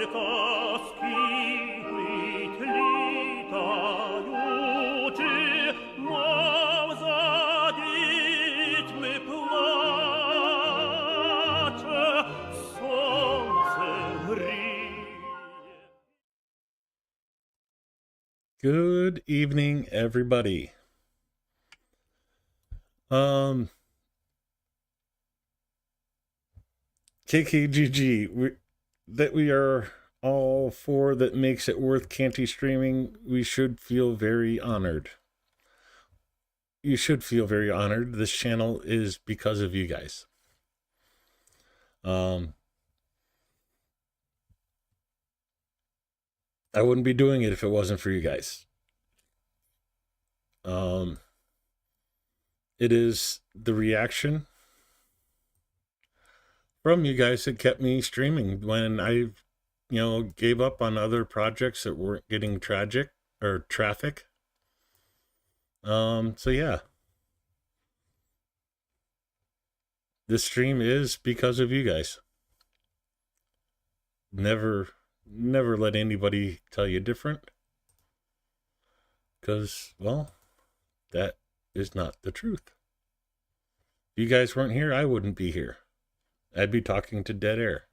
Good evening, everybody. KKGG, that we are all for, that makes it worth Canty streaming. We should feel very honored. You should feel very honored. This channel is because of you guys. I wouldn't be doing it if it wasn't for you guys. It is the reaction from you guys that kept me streaming when I, gave up on other projects that weren't getting traffic. So yeah, this stream is because of you guys. Never let anybody tell you different, because, well, that is not the truth. If you guys weren't here, I wouldn't be here. I'd be talking to dead air.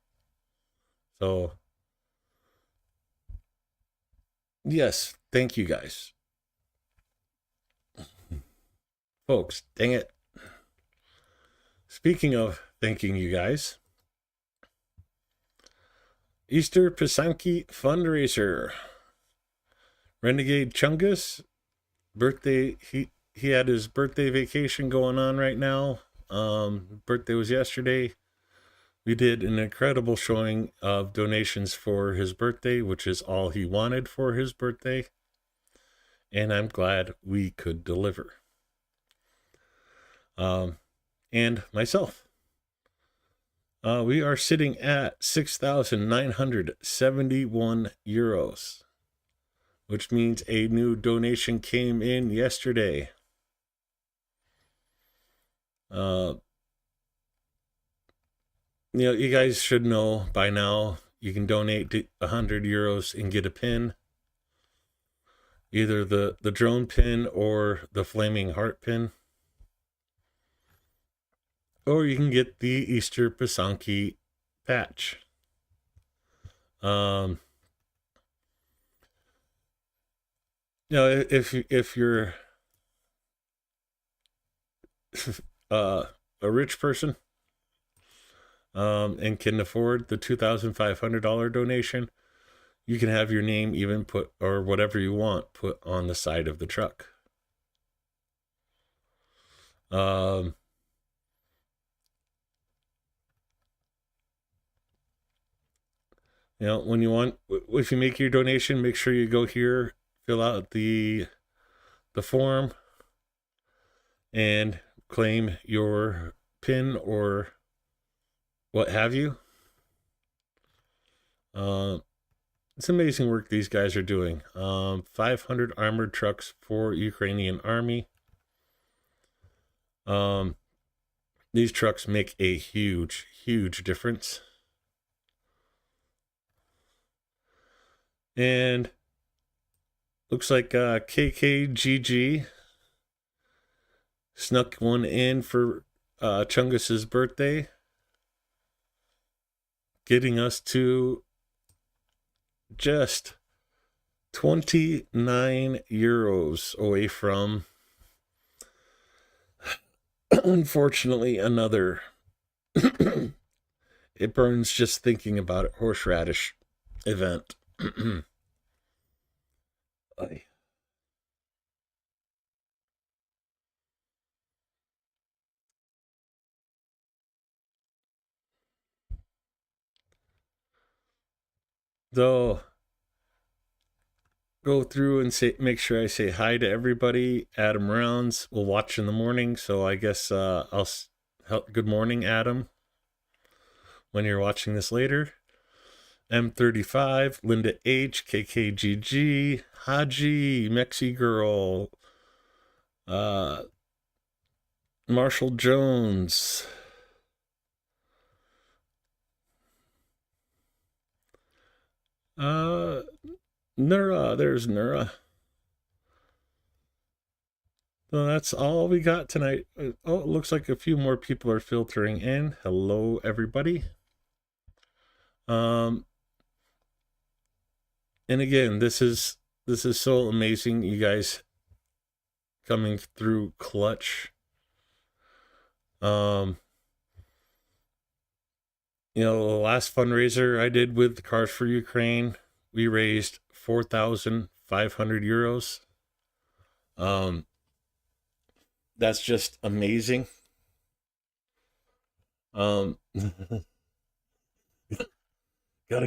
So, yes, thank you guys. Folks, dang it. Speaking of thanking you guys, Easter Pisanki fundraiser. Renegade Chungus, birthday, he had his birthday vacation going on right now. Birthday was yesterday. We did an incredible showing of donations for his birthday, which is all he wanted for his birthday. And I'm glad we could deliver. And myself. We are sitting at 6,971 euros, which means a new donation came in yesterday. You guys should know by now, you can donate 100 euros and get a pin. Either the drone pin or the flaming heart pin. Or you can get the Easter Pisanki patch. If you're a rich person and can afford the $2,500 donation, you can have your name even put, or whatever you want, put on the side of the truck. When you want, if you make your donation, make sure you go here, fill out the form, and claim your pin or what have you. It's amazing work these guys are doing. 500 armored trucks for Ukrainian army. These trucks make a huge, huge difference. And looks like KKGG snuck one in for Chungus's birthday, getting us to just 29 euros away from, unfortunately, another it burns just thinking about it, horseradish event. Though, go through and make sure I say hi to everybody. Adam Rounds will watch in the morning, so I guess I'll help. Good morning, Adam, when you're watching this later. M35, Linda H, KKGG, Haji, Mexi Girl, Marshall Jones, Uh, Nura, there's Nura. So that's all we got tonight. Oh, it looks like a few more people are filtering in. Hello, everybody. And again, this is so amazing. You guys coming through clutch. The last fundraiser I did with the Cars for Ukraine, we raised 4,500 euros. That's just amazing. Gotta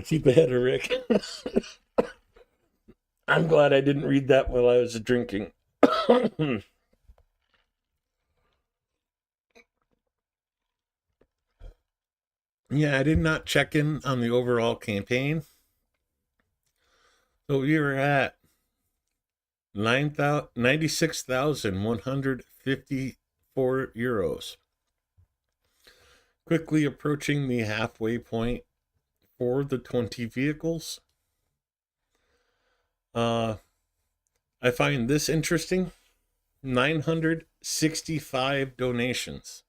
keep ahead of Rick. I'm glad I didn't read that while I was drinking. Yeah, I did not check in on the overall campaign. So we were at 96,154 euros. Quickly approaching the halfway point for the 20 vehicles. I find this interesting. 965 donations.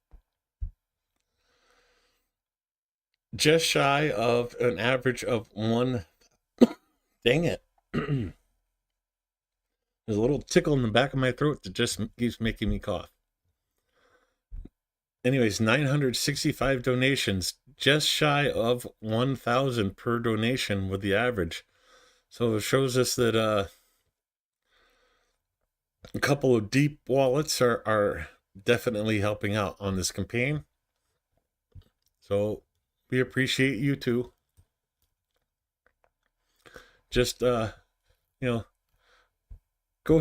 Just shy of an average of one. Dang it. There's a little tickle in the back of my throat that just keeps making me cough. Anyways, 965 donations, just shy of 1,000 per donation with the average. So it shows us that a couple of deep wallets are definitely helping out on this campaign. So we appreciate you too. Just go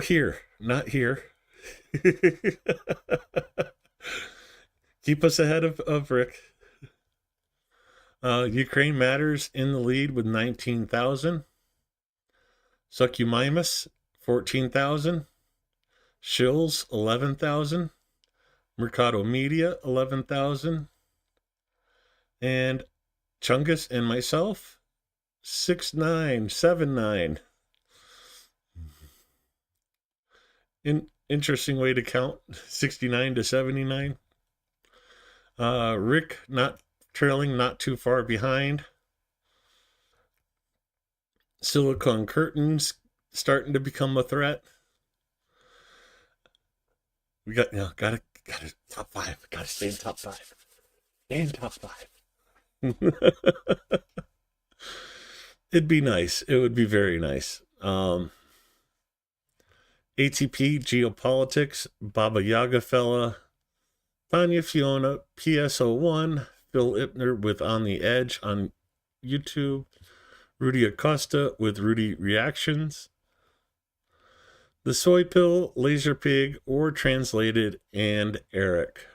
here, not here. Keep us ahead of Rick. Ukraine Matters in the lead with 19,000. Succumimus, 14,000. Shills, 11,000. Mercado Media, 11,000. And Chungus and myself, 6979. Interesting way to count, 69 to 79. Rick not trailing, not too far behind. Silicone curtains starting to become a threat. We got gotta top 5. Gotta stay in top 5. Stay in top 5. It'd be nice. It would be very nice. ATP Geopolitics, Baba Yaga Fella, Tanya Fiona, PSO1, Phil Ipner with On the Edge on YouTube, Rudy Acosta with Rudy Reactions, The Soy Pill, Laser Pig, or Translated, and Eric.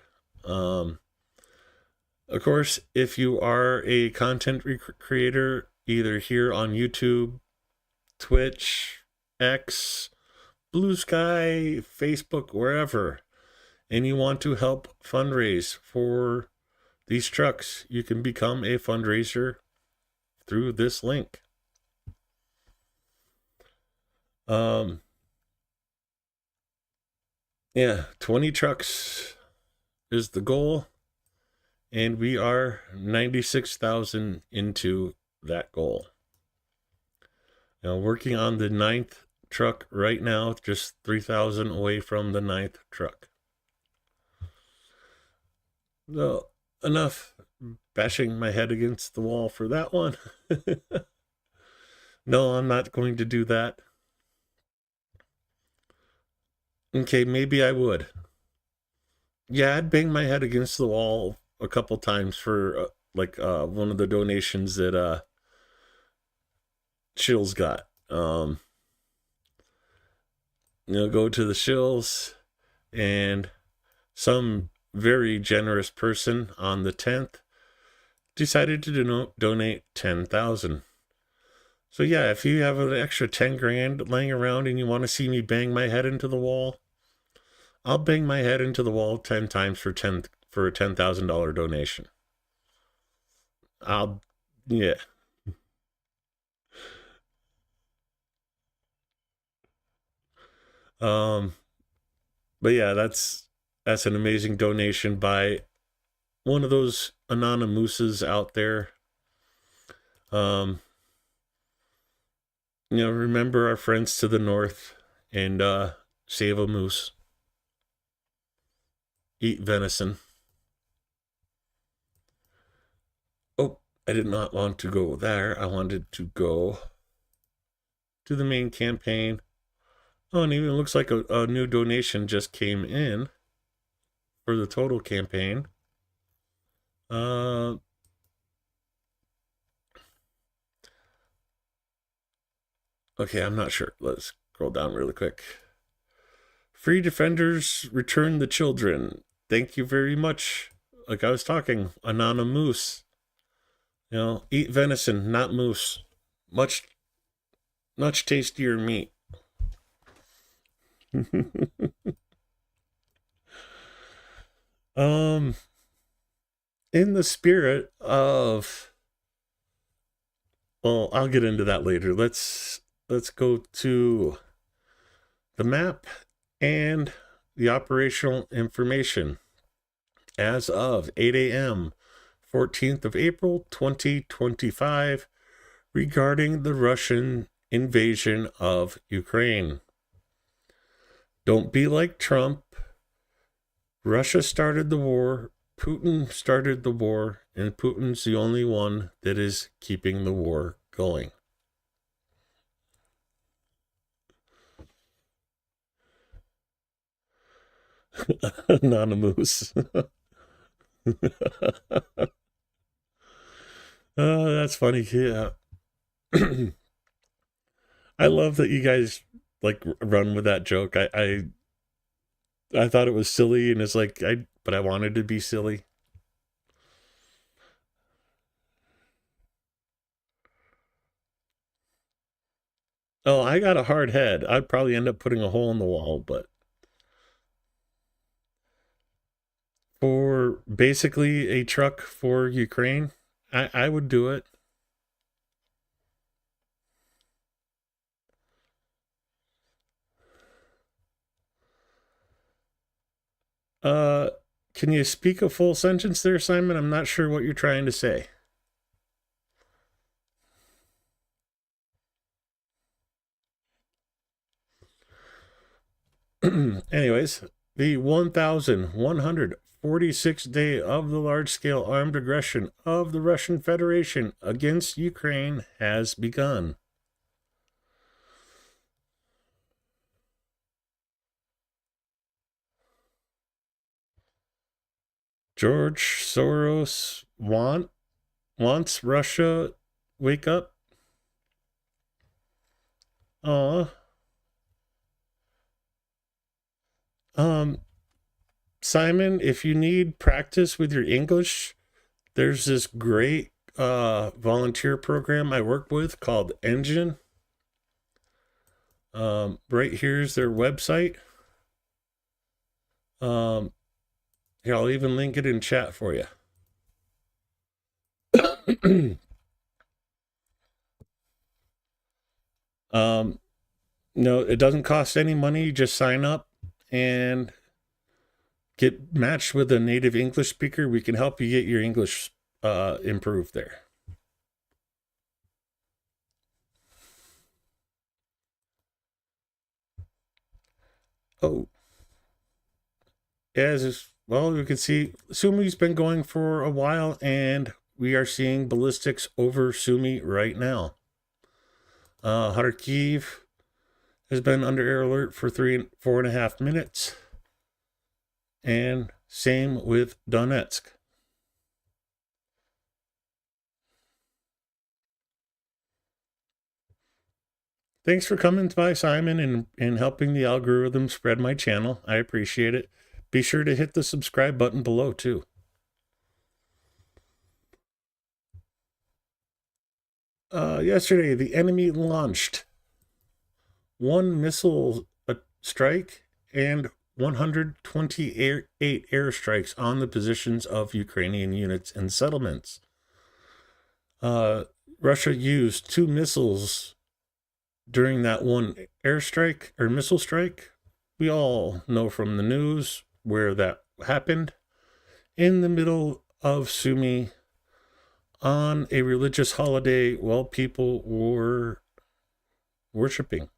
Of course, if you are a content creator, either here on YouTube, Twitch, X, Blue Sky, Facebook, wherever, and you want to help fundraise for these trucks, you can become a fundraiser through this link. Yeah, 20 trucks is the goal, and we are 96,000 into that goal. Now, working on the 9th truck right now, just 3,000 away from the 9th truck. So, enough bashing my head against the wall for that one. No, I'm not going to do that. Okay, maybe I would. Yeah, I'd bang my head against the wall a couple times for one of the donations that Shills got. Go to the Shills, and some very generous person on the 10th decided to donate 10,000. So yeah, if you have an extra 10 grand laying around and you want to see me bang my head into the wall, I'll bang my head into the wall 10 times for a $10,000 donation. Yeah. Um, but yeah, that's an amazing donation by one of those anonymouses out there. Um, remember our friends to the north and save a moose. Eat venison. Oh, I did not want to go there. I wanted to go to the main campaign. Oh, and even looks like a new donation just came in for the total campaign. Okay, I'm not sure. Let's scroll down really quick. Free Defenders Return the Children. Thank you very much. Like I was talking, Anonymous. Eat venison, not moose. Much, much tastier meat. um, in the spirit of, well, I'll get into that later. Let's go to the map and the operational information as of 8 a.m. 14th of April 2025 regarding the Russian invasion of Ukraine. Don't be like Trump. Russia started the war, Putin started the war, and Putin's the only one that is keeping the war going. Anonymous. Oh, that's funny. Yeah. I love that you guys like run with that joke. I thought it was silly, and it's like but I wanted to be silly. Oh, I got a hard head. I'd probably end up putting a hole in the wall, but for basically a truck for Ukraine, I would do it. Uh, can you speak a full sentence there, Simon? I'm not sure what you're trying to say. Anyways, the 1,146th day of the large-scale armed aggression of the Russian Federation against Ukraine has begun. George Soros wants Russia wake up. Aw. Simon, if you need practice with your English, there's this great volunteer program I work with called Engine. Right here's their website. Here, I'll even link it in chat for you. No, it doesn't cost any money. You just sign up and get matched with a native English speaker. We can help you get your English improved there. Oh, as well, you can see Sumi's been going for a while, and we are seeing ballistics over Sumi right now. Kharkiv has been under air alert for 4.5 minutes, and same with Donetsk. Thanks for coming by, Simon, and helping the algorithm spread my channel. I appreciate it. Be sure to hit the subscribe button below, too. Yesterday, the enemy launched one missile strike and 128 airstrikes on the positions of Ukrainian units and settlements. Russia used 2 missiles during that one airstrike or missile strike, we all know from the news where that happened, in the middle of Sumy on a religious holiday while people were worshiping.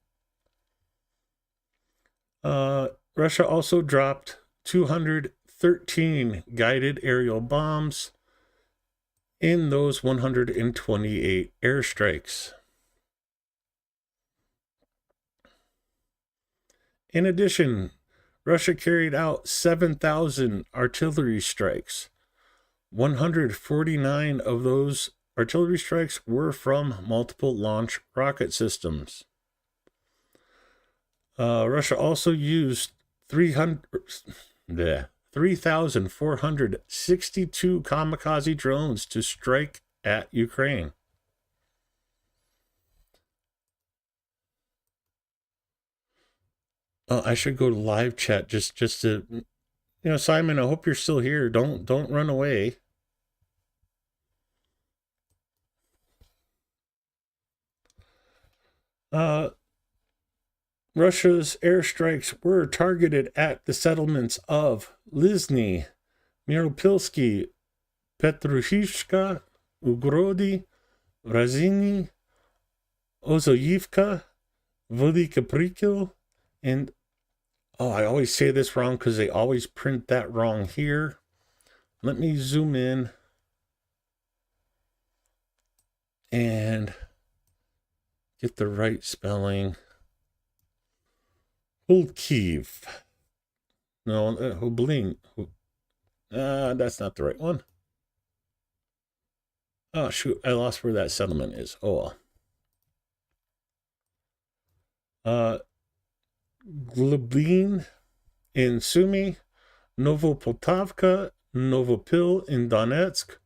Russia also dropped 213 guided aerial bombs in those 128 airstrikes. In addition, Russia carried out 7,000 artillery strikes. 149 of those artillery strikes were from multiple launch rocket systems. Russia also used 3,462 kamikaze drones to strike at Ukraine. I should go to live chat just to, Simon, I hope you're still here. Don't run away. Russia's airstrikes were targeted at the settlements of Lizny, Miropolsky, Petrushivka, Ugrody, Razini, Ozoyivka, Velika Prikil, and I always say this wrong because they always print that wrong here. Let me zoom in and get the right spelling. Hulkiv. No, Hubling. That's not the right one. Oh, shoot. I lost where that settlement is. Oh, well. Glubin in Sumy, Novopoltavka, Novopil in Donetsk,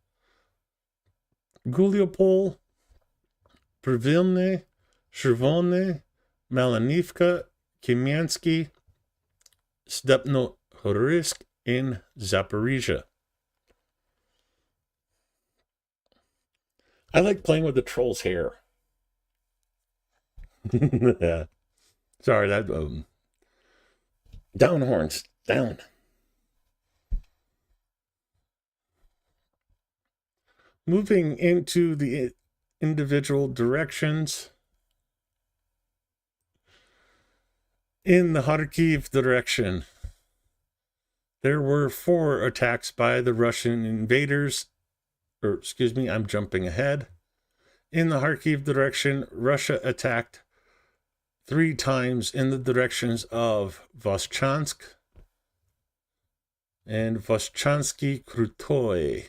Guliopol, Privilne, Chervone, Malanivka, Kamiansky, Stepnohorisk in Zaporizhia. I like playing with the troll's hair. Sorry, that down horns, down. Moving into the individual directions. In the Kharkiv direction, there were 4 attacks by the Russian invaders. I'm jumping ahead. In the Kharkiv direction, Russia attacked 3 times in the directions of Voschansk and Voschansky Krutoy.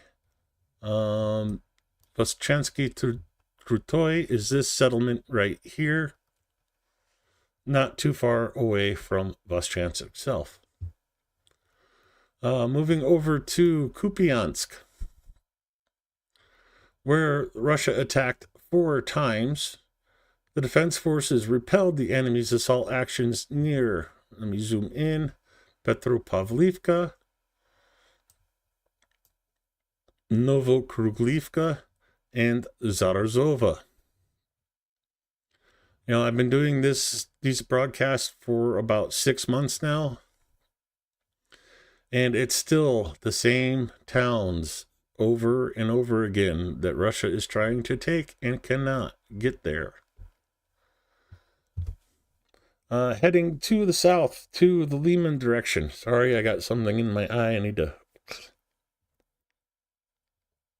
Voschansky Krutoy is this settlement right here, not too far away from Voschansk itself. Moving over to Kupiansk, where Russia attacked 4 times. The defense forces repelled the enemy's assault actions near, let me zoom in, Petropavlivka, Novokruglivka, and Zarazova. I've been doing these broadcasts for about 6 months now, and it's still the same towns over and over again that Russia is trying to take and cannot get there. Heading to the south, to the Lehman direction. Sorry, I got something in my eye. I need to...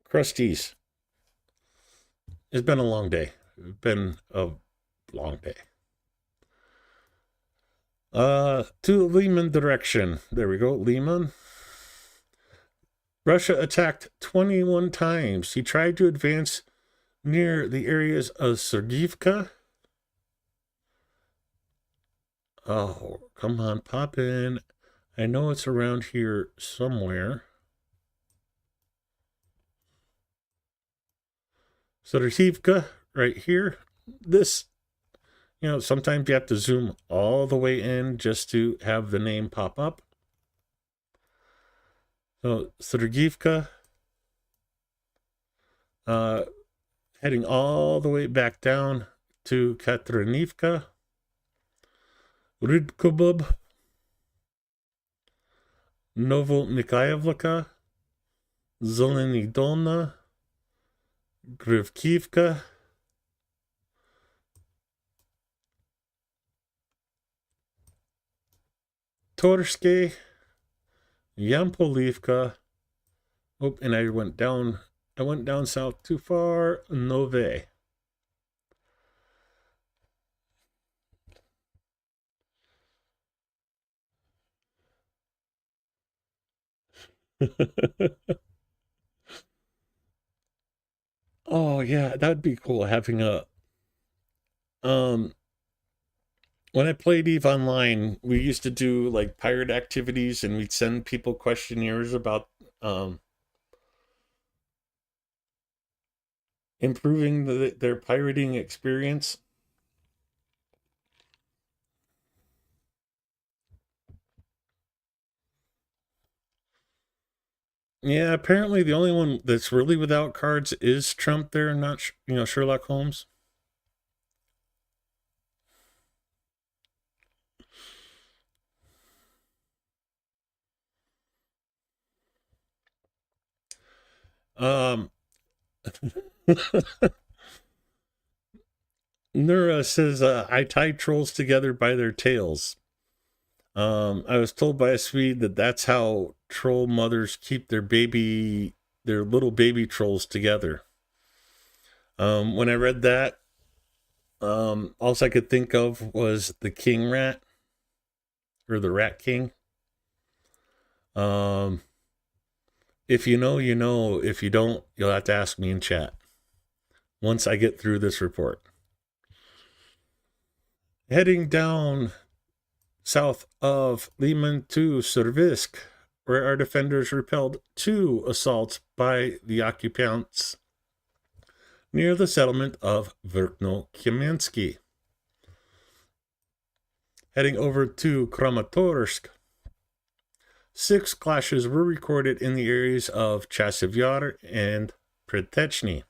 Crusties. It's been a long day. It's been a long day. To the Lehman direction. There we go, Lehman. Russia attacked 21 times. He tried to advance near the areas of Sergivka. Oh, come on, pop in. I know it's around here somewhere. Sergivka, right here. This, sometimes you have to zoom all the way in just to have the name pop up. So, Sergivka, heading all the way back down to Katrinivka, Rydkobub, Novomikhailivka, Zeleny Dolna, Grivkivka, Torske, Yampolivka. Oh, and I went down south too far. Nove. Oh yeah, that'd be cool having a um when I played Eve Online, we used to do like pirate activities and we'd send people questionnaires about um improving their pirating experience. Yeah, apparently the only one that's really without cards is Trump there, not Sherlock Holmes. Um Nura says I tie trolls together by their tails. I was told by a Swede that that's how troll mothers keep their little baby trolls together. When I read that, all I could think of was the king rat or the rat king. Um, if you know, you know. If you don't, you'll have to ask me in chat once I get through this report. Heading down south of Liman to Servisk, where our defenders repelled 2 assaults by the occupants near the settlement of Verkno-Kamiensky. Heading over to Kramatorsk, 6 clashes were recorded in the areas of Chasiv Yar and Pretechny.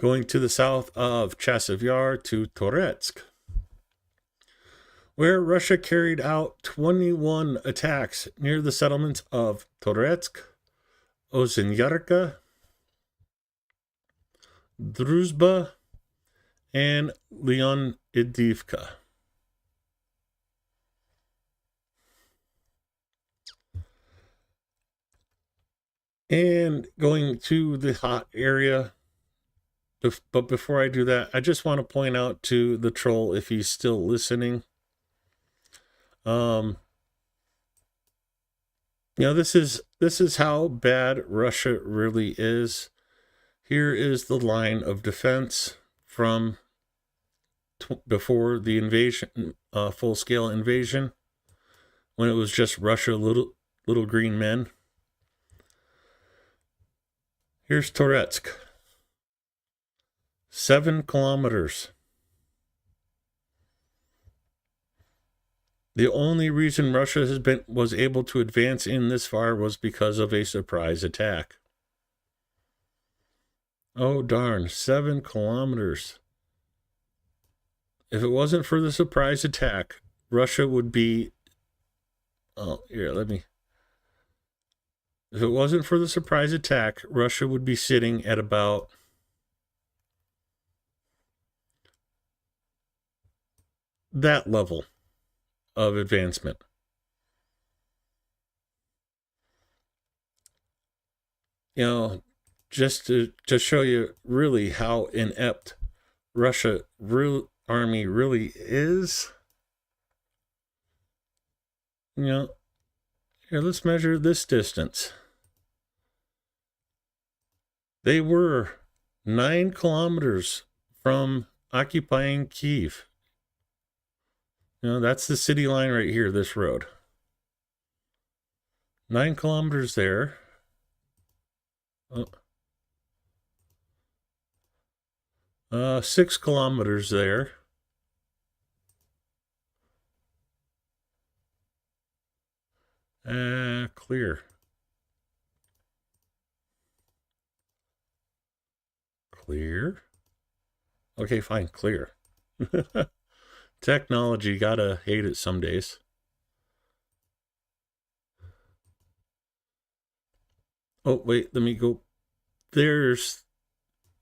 Going to the south of Chasiv Yar to Toretsk, where Russia carried out 21 attacks near the settlements of Toretsk, Ozenyarka, Druzhba, and Leonidivka. And going to the hot area. But before I do that, I just want to point out to the troll, if he's still listening, this is how bad Russia really is. Here is the line of defense from before the invasion, full-scale invasion, when it was just Russia, little green men. Here's Toretsk, 7 kilometers. The only reason Russia was able to advance in this far was because of a surprise attack. Oh darn, 7 kilometers. If it wasn't for the surprise attack, Russia would be... Oh, here, If it wasn't for the surprise attack, Russia would be sitting at about... that level of advancement. Just to show you really how inept Russia army really is. Here, let's measure this distance. They were 9 kilometers from occupying Kyiv. That's the city line right here, this road. 9 kilometers there. 6 kilometers there. Clear. Clear. Okay, fine, clear. Technology, gotta hate it some days. Oh, wait, let me go. There's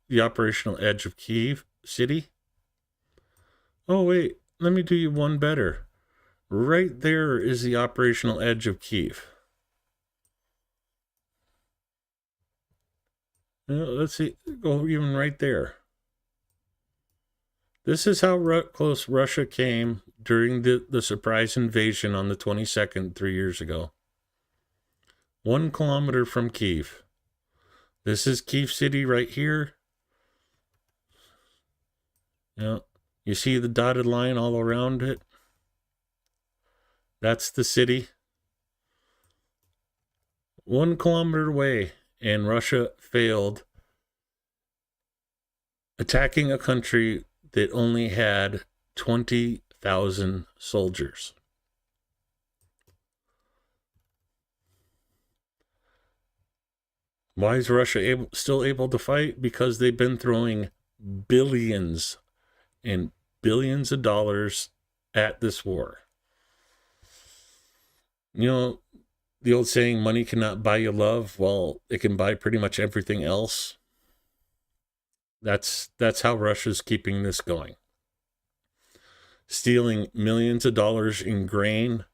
the operational edge of Kyiv City. Oh, wait, let me do you one better. Right there is the operational edge of Kyiv. Let's see, go even right there. This is how close Russia came during the surprise invasion on the 22nd, 3 years ago. 1 kilometer from Kyiv. This is Kyiv City right here. Yeah, you see the dotted line all around it? That's the city. 1 kilometer away, and Russia failed attacking a country that only had 20,000 soldiers. Why is Russia still able to fight? Because they've been throwing billions and billions of dollars at this war. You know, the old saying, money cannot buy you love. Well, it can buy pretty much everything else. That's how Russia's keeping this going. Stealing millions of dollars in grain,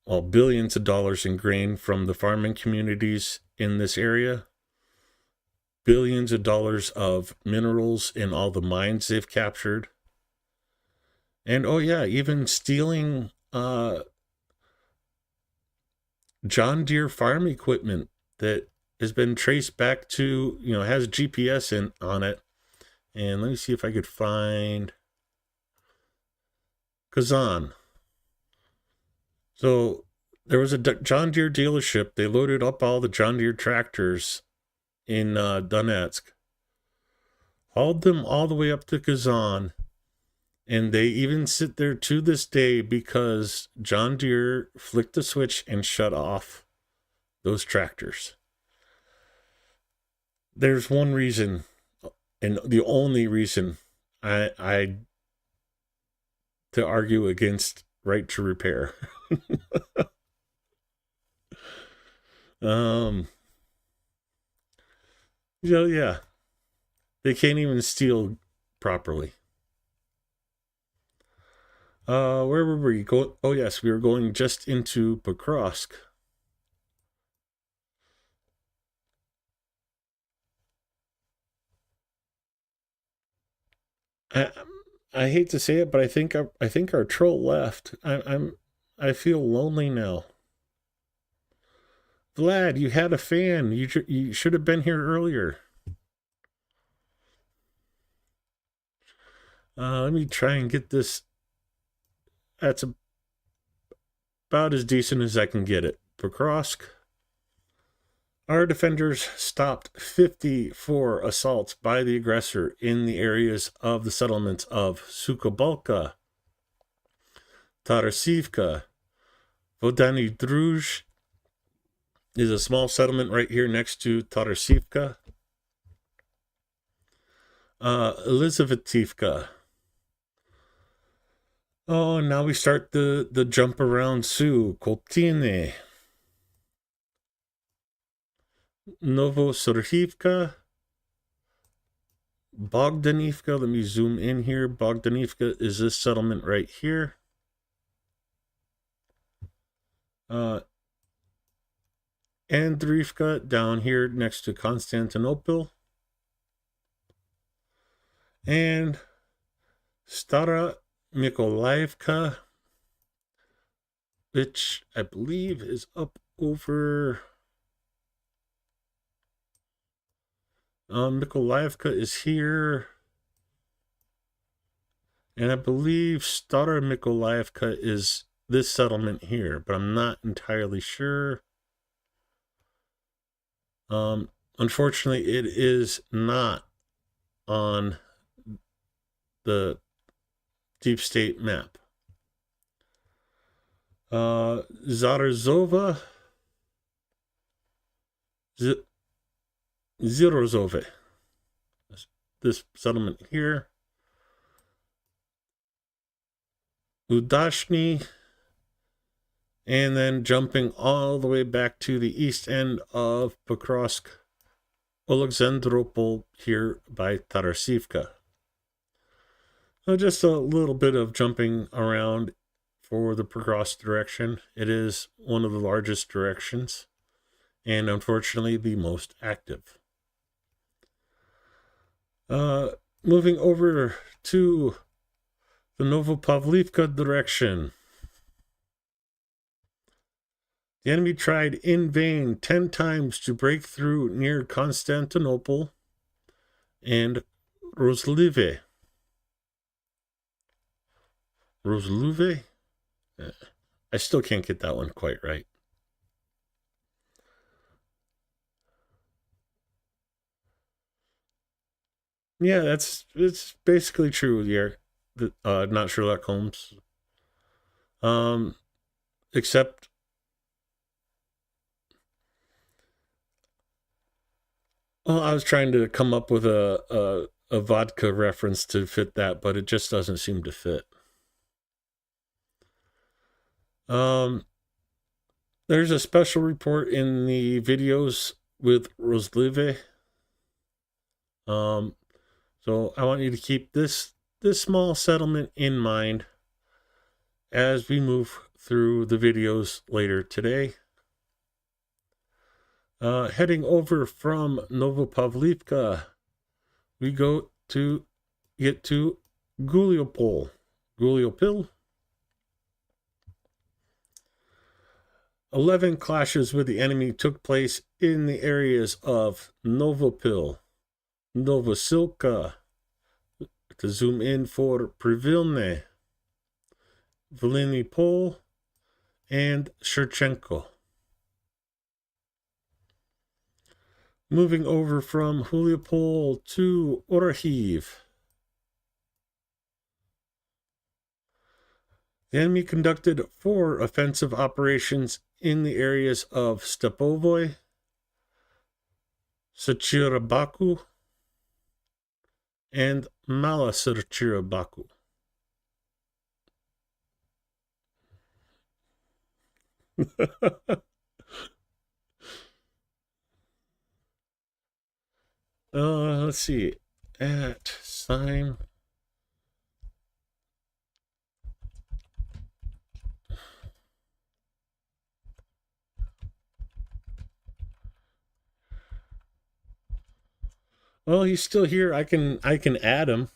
well, billions of dollars in grain from the farming communities in this area, billions of dollars of minerals in all the mines they've captured, and oh yeah, even stealing John Deere farm equipment that has been traced back to, has GPS on it. And let me see if I could find Kazan. So there was a John Deere dealership. They loaded up all the John Deere tractors in Donetsk, hauled them all the way up to Kazan, and they even sit there to this day because John Deere flicked the switch and shut off those tractors. There's one reason, and the only reason I to argue against right to repair. Yeah, they can't even steal properly. Where were we going? Oh yes, we were going just into Pokrovsk. I hate to say it, but I think our troll left. I feel lonely now. Vlad, you had a fan. You should have been here earlier. Let me try and get this. That's about as decent as I can get it. Pokrovsk. Our defenders stopped 54 assaults by the aggressor in the areas of the settlements of Sukobalka, Tarasivka, Vodany Druj is a small settlement right here next to Tarasivka, Elizavetivka. Oh, now we start the jump around Sioux, Koltine, Novosorhivka, Bogdanivka. Let me zoom in here. Bogdanivka is this settlement right here. Andriivka down here next to Constantinople. And Stara Mykolaievka, which I believe is up over... Mykolaievka is here. And I believe Stara Mykolaievka is this settlement here, but I'm not entirely sure. Unfortunately, it is not on the deep state map. Zarazova, Zirozove, this settlement here. Udashny and then jumping all the way back to the east end of Pokrovsk, Alexandropol here by Tarasivka. Just a little bit of jumping around for the Pokrovsk direction. It is one of the largest directions, and unfortunately the most active. Moving over to the Novopavlivka direction. The enemy tried in vain 10 times to break through near Constantinople and Rozlive. Rozluve? I still can't get that one quite right. Yeah, it's basically true here. Not Sherlock Holmes. Except well, I was trying to come up with a vodka reference to fit that, but it just doesn't seem to fit. There's a special report in the videos with Rozlive. So I want you to keep this small settlement in mind as we move through the videos later today. Heading over from Novopavlivka, we get to Guliopol. 11 clashes with the enemy took place in the areas of Novopil, Novosilka, to zoom in for Privilne, Velinipol, and Shevchenko. Moving over from Huliopol to Orahiv. The enemy conducted 4 offensive operations in the areas of Stepovoy, Sechirabaku, and Malasirchirabaku. Let's see. At sign. Well, he's still here. I can add him.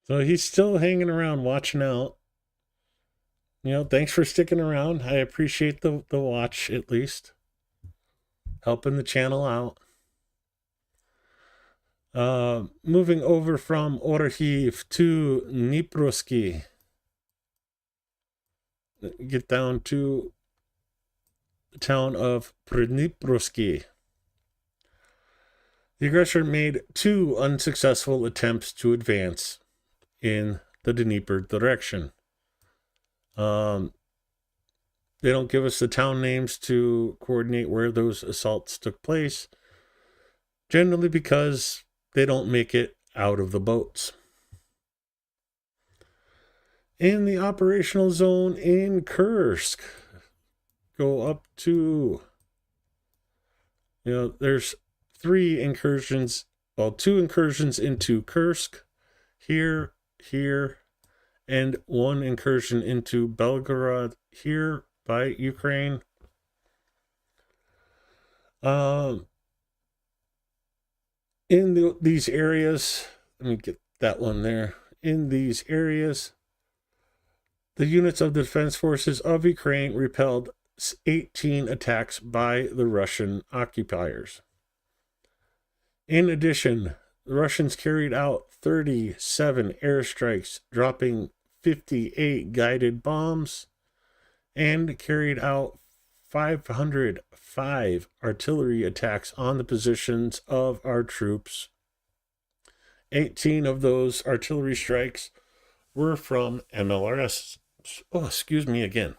So he's still hanging around, watching out. Thanks for sticking around. I appreciate the watch, at least. Helping the channel out. Moving over from Orahiv to Dniprovsky. Get down to the town of Pridniprovsky. The aggressor made 2 unsuccessful attempts to advance in the Dnieper direction. They don't give us the town names to coordinate where those assaults took place, generally because they don't make it out of the boats. In the operational zone in Kursk, go up to, there's 3 incursions, 2 incursions into Kursk, here, and 1 incursion into Belgorod here by Ukraine. In these areas, let me get that one there. In these areas, the units of the defense forces of Ukraine repelled 18 attacks by the Russian occupiers. In addition, the Russians carried out 37 airstrikes, dropping 58 guided bombs, and carried out 505 artillery attacks on the positions of our troops. 18 of those artillery strikes were from MLRS. Oh, excuse me again.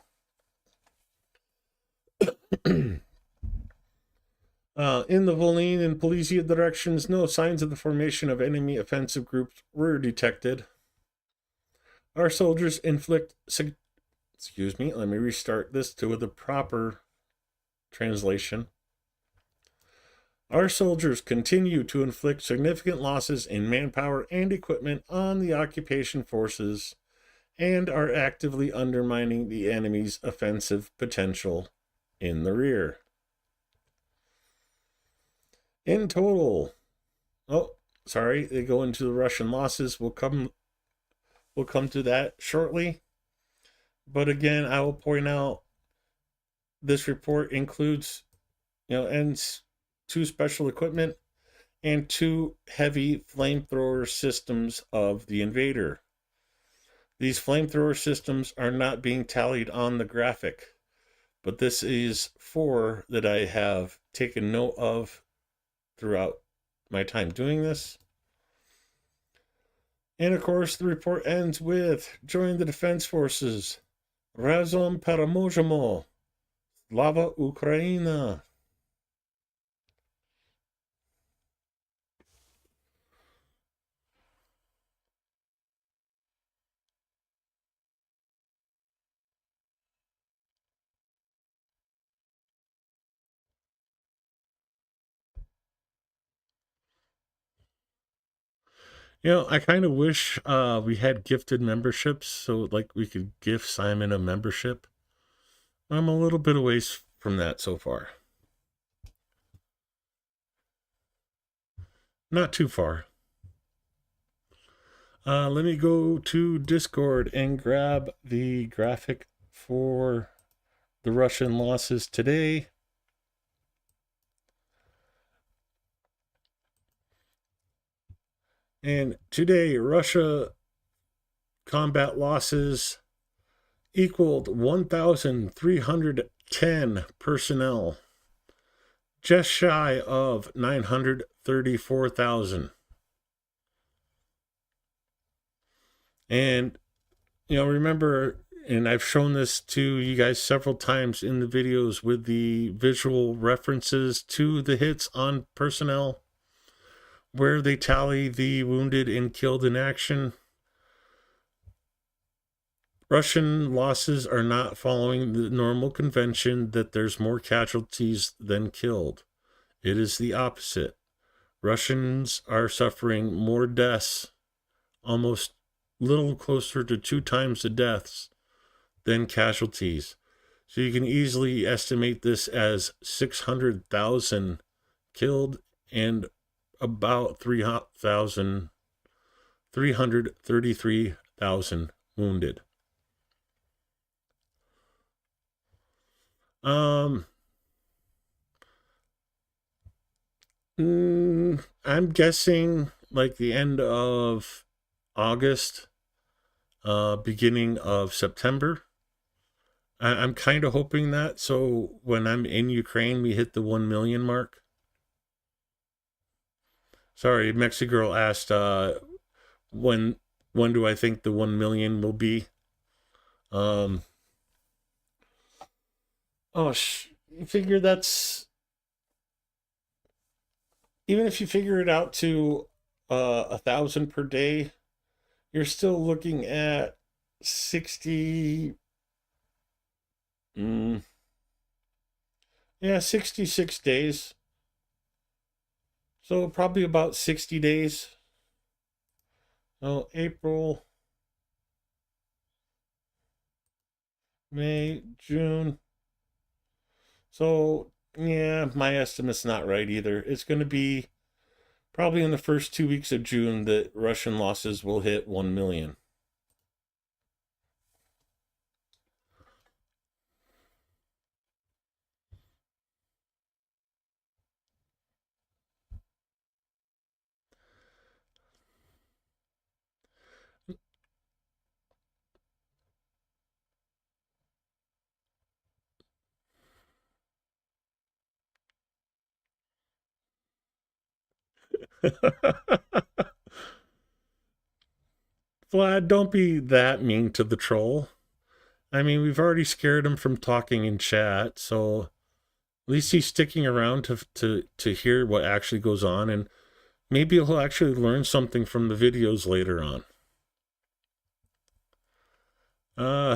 In the Volhynian and Polisia directions, no signs of the formation of enemy offensive groups were detected. Our soldiers inflict... Excuse me, let me restart this to the proper translation. Our soldiers continue to inflict significant losses in manpower and equipment on the occupation forces and are actively undermining the enemy's offensive potential in the rear. In total, they go into the Russian losses. We'll come to that shortly. But again, I will point out this report includes, and 2 special equipment and 2 heavy flamethrower systems of the invader. These flamethrower systems are not being tallied on the graphic, but this is 4 that I have taken note of throughout my time doing this. And of course, the report ends with, join the defense forces. Razom Paramojamo. Slava Ukraina. I kind of wish we had gifted memberships, so like we could gift Simon a membership. I'm a little bit away from that so far. Not too far. Let me go to Discord and grab the graphic for the Russian losses today. And today, Russia combat losses equaled 1,310 personnel, just shy of 934,000. And, remember, and I've shown this to you guys several times in the videos with the visual references to the hits on personnel, where they tally the wounded and killed in action. Russian losses are not following the normal convention that there's more casualties than killed. It is the opposite. Russians are suffering more deaths, almost little closer to 2 times the deaths than casualties. So you can easily estimate this as 600,000 killed and about 333,000 wounded. I'm guessing like the end of August, beginning of September. I'm kind of hoping that, so when I'm in Ukraine, we hit the 1 million mark. Sorry, Mexigirl asked, when do I think the 1 million will be? You figure that's, even if you figure it out to 1,000 per day, you're still looking at 66 days. So probably about 60 days. So April, May, June. So yeah, my estimate's not right either. It's going to be probably in the first 2 weeks of June that Russian losses will hit 1 million. Vlad, don't be that mean to the troll. I mean, we've already scared him from talking in chat, so At least he's sticking around to hear what actually goes on, and maybe he'll actually learn something from the videos later on.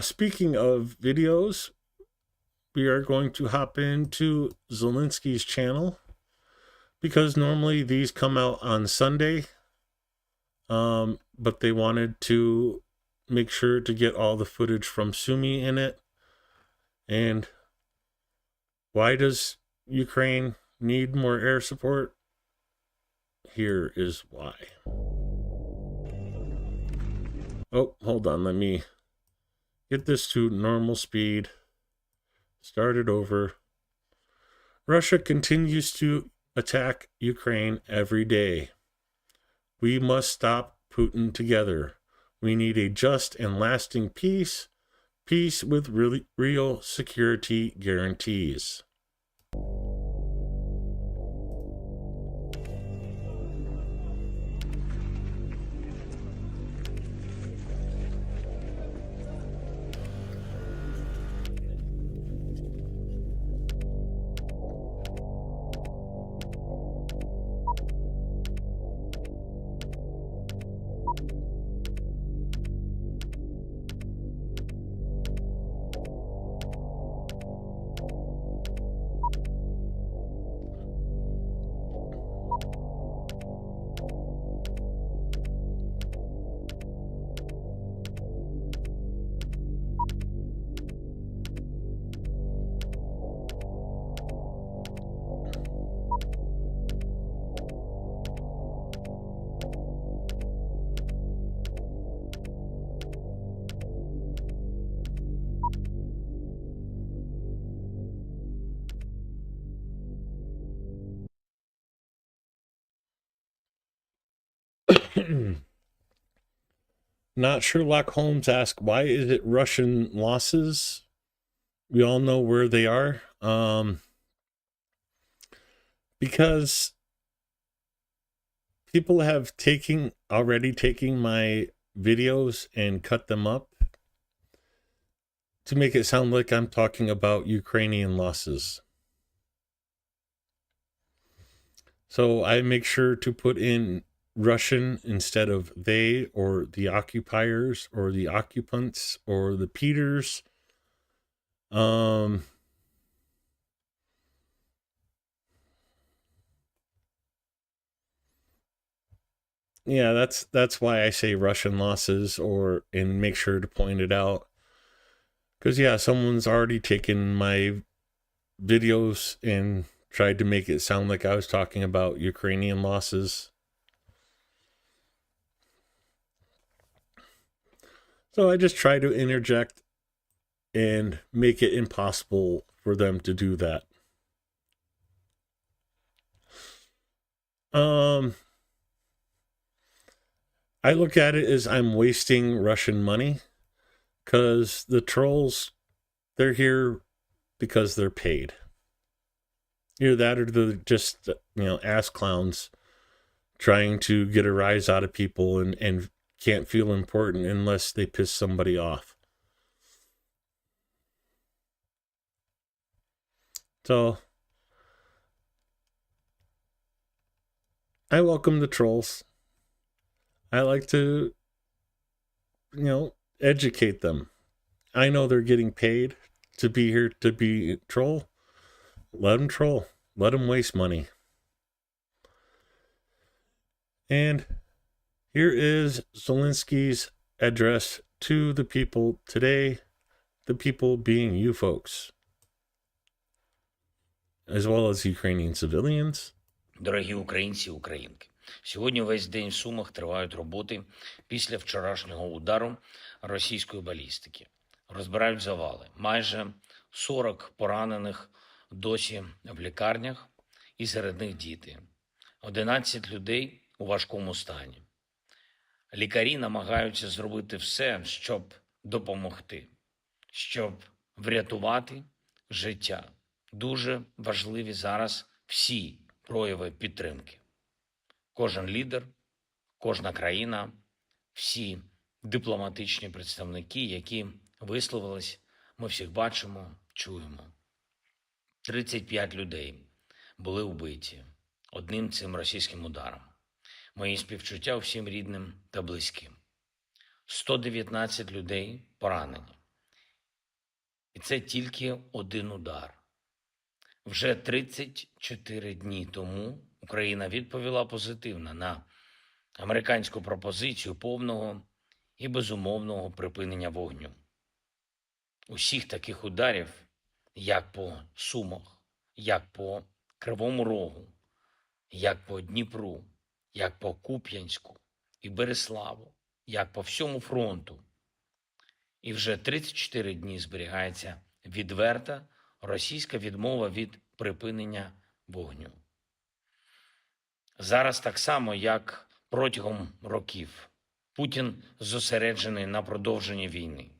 Speaking of videos, we are going to hop into Zelensky's channel because normally these come out on Sunday, but they wanted to make sure to get all the footage from Sumi in it. And why does Ukraine need more air support? Here is why. Oh, hold on. Let me get this to normal speed. Start it over. Russia continues to attack Ukraine every day. We must stop Putin together. We need a just and lasting peace. Peace with real security guarantees. Not Sherlock Holmes asked, why is it Russian losses? We all know where they are. Because people have already taken my videos and cut them up to make it sound like I'm talking about Ukrainian losses. So I make sure to put in Russian instead of they, or the occupiers, or the occupants, or the Peters. Yeah, that's why I say Russian losses, and make sure to point it out. Because yeah, someone's already taken my videos and tried to make it sound like I was talking about Ukrainian losses. So I just try to interject and make it impossible for them to do that. I look at it as I'm wasting Russian money, because the trolls, they're here because they're paid. Either that, or they're just, ass clowns trying to get a rise out of people and can't feel important unless they piss somebody off. So I welcome the trolls. I like to, educate them. I know they're getting paid to be here to be troll. Let them troll. Let them waste money. And here is Zelensky's address to the people today, the people being you folks, as well as Ukrainian civilians. Дорогі українці і українки, сьогодні весь день в Сумах тривають роботи після вчорашнього удару російської балістики. Розбирають завали. Майже 40 поранених досі в лікарнях, і серед них діти. 11 людей у важкому стані. Лікарі намагаються зробити все, щоб допомогти, щоб врятувати життя. Дуже важливі зараз всі прояви підтримки. Кожен лідер, кожна країна, всі дипломатичні представники, які висловились, ми всіх бачимо, чуємо. 35 людей були вбиті одним цим російським ударом. Мої співчуття всім рідним та близьким. 119 людей поранені. І це тільки один удар. Вже 34 дні тому Україна відповіла позитивно на американську пропозицію повного і безумовного припинення вогню. Усіх таких ударів, як по Сумах, як по Кривому Рогу, як по Дніпру, як по Куп'янську і Береславу, як по всьому фронту. І вже 34 дні зберігається відверта російська відмова від припинення вогню. Зараз так само, як протягом років, Путін зосереджений на продовженні війни,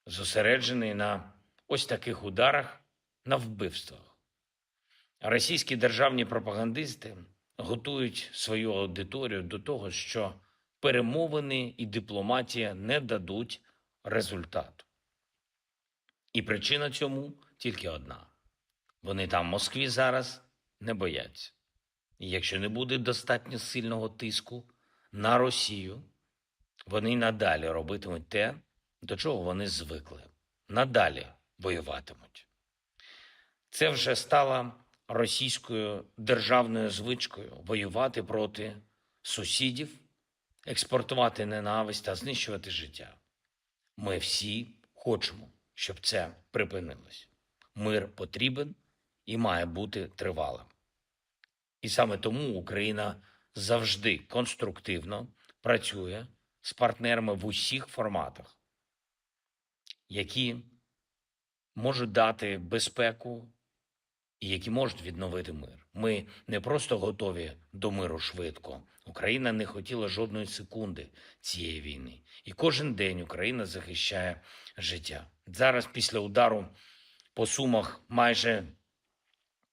зосереджений на ось таких ударах, на вбивствах. Російські державні пропагандисти готують свою аудиторію до того, що перемовини і дипломатія не дадуть результату. І причина цьому тільки одна. Вони там в Москві зараз не бояться. І якщо не буде достатньо сильного тиску на Росію, вони надалі робитимуть те, до чого вони звикли. Надалі воюватимуть. Це вже стало російською державною звичкою воювати проти сусідів, експортувати ненависть та знищувати життя. Ми всі хочемо, щоб це припинилось. Мир потрібен і має бути тривалим. І саме тому Україна завжди конструктивно працює з партнерами в усіх форматах, які можуть дати безпеку і які можуть відновити мир. Ми не просто готові до миру швидко. Україна не хотіла жодної секунди цієї війни. І кожен день Україна захищає життя. Зараз після удару по Сумах майже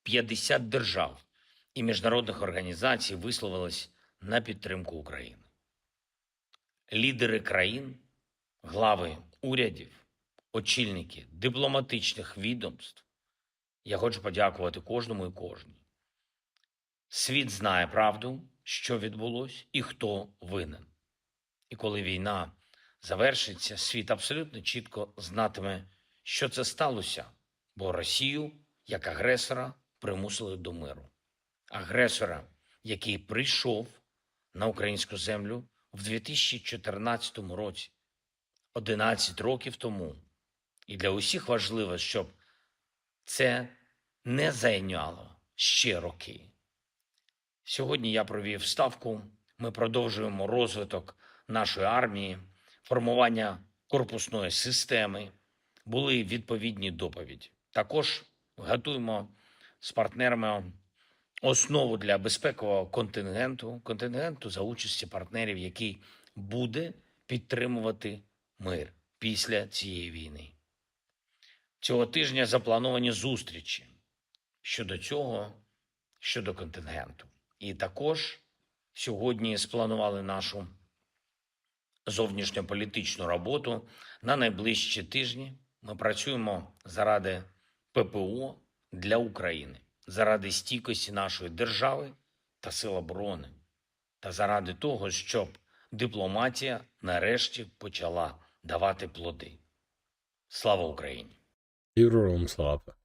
50 держав і міжнародних організацій висловились на підтримку України. Лідери країн, глави урядів, очільники дипломатичних відомств. Я хочу подякувати кожному і кожній. Світ знає правду, що відбулось і хто винен. І коли війна завершиться, світ абсолютно чітко знатиме, що це сталося, бо Росію, як агресора, примусили до миру. Агресора, який прийшов на українську землю в 2014 році, 11 років тому. І для усіх важливо, щоб це не зайняло ще роки. Сьогодні я провів ставку. Ми продовжуємо розвиток нашої армії, формування корпусної системи. Були відповідні доповіді. Також готуємо з партнерами основу для безпекового контингенту за участі партнерів, який буде підтримувати мир після цієї війни. Цього тижня заплановані зустрічі щодо контингенту. І також сьогодні спланували нашу зовнішньополітичну роботу на найближчі тижні. Ми працюємо заради ППО для України, заради стійкості нашої держави та сил оборони, та заради того, щоб дипломатія нарешті почала давати плоди. Слава Україні! Героям слава.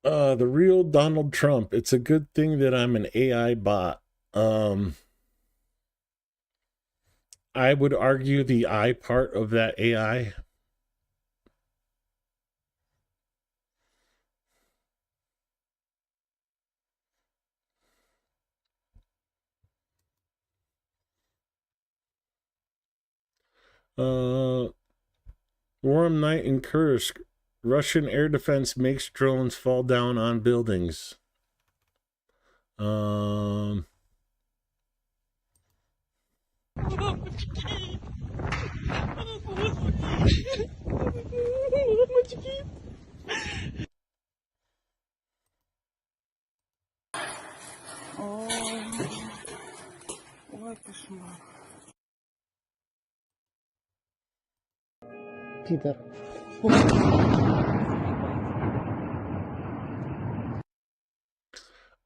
The real Donald Trump. It's a good thing that I'm an AI bot. I would argue the I part of that AI. Warm night in Kursk. Russian air defense makes drones fall down on buildings. Ой, кошмар. Peter.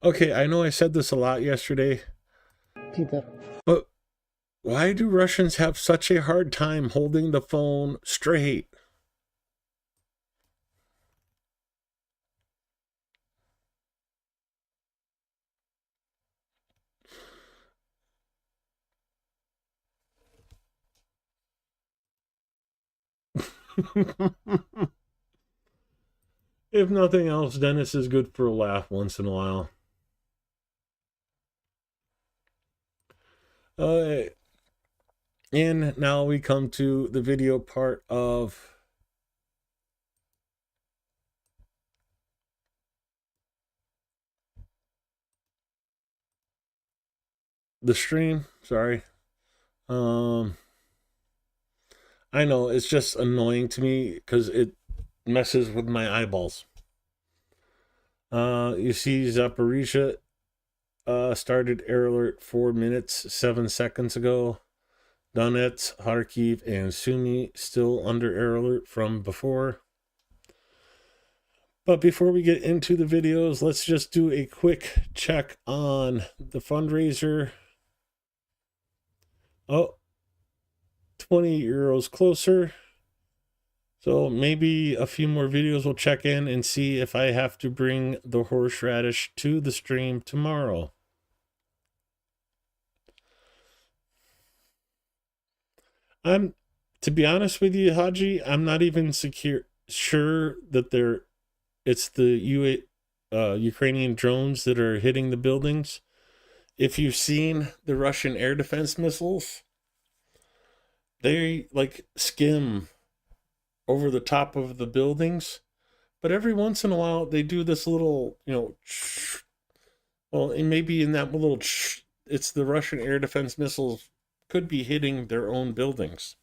Okay, I know I said this a lot yesterday, Peter. but why do Russians have such a hard time holding the phone straight? If nothing else, Dennis is good for a laugh once in a while. And now we come to the video part of the stream. Sorry. I know it's just annoying to me because it messes with my eyeballs. You see Zaporizhia started air alert 4 minutes 7 seconds ago. Donetsk, Kharkiv, and Sumy still under air alert from before. But before we get into the videos, let's just do a quick check on the fundraiser. Oh, 20 euros closer. So maybe a few more videos will check in and see if I have to bring the horseradish to the stream tomorrow. To be honest with you, Haji, I'm not even sure that it's the Ukrainian drones that are hitting the buildings. If you've seen the Russian air defense missiles, they like skim over the top of the buildings, but every once in a while they do this little, well, and maybe in that little, it's the Russian air defense missiles could be hitting their own buildings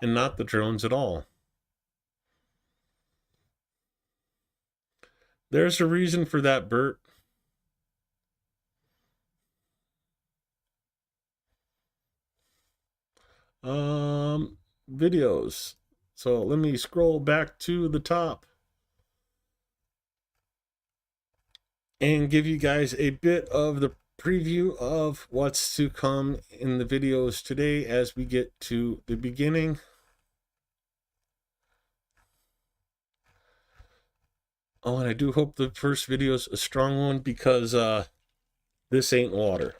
and not the drones at all. There's a reason for that, Bert. Videos. So let me scroll back to the top and give you guys a bit of the preview of what's to come in the videos today as we get to the beginning. Oh, and I do hope the first video is a strong one because this ain't water.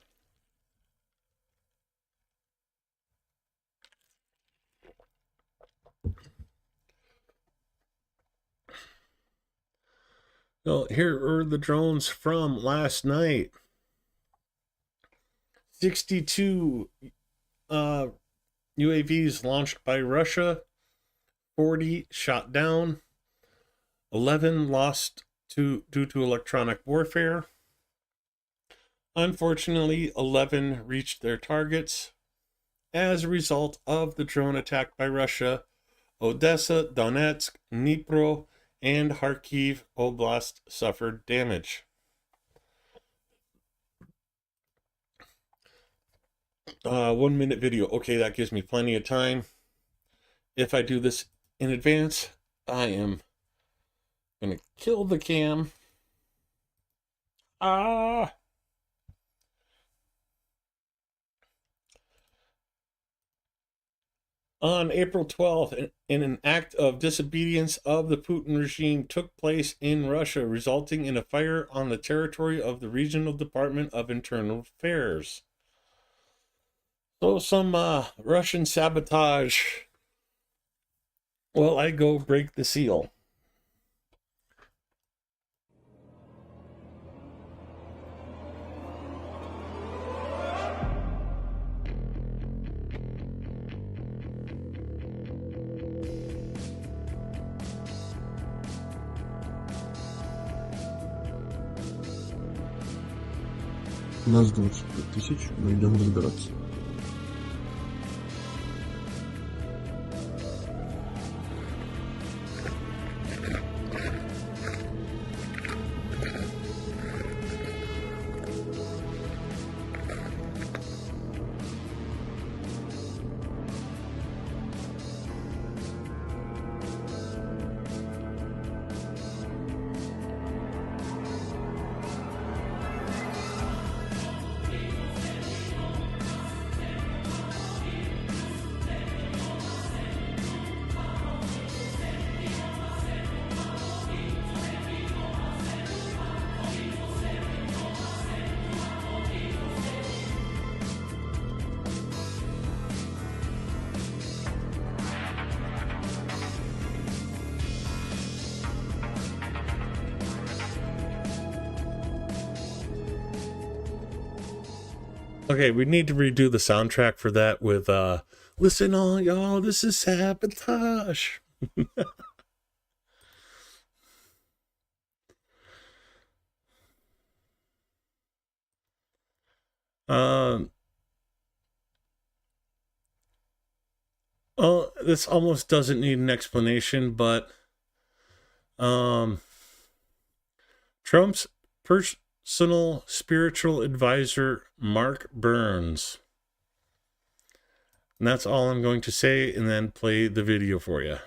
So here are the drones from last night. 62 UAVs launched by Russia, 40 shot down, 11 lost due to electronic warfare. Unfortunately, 11 reached their targets. As a result of the drone attack by Russia, Odessa, Donetsk, Dnipro, and Kharkiv Oblast suffered damage. 1 minute video. Okay, that gives me plenty of time. If I do this in advance, I am gonna kill the cam. On April 12th, in an act of disobedience of the Putin regime took place in Russia, resulting in a fire on the territory of the Regional Department of Internal Affairs. So some Russian sabotage. Well, I go break the seal. Нас 25 тысяч, мы идем разбираться. Okay, we need to redo the soundtrack for that with listen on y'all, this is sabotage. um oh, this almost doesn't need an explanation, but Trump's personal spiritual advisor Mark Burns. And that's all I'm going to say, and then play the video for you.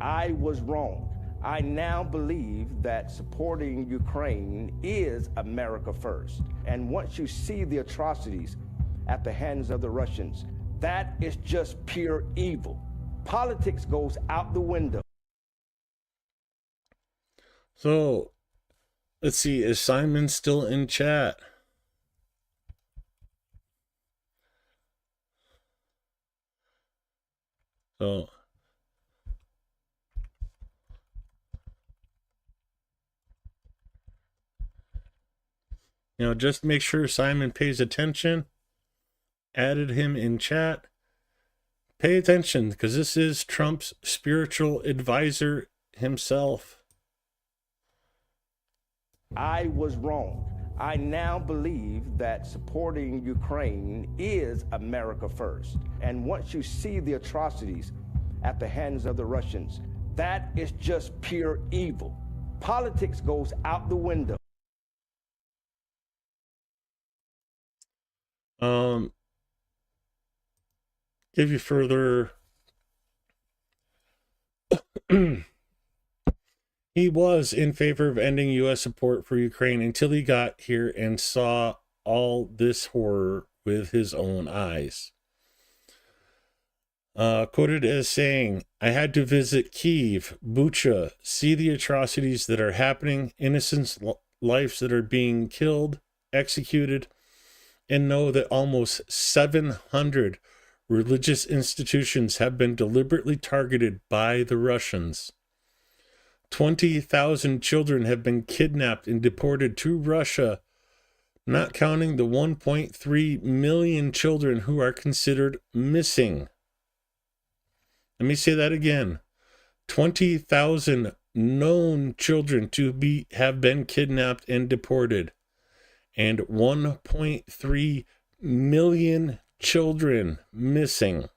I was wrong. I now believe that supporting Ukraine is America first. And once you see the atrocities at the hands of the Russians, that is just pure evil. Politics goes out the window. So, let's see, is Simon still in chat? So, just make sure Simon pays attention. Added him in chat. Pay attention, because this is Trump's spiritual advisor himself. I was wrong. I now believe that supporting Ukraine is America first. And once you see the atrocities at the hands of the Russians, that is just pure evil. Politics goes out the window. Give you further. He was in favor of ending U.S. support for Ukraine until he got here and saw all this horror with his own eyes. Quoted as saying, I had to visit Kyiv, Bucha, see the atrocities that are happening, innocent lives that are being killed, executed, and know that almost 700 religious institutions have been deliberately targeted by the Russians. 20,000 children have been kidnapped and deported to Russia, not counting the 1.3 million children who are considered missing. Let me say that again. 20,000 known children to have been kidnapped and deported, and 1.3 million children missing.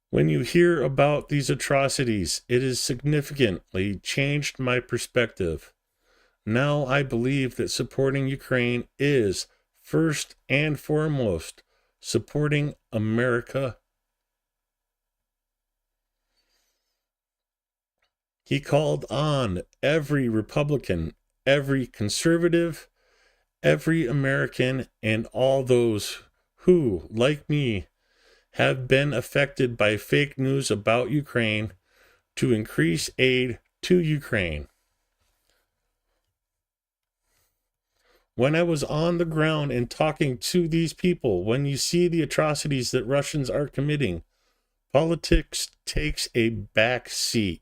When you hear about these atrocities, it has significantly changed my perspective. Now I believe that supporting Ukraine is, first and foremost, supporting America. He called on every Republican, every conservative, every American, and all those who, like me, have been affected by fake news about Ukraine to increase aid to Ukraine. When I was on the ground and talking to these people, when you see the atrocities that Russians are committing, politics takes a back seat.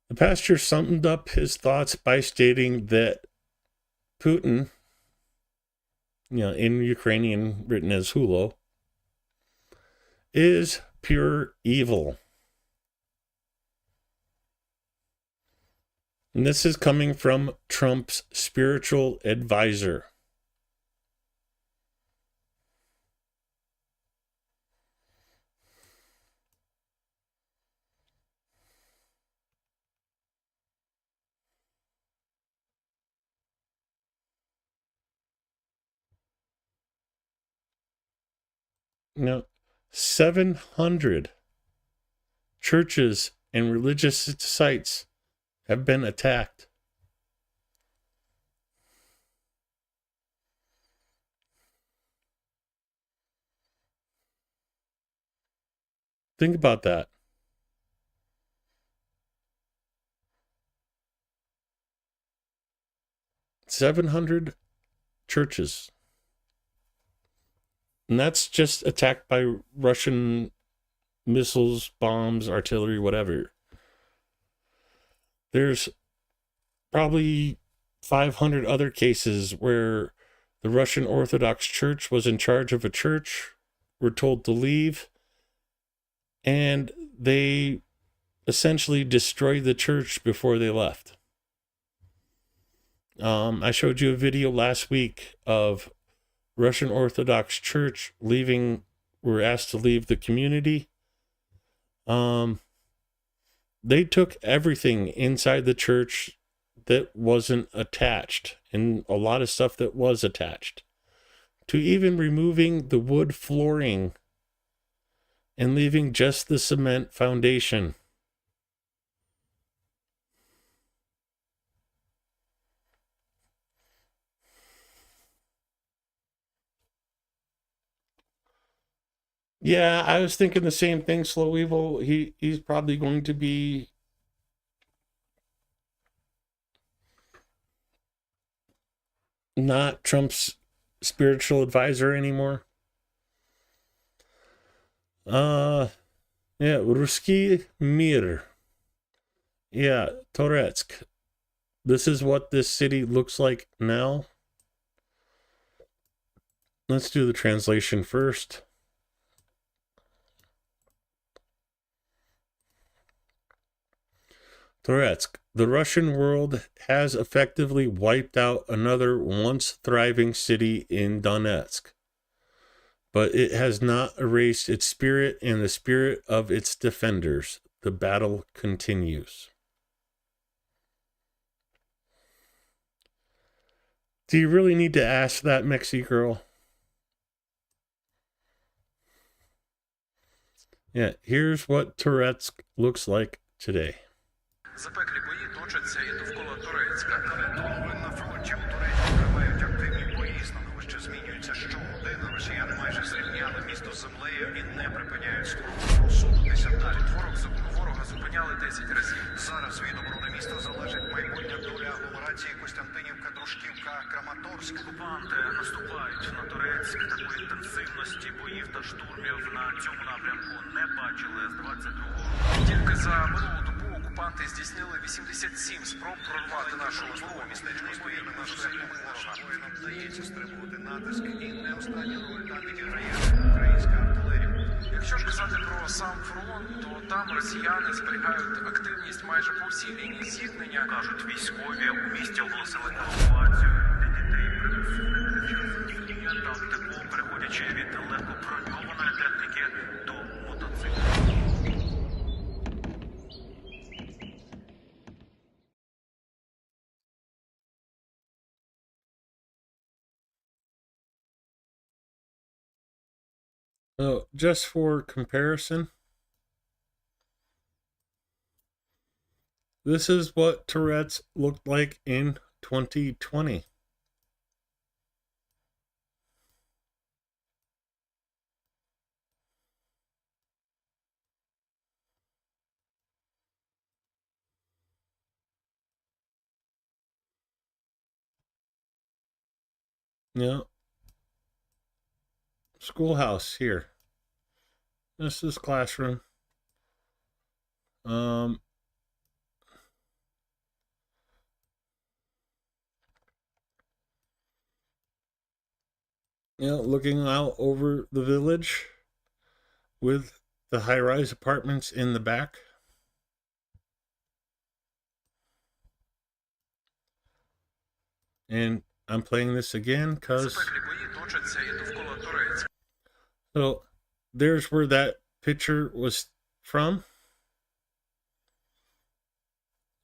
The pastor summed up his thoughts by stating that Putin, in Ukrainian written as Hulo, is pure evil. And this is coming from Trump's spiritual advisor. Now, 700 churches and religious sites have been attacked. Think about that. $700 churches. And that's just attacked by Russian missiles, bombs, artillery, whatever. There's probably 500 other cases where the Russian Orthodox Church was in charge of a church, were told to leave, and they essentially destroyed the church before they left. I showed you a video last week of Russian Orthodox Church were asked to leave the community. They took everything inside the church that wasn't attached, and a lot of stuff that was attached, to even removing the wood flooring and leaving just the cement foundation. Yeah, I was thinking the same thing, Slow Evil. He's probably going to be not Trump's spiritual advisor anymore. Yeah, Ruski Mir. Yeah, Toretsk. This is what this city looks like now. Let's do the translation first. Toretsk. The Russian world has effectively wiped out another once thriving city in Donetsk, but it has not erased its spirit and the spirit of its defenders. The battle continues. Do you really need to ask that, Mexi girl? Yeah, here's what Toretsk looks like today. Запеклі бої точаться і довкола Турецька. На фронті у Туреччині тривають активні бої. Становище змінюється щогодини. Росіяни майже зрівняли місто з землею і не припиняють спробу просунутися далі. Ворога зупиняли 10 разів. Зараз від оборони міста залежить майбутня доля агломерації Костянтинівка, Дружківка, Краматорськ. Окупанти наступають на Турецьк. Такої інтенсивності боїв та штурмів на цьому напрямку не бачили з 22-го року. Тільки за минулу добу окупанти здійснили 87 спроб прорвати нашу основу. Містечко стоїть на шляху ворога. Воїнам вдається стримувати натиск, і не остання роль там відіграє українська артилерія. Якщо ж казати про сам фронт, то там росіяни зберігають активність майже по всій лінії зіткнення. Кажуть, військові у місті оголосили евакуацію, де дітей принесуть. Там тепло, переходячи від легкоброньованої техніки до мотоциклів. So, just for comparison, this is what Tourette's looked like in 2020. Yeah. Schoolhouse here. This is classroom. Looking out over the village with the high-rise apartments in the back. And I'm playing this again because so there's where that picture was from.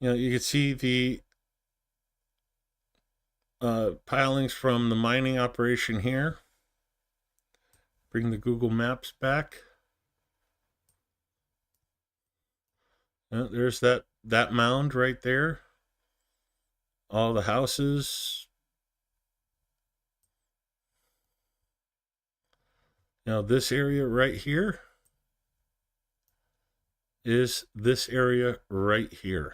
You can see the pilings from the mining operation here. Bring the Google Maps back. There's that mound right there. All the houses. Now this area right here is this area right here.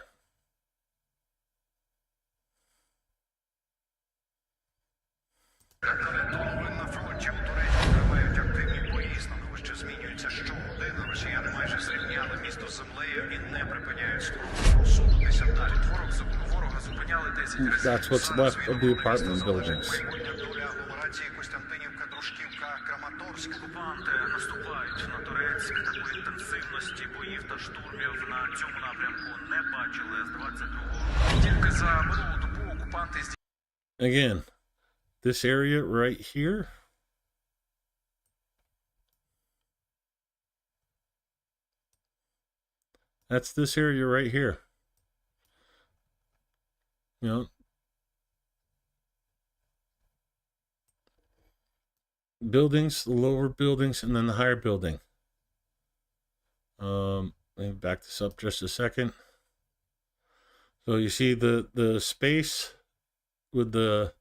На фронті у Туреччині тривають активні бої. Становище змінюється щогодини. Росіяни майже зрівняли місто з землею і не припиняють спробу просунутися далі. Ворога зупиняли 10 that's what's left of the apartment buildings. Окупанти наступають на Турецьк. Такої інтенсивності боїв та штурмів на цьому напрямку не бачили з 22-го. Тільки за минулу добу окупанти Again, this area right here, that's this area right here. You know, buildings, the lower buildings, and then the higher building. Let me back this up just a second. So you see the space with the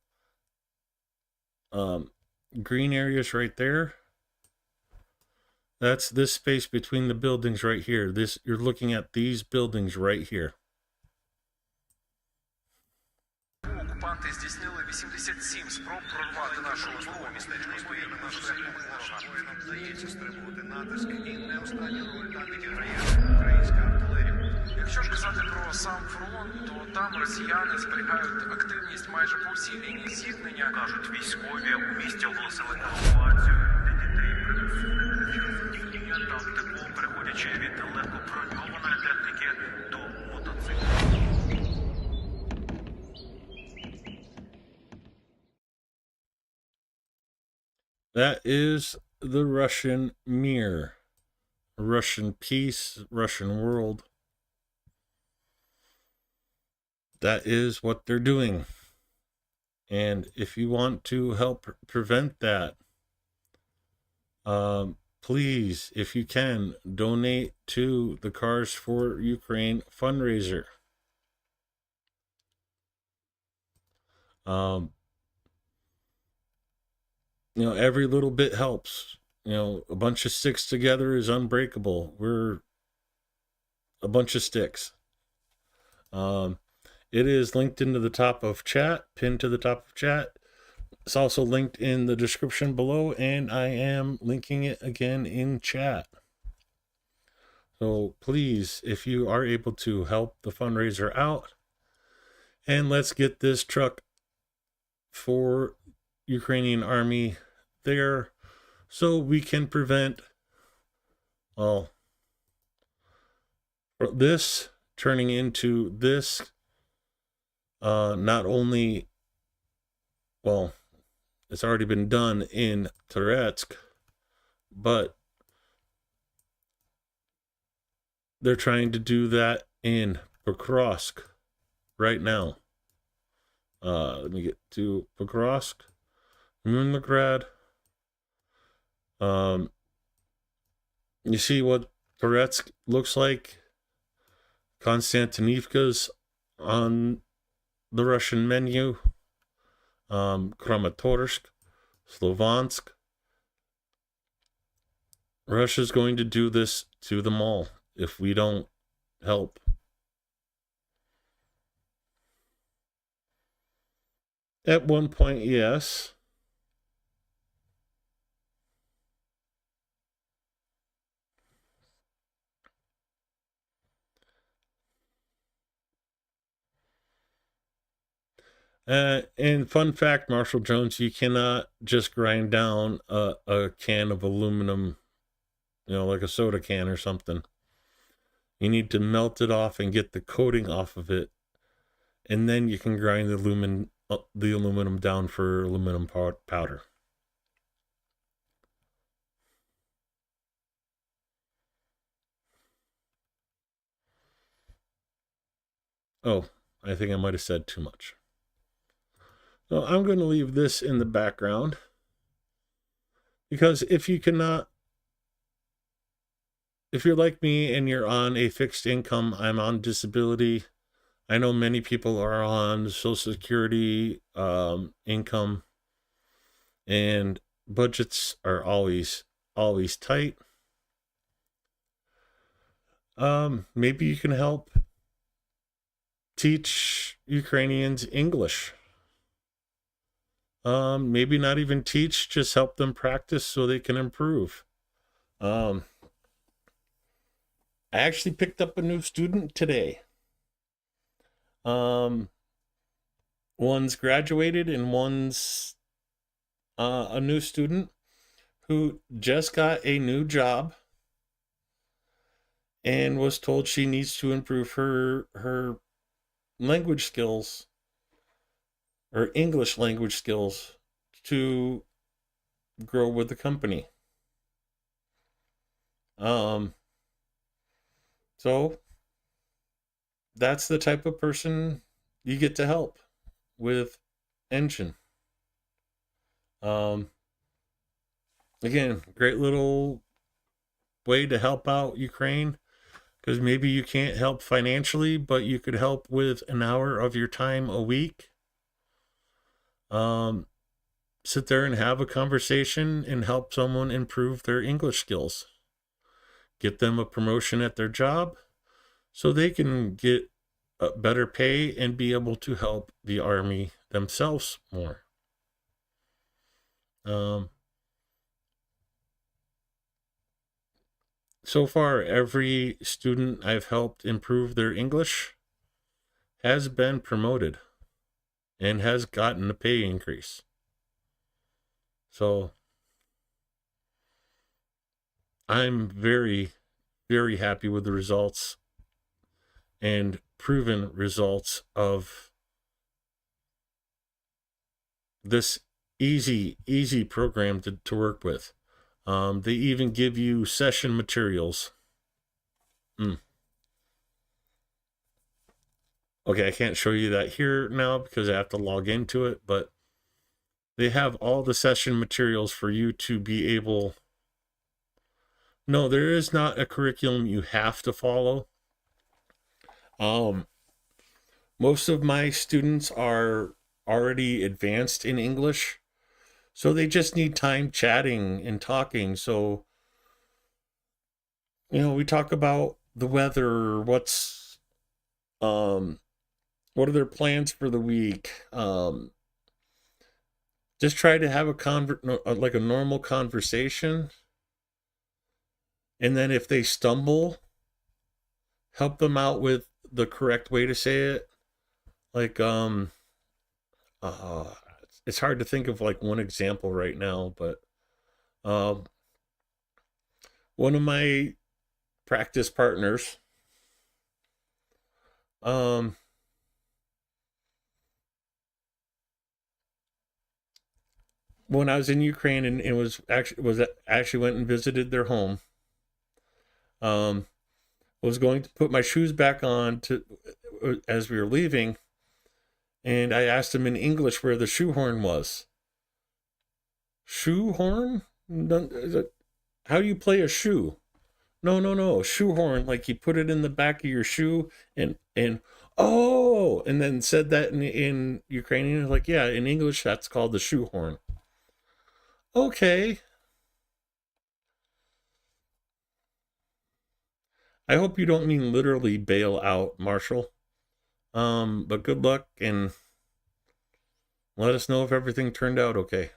green areas right there. That's this space between the buildings right here. This, you're looking at these buildings right here. окупанти здійснили 87 спроб прорвати нашу основу містечко стоїть на шляху ворога. Воїнам вдається стримувати натиск і не останню роль там відіграє українська артилерія. Якщо ж казати про сам фронт, то там росіяни зберігають активність майже по всій лінії зіткнення. Кажуть, військові у місті оголосили евакуацію для дітей, примусовують під час змінювання тактику, переходячи від легкоброньованої техніки до мотоциклів. That is the Russian mirror. Russian peace, Russian world. That is what they're doing. And if you want to help prevent that, please, if you can, donate to the Cars for Ukraine fundraiser. You know, every little bit helps. You know, a bunch of sticks together is unbreakable. We're a bunch of sticks. It is linked into the top of chat, pinned to the top of chat. It's also linked in the description below, and I am linking it again in chat. So please, if you are able to help the fundraiser out, and let's get this truck for Ukrainian army there so we can prevent, well, this turning into this, not only, well, it's already been done in Turецк, but they're trying to do that in Pokrovsk right now. Let me get to Pokrovsk, Leningrad. You see what Turецк looks like? Konstantinivka's on the Russian menu. Kramatorsk, Slovansk. Russia's going to do this to them all if we don't help. At one point, yes. And fun fact, Marshall Jones, you cannot just grind down a can of aluminum, you know, like a soda can or something. You need to melt it off and get the coating off of it, and then you can grind the aluminum down for aluminum powder. Oh, I think I might have said too much. So I'm going to leave this in the background, because if you cannot, if you're like me and you're on a fixed income, I'm on disability. I know many people are on Social Security income, and budgets are always tight. Maybe you can help teach Ukrainians English. Maybe not even teach, just help them practice so they can improve. I actually picked up a new student today. one's graduated and one's a new student who just got a new job and was told she needs to improve her language skills or English language skills to grow with the company. So that's the type of person you get to help with Engine. Again, great little way to help out Ukraine, because maybe you can't help financially, but you could help with an hour of your time a week. Sit there and have a conversation and help someone improve their English skills. Get them a promotion at their job so they can get a better pay and be able to help the Army themselves more. So far, every student I've helped improve their English has been promoted and has gotten a pay increase. So I'm very, very happy with the results and proven results of this easy program to work with. They even give you session materials. Okay, I can't show you that here now because I have to log into it, but they have all the session materials for you to be able... No, there is not a curriculum you have to follow. Most of my students are already advanced in English, so they just need time chatting and talking. So, we talk about the weather, what are their plans for the week? Just try to have like a normal conversation. And then if they stumble, help them out with the correct way to say it. Like, it's hard to think of like one example right now, but one of my practice partners, when I was in Ukraine and it was actually went and visited their home, was going to put my shoes back on as we were leaving, and I asked him in English where the shoehorn was. Shoehorn? How do you play a shoe? No, shoehorn, like you put it in the back of your shoe and oh, and then said that in Ukrainian. Like, yeah, in English that's called the shoehorn. Okay. I hope you don't mean literally bail out, Marshall. But good luck and let us know if everything turned out okay.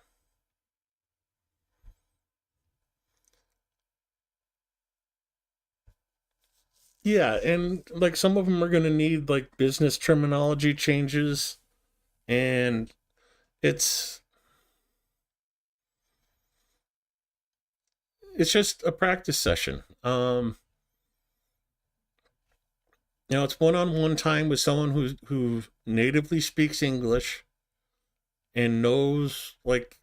Yeah, and like some of them are going to need like business terminology changes, and it's just a practice session. It's one-on-one time with someone who natively speaks English and knows, like,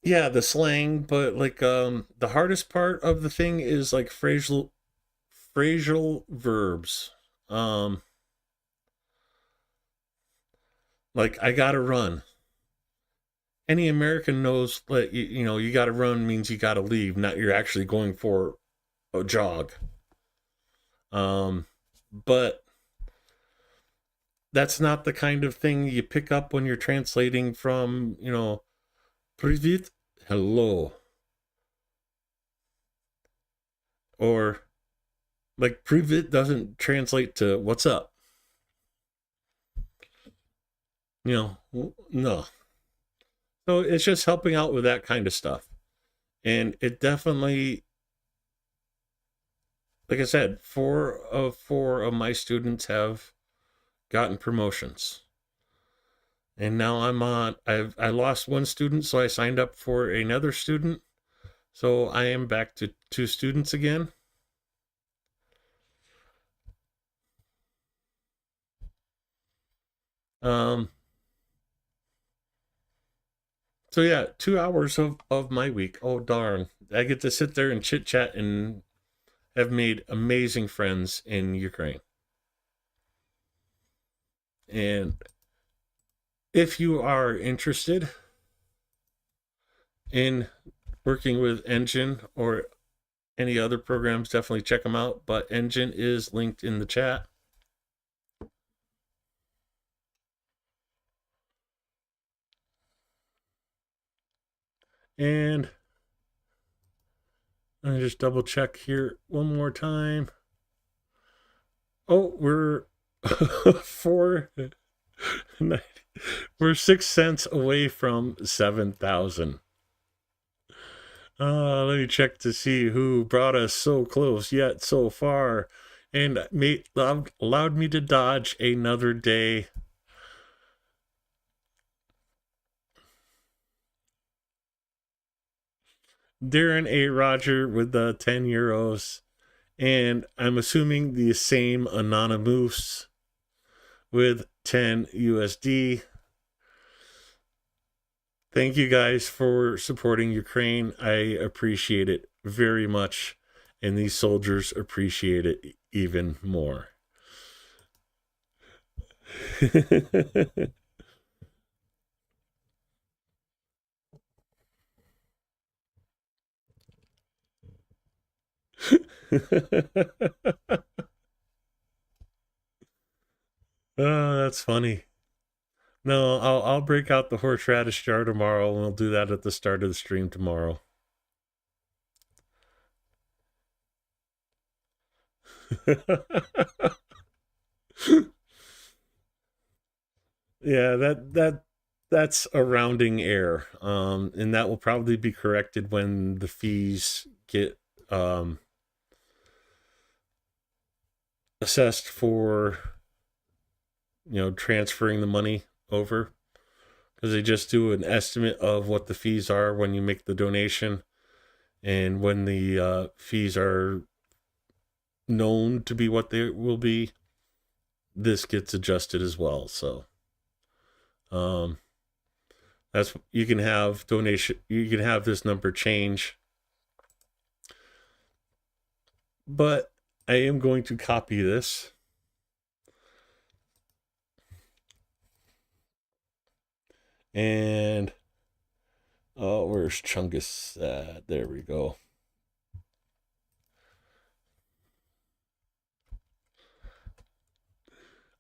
yeah, the slang, but like the hardest part of the thing is like phrasal verbs. Like, I gotta run. Any American knows that you gotta run means you gotta leave, not you're actually going for a jog. But that's not the kind of thing you pick up when you're translating from, Привет, hello. Or like Привет doesn't translate to what's up. No. So it's just helping out with that kind of stuff. And it definitely, like I said, four of my students have gotten promotions. And now I lost one student, so I signed up for another student. So I am back to 2 students again. So yeah, 2 hours of my week. Oh darn. I get to sit there and chit chat and have made amazing friends in Ukraine. And if you are interested in working with Engine or any other programs, definitely check them out. But Engine is linked in the chat. And let me just double check here one more time. Oh, we're 490. We're 6 cents away from 7,000. Let me check to see who brought us so close yet so far and allowed me to dodge another day. Darren A. Roger with the 10 euros. And I'm assuming the same Anonymous with 10 USD. Thank you guys for supporting Ukraine. I appreciate it very much. And these soldiers appreciate it even more. Oh, that's funny. No, I'll break out the horseradish jar tomorrow, and we'll do that at the start of the stream tomorrow. Yeah, that's a rounding error, and that will probably be corrected when the fees get assessed for transferring the money over, because they just do an estimate of what the fees are when you make the donation, and when the fees are known to be what they will be, this gets adjusted as well. So that's, you can have this number change, but I am going to copy this and where's Chungus? There we go.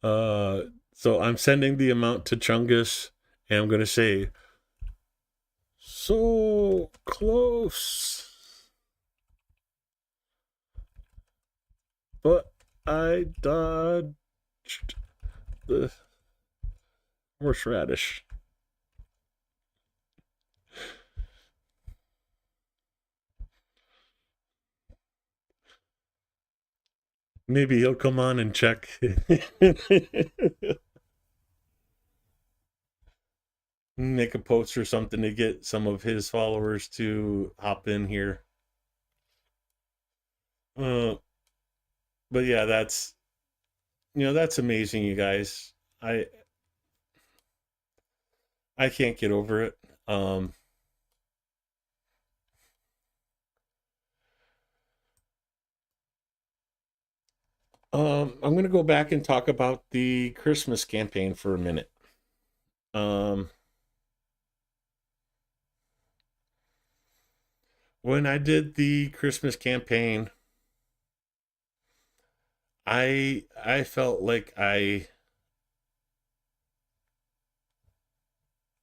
So I'm sending the amount to Chungus, and I'm going to say, so close, but I dodged the horseradish. Maybe he'll come on and check. Make a post or something to get some of his followers to hop in here. But yeah, that's amazing, you guys. I can't get over it. I'm going to go back and talk about the Christmas campaign for a minute. When I did the Christmas campaign, I felt like I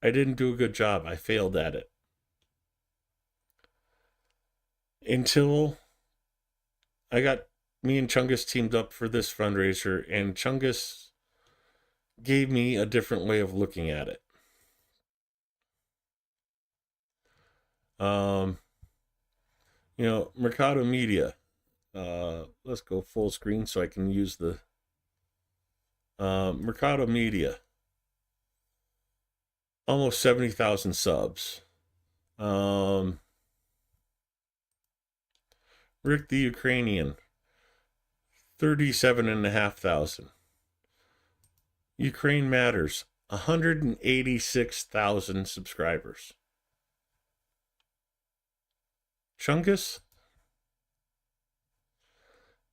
didn't do a good job. I failed at it. Until me and Chungus teamed up for this fundraiser, and Chungus gave me a different way of looking at it. Mercado Media. Let's go full screen so I can use the Mercado Media, almost 70,000 subs. Rick the Ukrainian, 37,500. Ukraine Matters, 186,000 subscribers. Chungus,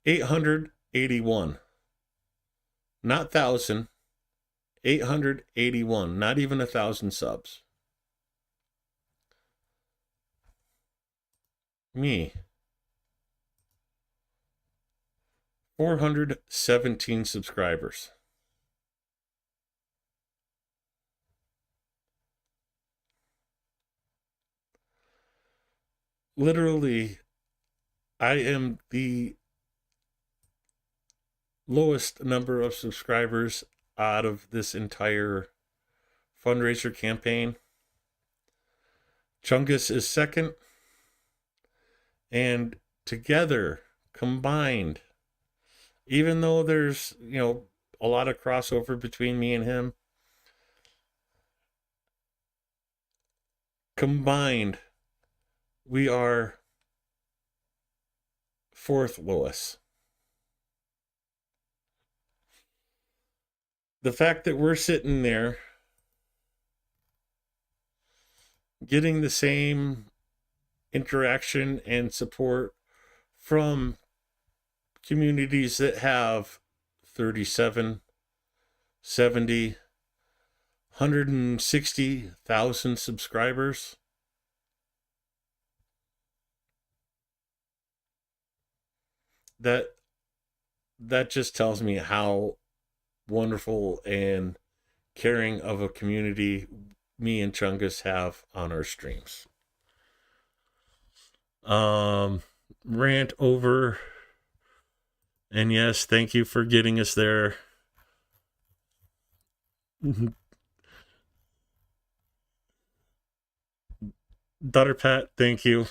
881. Not 1,000, 881. Not even 1,000 subs. Me, 417 subscribers. Literally, I am the lowest number of subscribers out of this entire fundraiser campaign. Chungus is second, and together, combined, even though there's, a lot of crossover between me and him, combined, we are fourth lowest. The fact that we're sitting there getting the same interaction and support from communities that have 37, 70, 160,000 subscribers. That just tells me how wonderful and caring of a community me and Chungus have on our streams. Rant over. And yes, thank you for getting us there. Daughter Pat, thank you.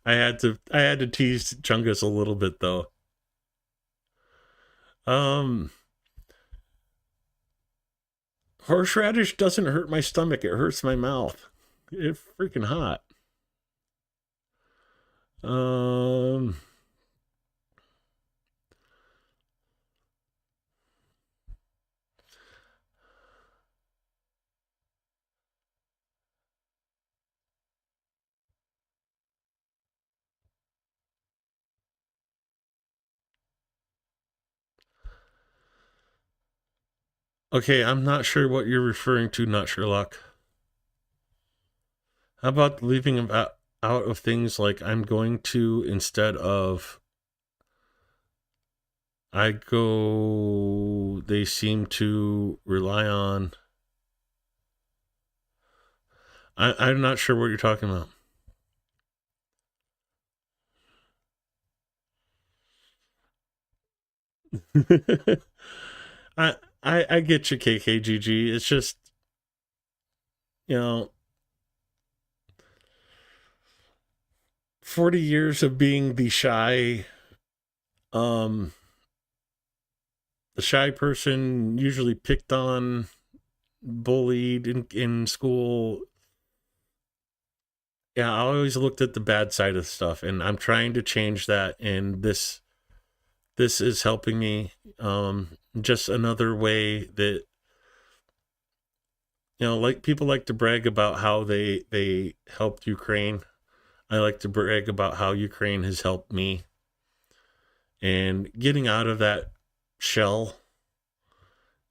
I had to tease Chungus a little bit though. Horseradish doesn't hurt my stomach, it hurts my mouth. It's freaking hot. Okay, I'm not sure what you're referring to, not Sherlock. How about leaving them out of things like I'm going to instead of I go, they seem to rely on. I'm not sure what you're talking about. I get you, KKGG. It's just, 40 years of being the shy person, usually picked on, bullied in school. Yeah, I always looked at the bad side of stuff, and I'm trying to change that, and this is helping me. Just another way that, like people like to brag about how they helped Ukraine. I like to brag about how Ukraine has helped me. And getting out of that shell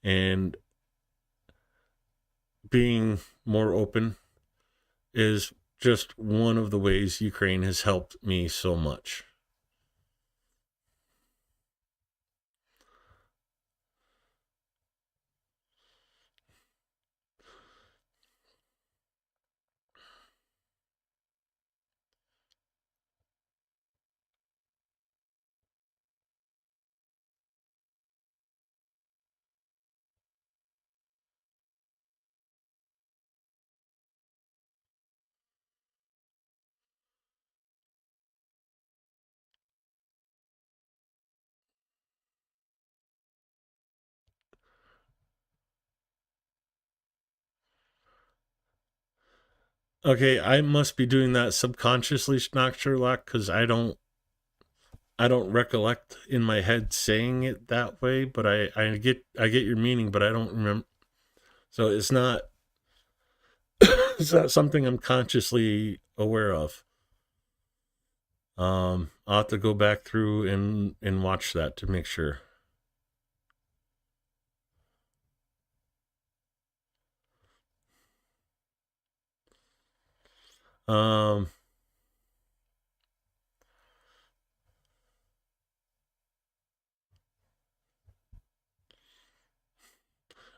and being more open is just one of the ways Ukraine has helped me so much. Okay, I must be doing that subconsciously, Schnock Sherlock, because I don't recollect in my head saying it that way, but I get your meaning, but I don't remember. So it's not something I'm consciously aware of. I'll have to go back through and watch that to make sure. Um,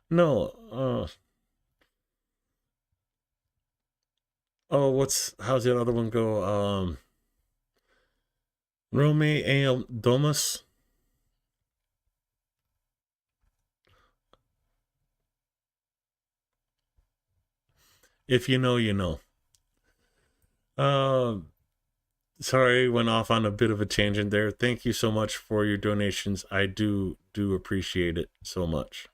no. How's the other one go? Rome Eam Domus. If you know, you know. Sorry, went off on a bit of a tangent there. Thank you so much for your donations. I do appreciate it so much.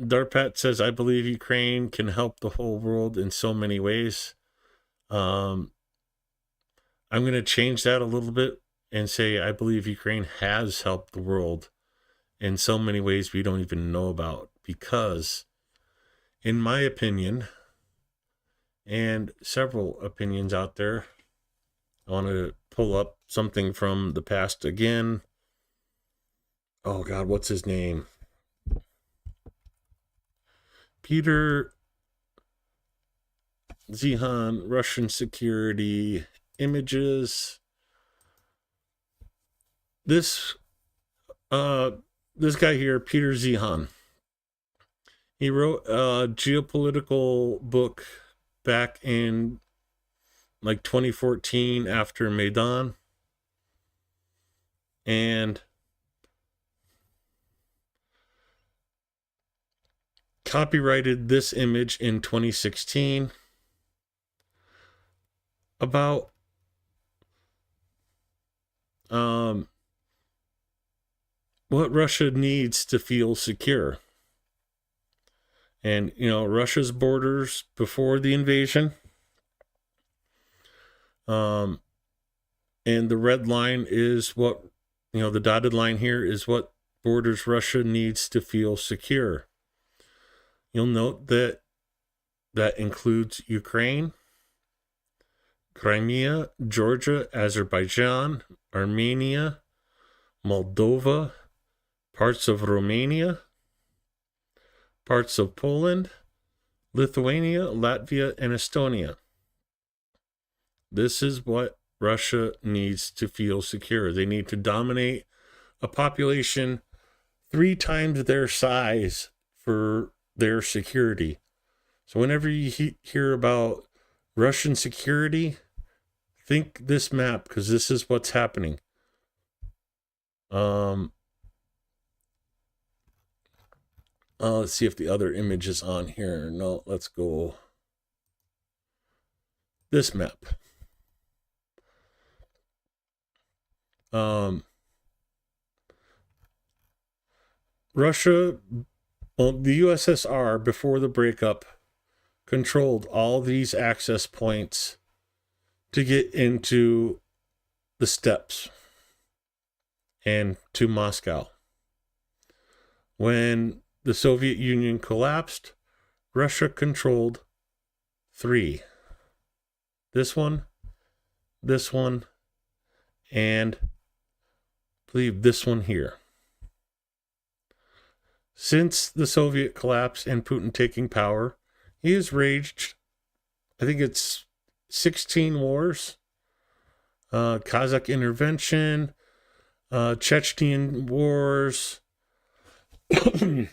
Darpat says, I believe Ukraine can help the whole world in so many ways. I'm going to change that a little bit and say I believe Ukraine has helped the world in so many ways we don't even know about, because in my opinion, and several opinions out there, I want to pull up something from the past again. Oh God, what's his name? Peter Zihan, Russian security images. This guy here, Peter Zihan, he wrote a geopolitical book back in like 2014 after Maidan, and copyrighted this image in 2016 about what Russia needs to feel secure. And, Russia's borders before the invasion. And the red line is what, the dotted line here is what borders Russia needs to feel secure. You'll note that includes Ukraine, Crimea, Georgia, Azerbaijan, Armenia, Moldova, parts of Romania, parts of Poland, Lithuania, Latvia, and Estonia. This is what Russia needs to feel secure. They need to dominate a population 3 times their size for their security. So whenever you hear about Russian security, think this map, because this is what's happening. Let's see if the other image is on here. No, let's go this map. Russia, the USSR before the breakup controlled all these access points to get into the steppes and to Moscow. When the Soviet Union collapsed, Russia controlled 3. This one, and I believe this one here. Since the Soviet collapse and Putin taking power, he has waged, I think it's 16 wars. Kazakh intervention, Chechenian wars, the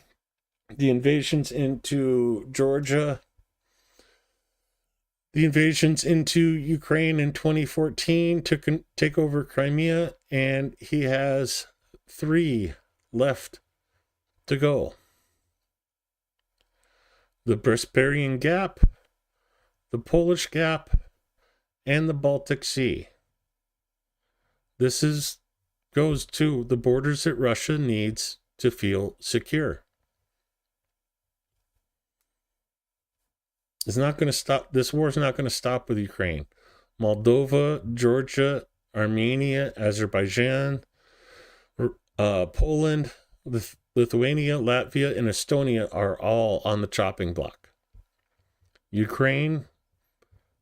invasions into Georgia, the invasions into Ukraine in 2014 to take over Crimea, and he has 3 left to go. The Besparian Gap, the Polish Gap, and the Baltic Sea. This goes to the borders that Russia needs to feel secure. It's not going to stop. This war is not going to stop with Ukraine. Moldova, Georgia, Armenia, Azerbaijan, Poland, Lithuania, Latvia, and Estonia are all on the chopping block. Ukraine,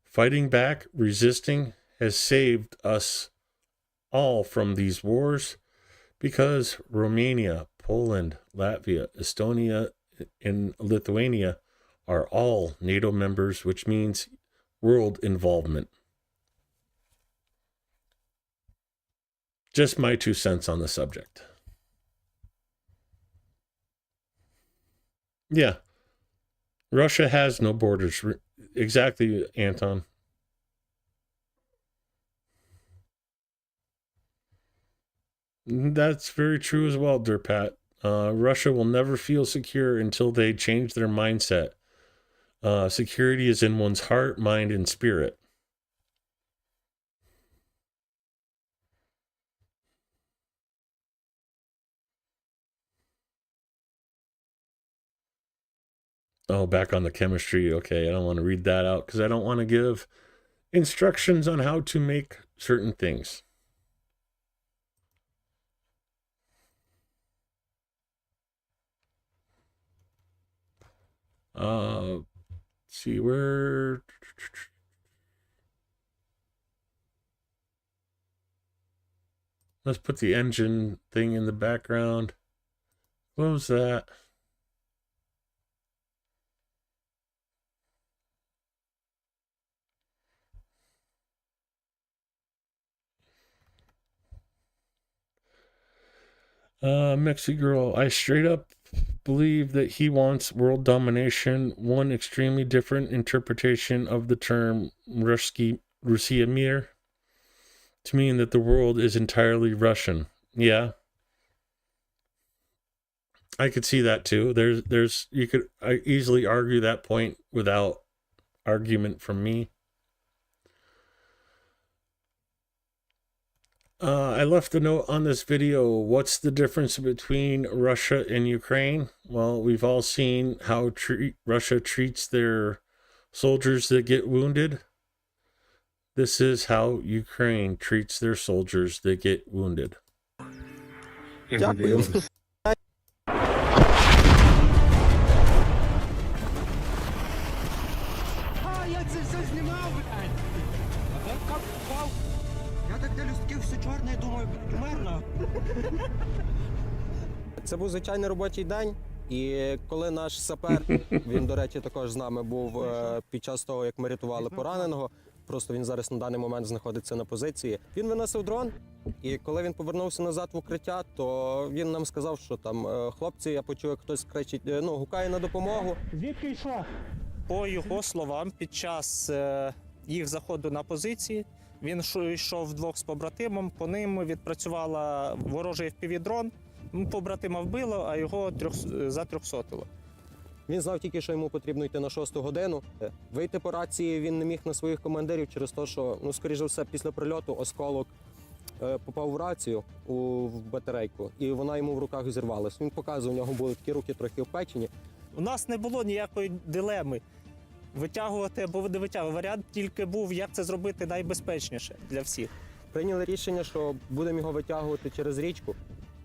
fighting back, resisting, has saved us all from these wars because Romania, Poland, Latvia, Estonia, and Lithuania are all NATO members, which means world involvement. Just my 2 cents on the subject. Yeah. Russia has no borders. Exactly, Anton. That's very true as well, Durpat. Russia will never feel secure until they change their mindset. Security is in one's heart, mind, and spirit. Oh, back on the chemistry. Okay, I don't want to read that out because I don't want to give instructions on how to make certain things. Let's see where. Let's put the engine thing in the background. Close that. Mexi Girl, I straight up believe that he wants world domination. One extremely different interpretation of the term Russia Mir to mean that the world is entirely Russian. Yeah, I could see that too. You could easily argue that point without argument from me. I left a note on this video. What's the difference between Russia and Ukraine? Well, we've all seen how Russia treats their soldiers that get wounded. This is how Ukraine treats their soldiers that get wounded. Дякую. Я це все знімав, блядь. А де впав? Я так дивлюсь, таке все чорне, думаю, мирно. Це був звичайний робочий день. І коли наш сапер, він, до речі, також з нами був під час того, як ми рятували пораненого, просто він зараз на даний момент знаходиться на позиції, він виносив дрон, і коли він повернувся назад в укриття, то він нам сказав, що там, хлопці, я почув, як хтось кричить, гукає на допомогу. Звідки йшов? По його словам, під час їх заходу на позиції, він йшов вдвох з побратимом, по ним відпрацювала ворожий FPV-дрон, побратима вбило, а його затрьохсотило. Він знав тільки, що йому потрібно йти на 6-ту годину. Вийти по рації він не міг на своїх командирів через те, що, скоріш за все, після прильоту осколок попав в рацію в батарейку, і вона йому в руках зірвалась. Він показував, у нього були такі руки трохи впечені. У нас не було ніякої дилеми витягувати або не витягувати. Варіант тільки був, як це зробити найбезпечніше для всіх. Прийняли рішення, що будемо його витягувати через річку,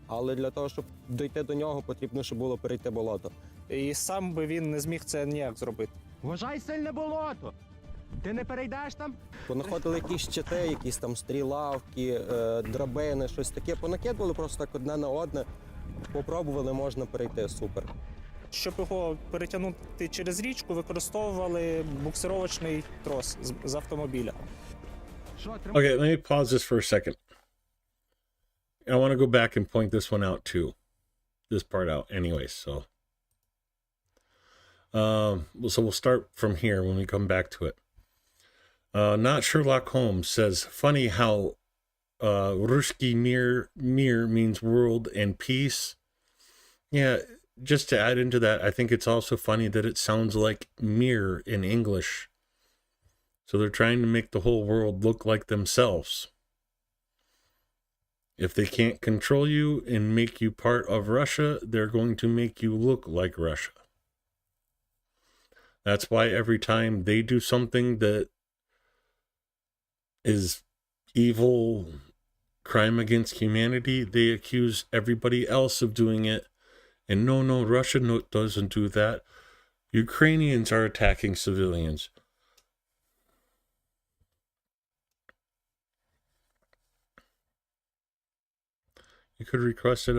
але для того, щоб дійти до нього, потрібно, щоб було перейти болото. І сам би він не зміг це ніяк зробити. Вважай сильне болото. Ти не перейдеш там? Понаходили якісь щити, якісь там стрілавки, драбини, щось таке. Понакидували просто так одне на одне. Попробували, можна перейти, супер. Щоб його перетягнути через річку, використовували буксировочний трос з автомобіля. Okay, let me pause this for a second. I want to go back and point this one out too. This part out anyways, so we'll start from here when we come back to it. Not Sherlock Holmes says, funny how Ruski Mir means world and peace. Yeah, just to add into that, I think it's also funny that it sounds like mirror in English. So they're trying to make the whole world look like themselves. If they can't control you and make you part of Russia, they're going to make you look like Russia. That's why every time they do something that is evil, crime against humanity, they accuse everybody else of doing it. And no, Russia doesn't do that. Ukrainians are attacking civilians. You could request it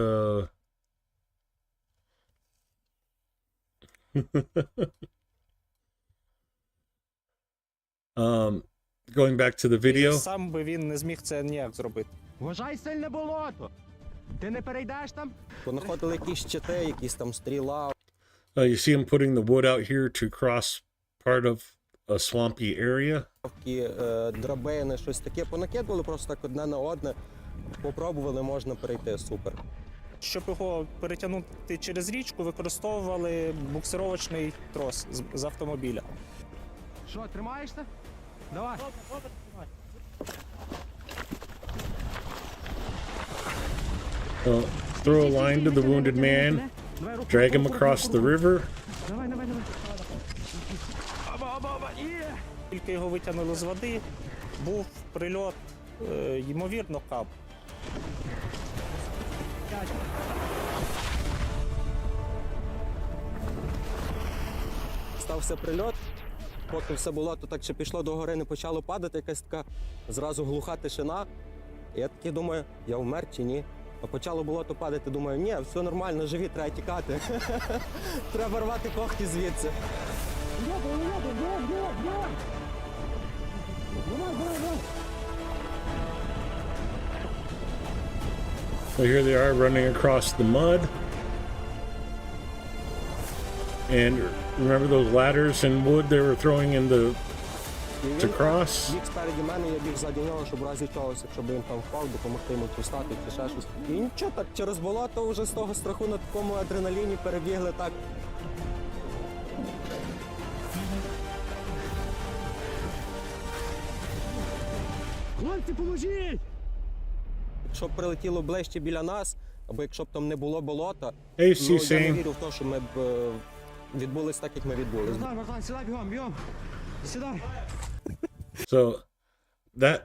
going back to the video. Сам би він не зміг це ніяк зробити. Вважай сильне болото. Ти не перейдеш там? Понаходили якісь щити, якісь там стріла. You see him putting the wood out here to cross part of a swampy area. Драбини, щось таке. Понакидували просто так одне на одне. Попробували, можна перейти, супер. Щоб його перетягнути через річку, використовували буксировочний трос з автомобіля. Що, тримаєшся? Давай. So, throw a line to the wounded man, drag him across the river. Давай, давай, давай. Оба. Тільки його витягнули з води, був прильот, ймовірно, кап. Стався прильот, поки все було, то так ще пішло до гори, не почало падати, якась така зразу глуха тишина. І я таки думаю, я вмер чи ні? А почало було то падати, думаю, ні, все нормально, живі, треба тікати. Треба рвати когті звідси. So here they are running across the mud. And remember those ladders and wood they were throwing in the to cross? Біг спереді мене, я біг ззаді нього, щоб в разі чогось, якщо б він там впав, допомогти йому чи встати, чи ще щось. І нічого, так через болото вже з того страху на такому адреналіні перебігли так. Хлопці, поможіть! Якщо б прилетіло ближче біля нас, або якщо б там не було болота, Hey, ну, я не Sing. вірю в те, що ми б відбулись так, як ми відбулись. Богдан, сідай бігом. Сідай. So that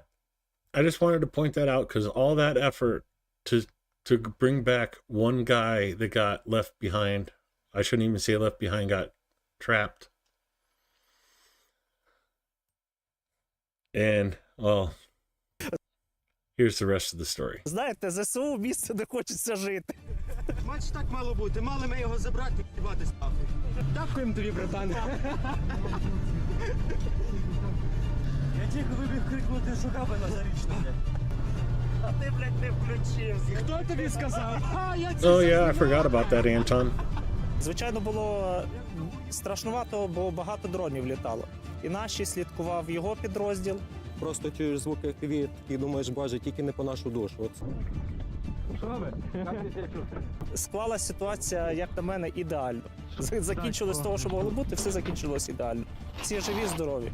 I just wanted to point that out because all that effort to bring back one guy that got left behind. I shouldn't even say left behind, got trapped. And well, here's the rest of the story. Знаєте, ЗСУ – місце, де хочеться жити. Бачиш, так мало бути. Мали ми його забрати і кидати ставки. Дякуємо тобі, братан. Я тільки вибіг крикнути, що капи на зарічну. А ти, блядь, не включився. Хто тобі сказав? Oh yeah, I forgot about that, Anton. Звичайно, було страшнувато, бо багато дронів літало. І наші слідкував його підрозділ. Просто чуєш звуки FPV і думаєш, боже, тільки не по нашу душу. От. Склалась ситуація, як на мене, ідеально. Закінчилось з того, що могло бути, все закінчилось ідеально. Всі живі, здорові.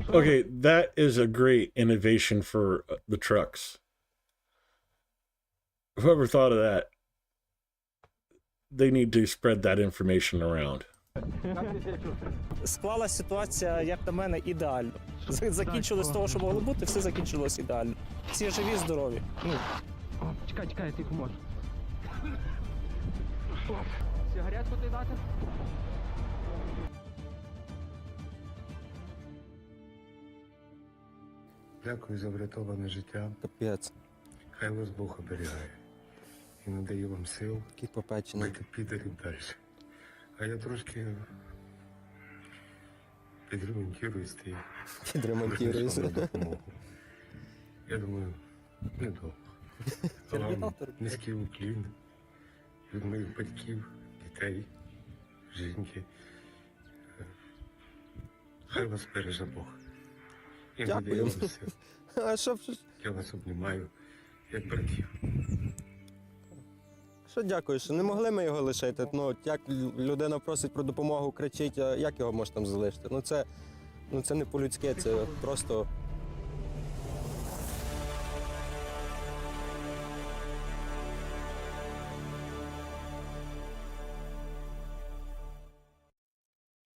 Okay, that is a great innovation for the trucks. Whoever thought of that, they need to spread that information around. Склалась ситуація, як на мене, ідеально. Закінчилось з того, що могло бути, все закінчилось ідеально. Всі живі, здорові. Чекай, я тільки можу. Сигаретку ти дати? Дякую за врятоване життя. Капець, Хай вас Бог оберігає і надає вам сил який попечений. бити підерів далі. А я трошки підремонтуюсь і Підремонтуюся. на допомогу. Я думаю, недовго. А вам низький уклін від моїх батьків, дітей, жінки. Хай вас береже Бог. І надає Дякую. вам сил. А що Я вас обнімаю, як братів. дякую, що не могли ми його лишити. Ну, от як людина просить про допомогу, кричить, а як його можна там залишити? Ну це не по-людськи, це просто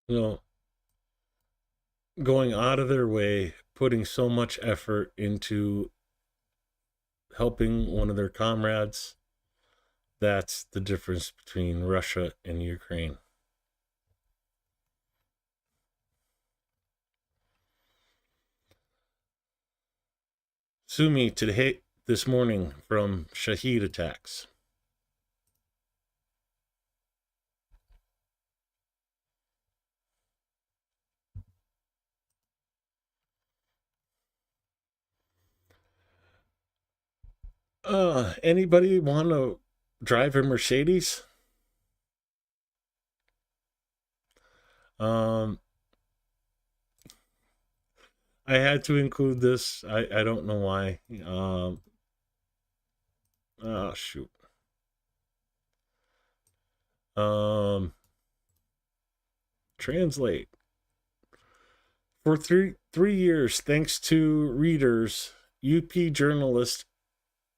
you know, going out of their way, putting so much effort into helping one of their comrades. That's the difference between Russia and Ukraine. Sumi today, this morning from Shahid attacks. Anybody want to drive a Mercedes? I had to include this. I don't know why. Oh shoot. Translate. For three years, thanks to readers, UP journalists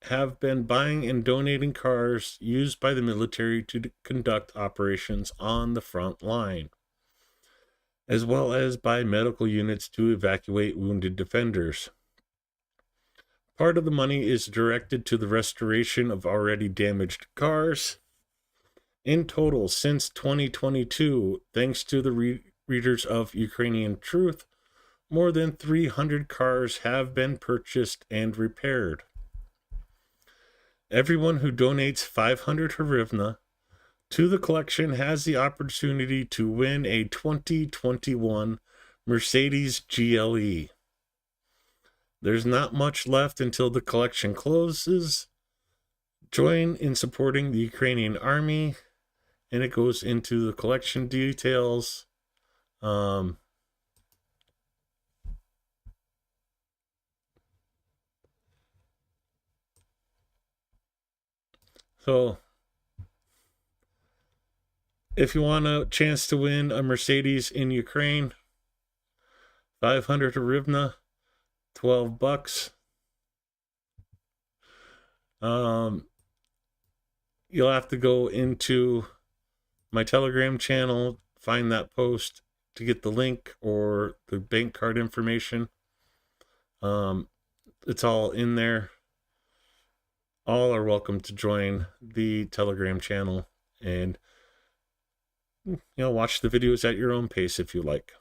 have been buying and donating cars used by the military to conduct operations on the front line, as well as by medical units to evacuate wounded defenders. Part of the money is directed to the restoration of already damaged cars. In total, since 2022, thanks to the readers of Ukrainian Truth, more than 300 cars have been purchased and repaired. Everyone who donates 500 hryvnia to the collection has the opportunity to win a 2021 Mercedes GLE. There's not much left until the collection closes. Join in supporting the Ukrainian army, and it goes into the collection details. So if you want a chance to win a Mercedes in Ukraine, 500 hryvnia, $12. You'll have to go into my Telegram channel, find that post to get the link or the bank card information. It's all in there. All are welcome to join the Telegram channel and, watch the videos at your own pace if you like.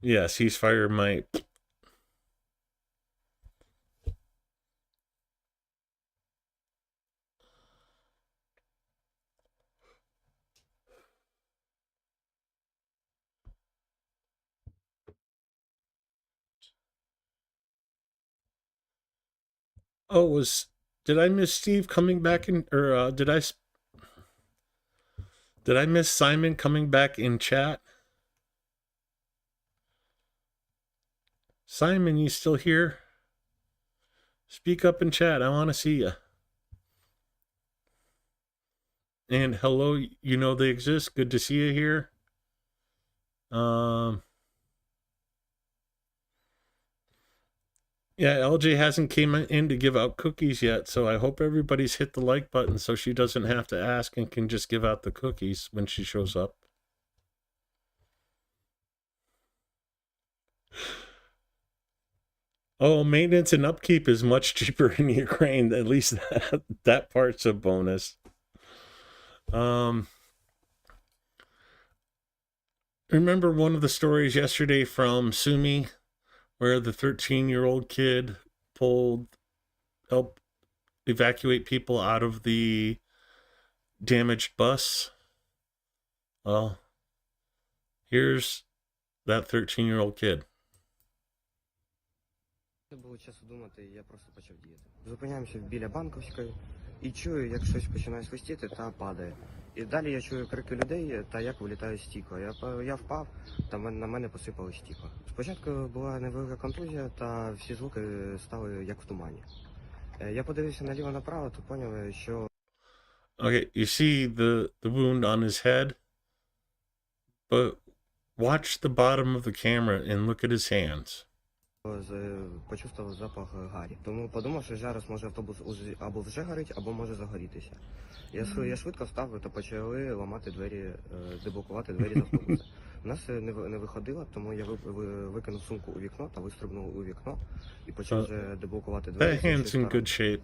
Yeah, ceasefire might. Oh, did I miss Steve coming back in, or did I miss Simon coming back in chat? Simon, you still here? Speak up in chat. I want to see you. And hello, you know they exist. Good to see you here. Yeah, LJ hasn't came in to give out cookies yet, so I hope everybody's hit the like button so she doesn't have to ask and can just give out the cookies when she shows up. Oh, maintenance and upkeep is much cheaper in Ukraine. At least that part's a bonus. Remember one of the stories yesterday from Sumi where the 13-year-old kid helped evacuate people out of the damaged bus? Well, here's that 13-year-old kid. Не було часу думати, я просто почав діяти. Зупиняємося біля Банковської і чую, як щось починає свистіти та падає. І далі я чую крики людей та як вилітає стікло. Я впав, та на мене посипало стікло. Спочатку була невелика контузія, та всі звуки стали як в тумані. Я подивився наліво-направо, то поняв, що... Okay, you see the wound on his head, but watch the bottom of the camera and look at his hands. почувствував запах гарі. Тому подумав, що зараз може автобус або вже горить, або може загорітися. Я швидко встав та почали ламати двері, деблокувати двері з автобуса. У нас не виходило, тому я викинув сумку у вікно та вистрибнув у вікно і почав вже деблокувати двері. That hand's in good shape.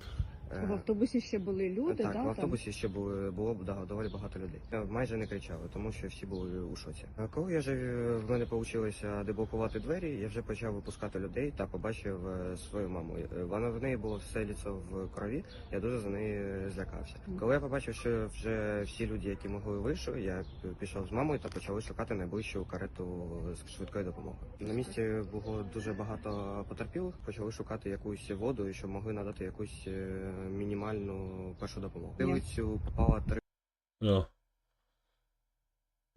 В автобусі ще були люди, так? да, В автобусі ще було доволі багато людей. Майже не кричали, тому що всі були у шоці. А коли в мене вийшло деблокувати двері, я вже почав випускати людей та побачив свою маму. В неї було все лицо в крові, я дуже за неї злякався. Коли я побачив, що вже всі люди, які могли, вийшли, я пішов з мамою та почали шукати найближчу карету з швидкої допомоги. На місці було дуже багато потерпілих, почали шукати якусь воду, щоб могли надати якусь мінімальну першу допомогу. Вулицю попало 3. Well,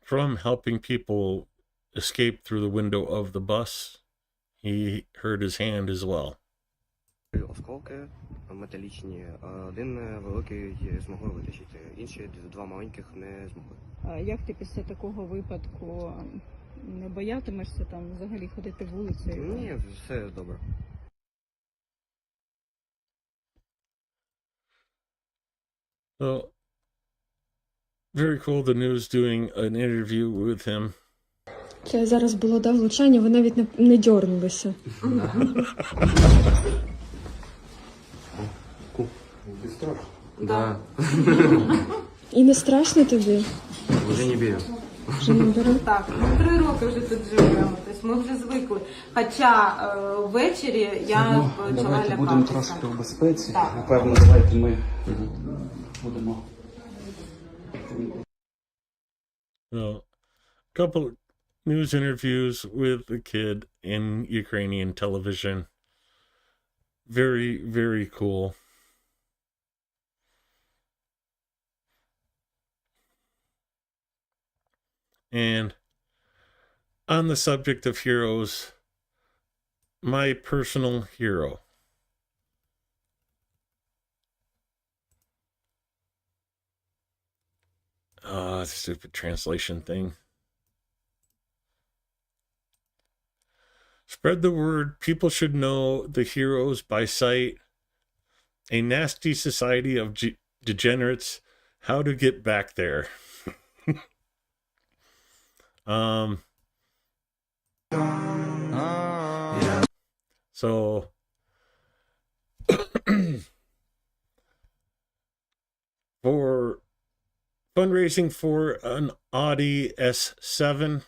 from helping people escape through the window of the bus, he hurt his hand as well. Осколки металічні, один великий змогли витащити, інші два маленьких не змогли. А як ти після такого випадку не боятимешся там взагалі ходити вулицею? Ні, все добре. So, very cool the news doing an interview with him. Це зараз було влучання, ви навіть не дьорнулися. Да. І не страшно тобі? Вже не беру. Вже не беру? Так, ми 3 роки вже тут живемо, тобто ми вже звикли. Хоча ввечері я почала лякатися. Будемо трошки в безпеці. Так. Напевно, давайте ми будемо. So, a couple news interviews with the kid in Ukrainian television. Very, very cool. And on the subject of heroes, my personal hero. Stupid translation thing. Spread the word. People should know the heroes by sight. A nasty society of degenerates. How to get back there. So for fundraising for an Audi S7,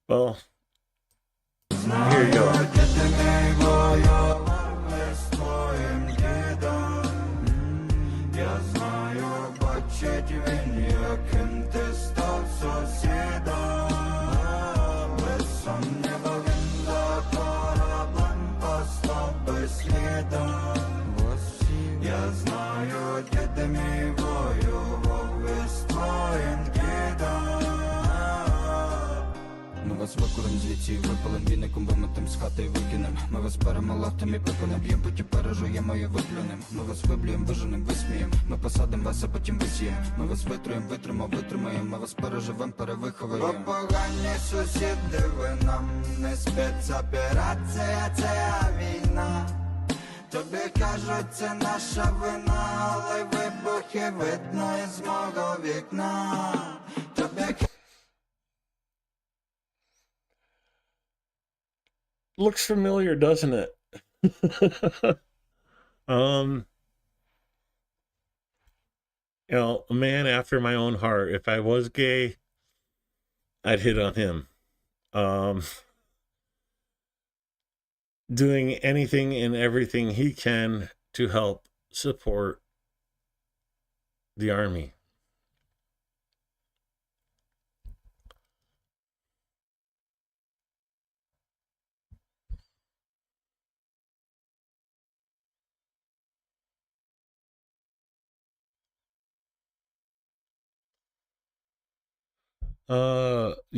well, here you go. Ми вас викурим звідси, випалим віником, виметим з хати і викинем. Ми вас перемолотим і пипанем, б'єм, потім пережуємо і виплюнем. Ми вас виблюєм, виженем, висмієм. Ми посадим вас, а потім висієм. Ми вас витруєм, витримаємо. Ми вас переживем, перевиховуємо. Бо погані сусіди, ви нам не спецоперація, це війна. Тобі кажуть, це наша вина, але вибухи видно із мого вікна. Looks familiar, doesn't it? You know, a man after my own heart. If I was gay, I'd hit on him. Doing anything and everything he can to help support the army.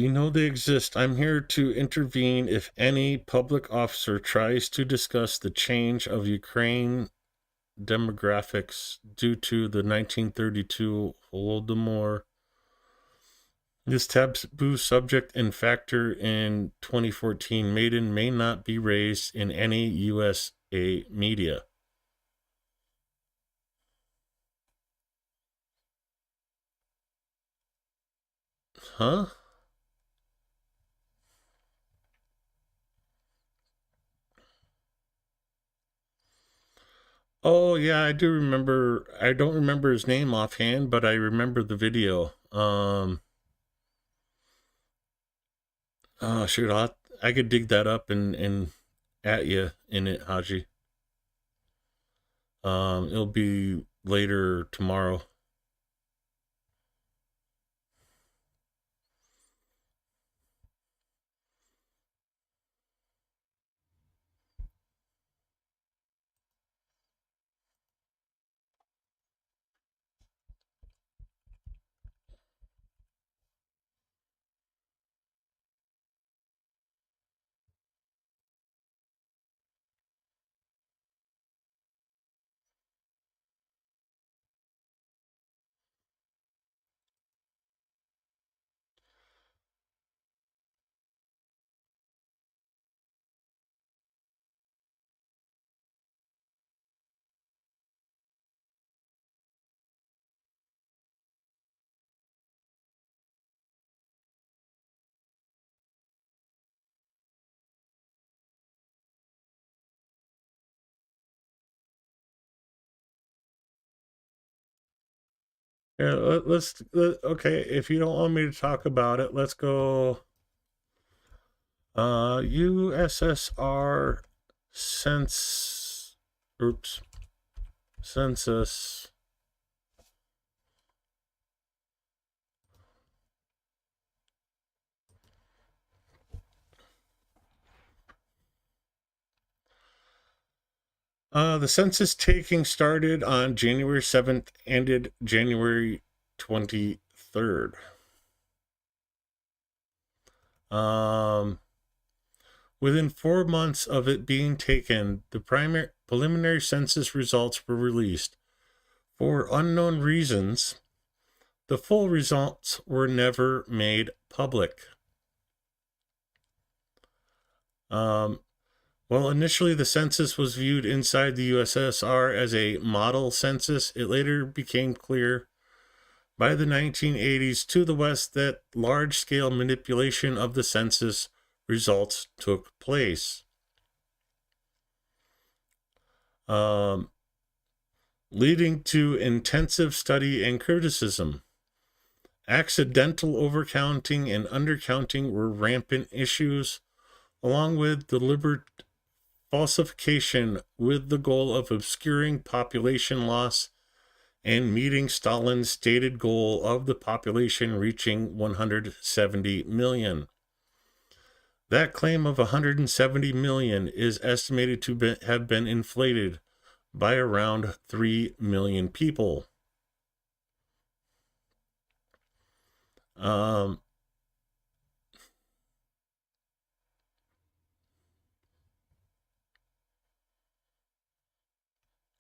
You know they exist. I'm here to intervene if any public officer tries to discuss the change of Ukraine demographics due to the 1932 Holodomor This taboo subject and factor in 2014 Maiden may not be raised in any USA media. Huh? Oh yeah, I do remember. I don't remember his name offhand, but I remember the video. Oh shoot, I could dig that up and at you in it, Haji. It'll be later tomorrow. Yeah, okay, if you don't want me to talk about it, let's go USSR census. The census taking started on January 7th, ended January 23rd. Within 4 months of it being taken, the preliminary census results were released. For unknown reasons, the full results were never made public. While initially the census was viewed inside the USSR as a model census, it later became clear by the 1980s to the West that large-scale manipulation of the census results took place. Leading to intensive study and criticism. Accidental overcounting and undercounting were rampant issues, along with deliberate falsification with the goal of obscuring population loss and meeting Stalin's stated goal of the population reaching 170 million. That claim of 170 million is estimated to have been inflated by around 3 million people.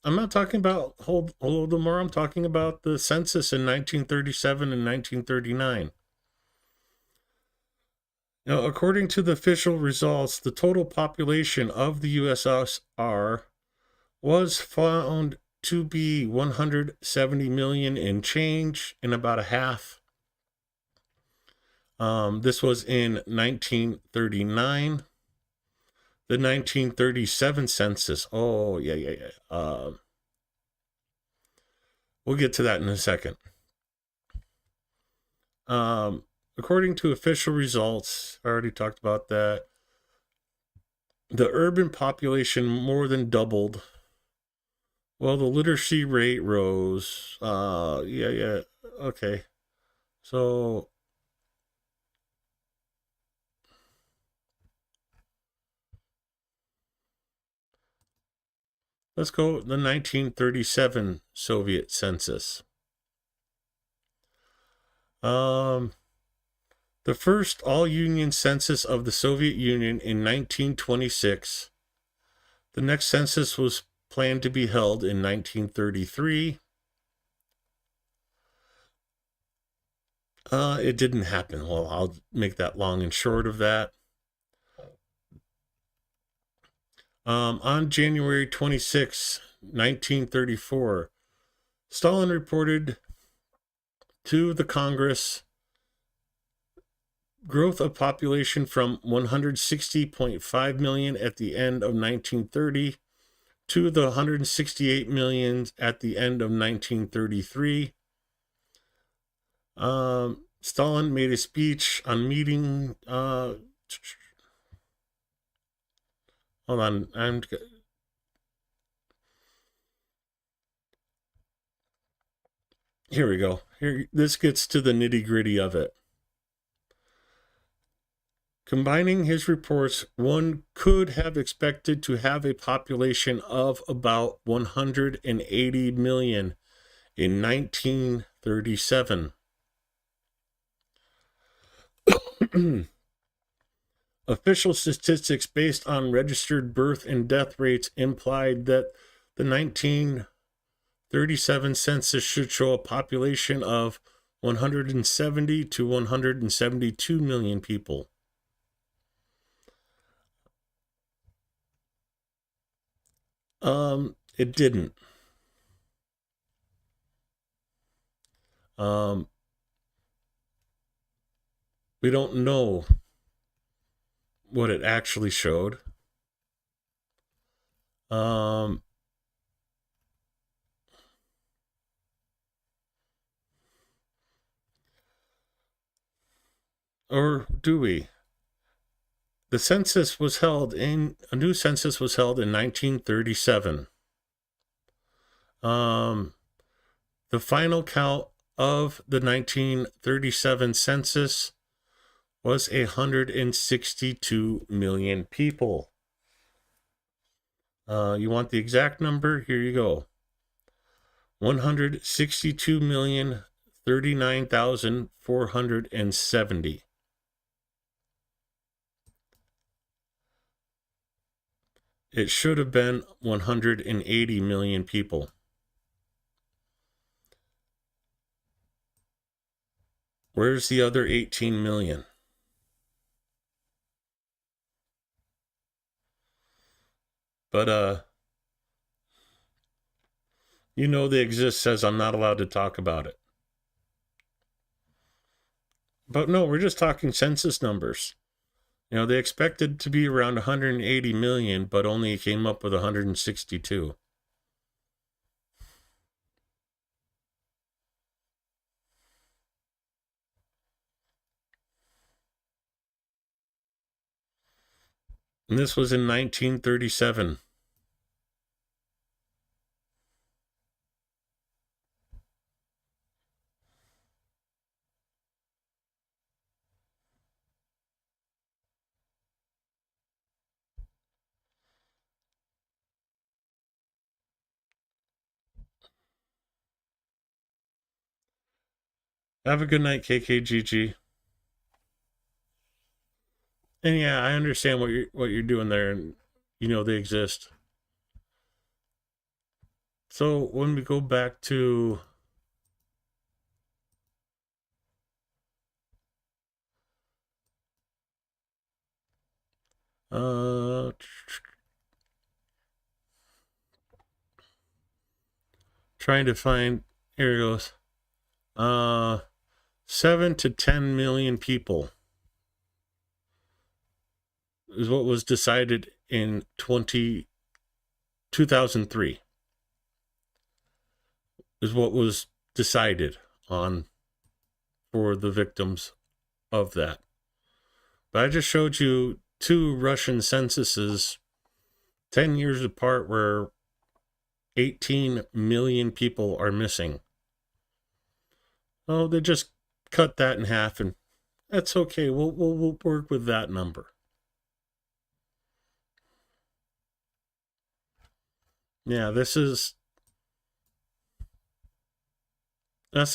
I'm not talking about Holodomor. I'm talking about the census in 1937 and 1939. Now, according to the official results, the total population of the USSR was found to be 170 million and change in about a half. This was in 1939. The 1937 census. Oh, yeah. We'll get to that in a second. According to official results, I already talked about that. The urban population more than doubled. Well, the literacy rate rose. Yeah. Okay. So let's go the 1937 Soviet census. The first all-union census of the Soviet Union in 1926. The next census was planned to be held in 1933. It didn't happen. Well, I'll make that long and short of that. On January 26, 1934, Stalin reported to the Congress growth of population from 160.5 million at the end of 1930 to the 168 million at the end of 1933. Stalin made a speech on meeting. Hold on, here we go. Here, this gets to the nitty-gritty of it. Combining his reports, one could have expected to have a population of about 180 million in 1937. Official statistics based on registered birth and death rates implied that the 1937 census should show a population of 170 to 172 million people. It didn't. We don't know what it actually showed. Or do we? A new census was held in 1937. The final count of the 1937 census was 162 million people. You want the exact number? Here you go. 162,039,470. It should have been 180 million people. Where's the other 18 million? But, you know they exist says I'm not allowed to talk about it. But no, we're just talking census numbers. You know, they expected to be around 180 million, but only came up with 162. And this was in 1937. Have a good night, KKGG. And yeah, I understand what you're doing there, and you know they exist. So when we go back to trying to find, here it goes. 7 to 10 million people is what was decided in 2003. Is what was decided on for the victims of that. But I just showed you two Russian censuses 10 years apart where 18 million people are missing. Oh, they just cut that in half, and that's okay. We'll work with that number. Yeah, that's the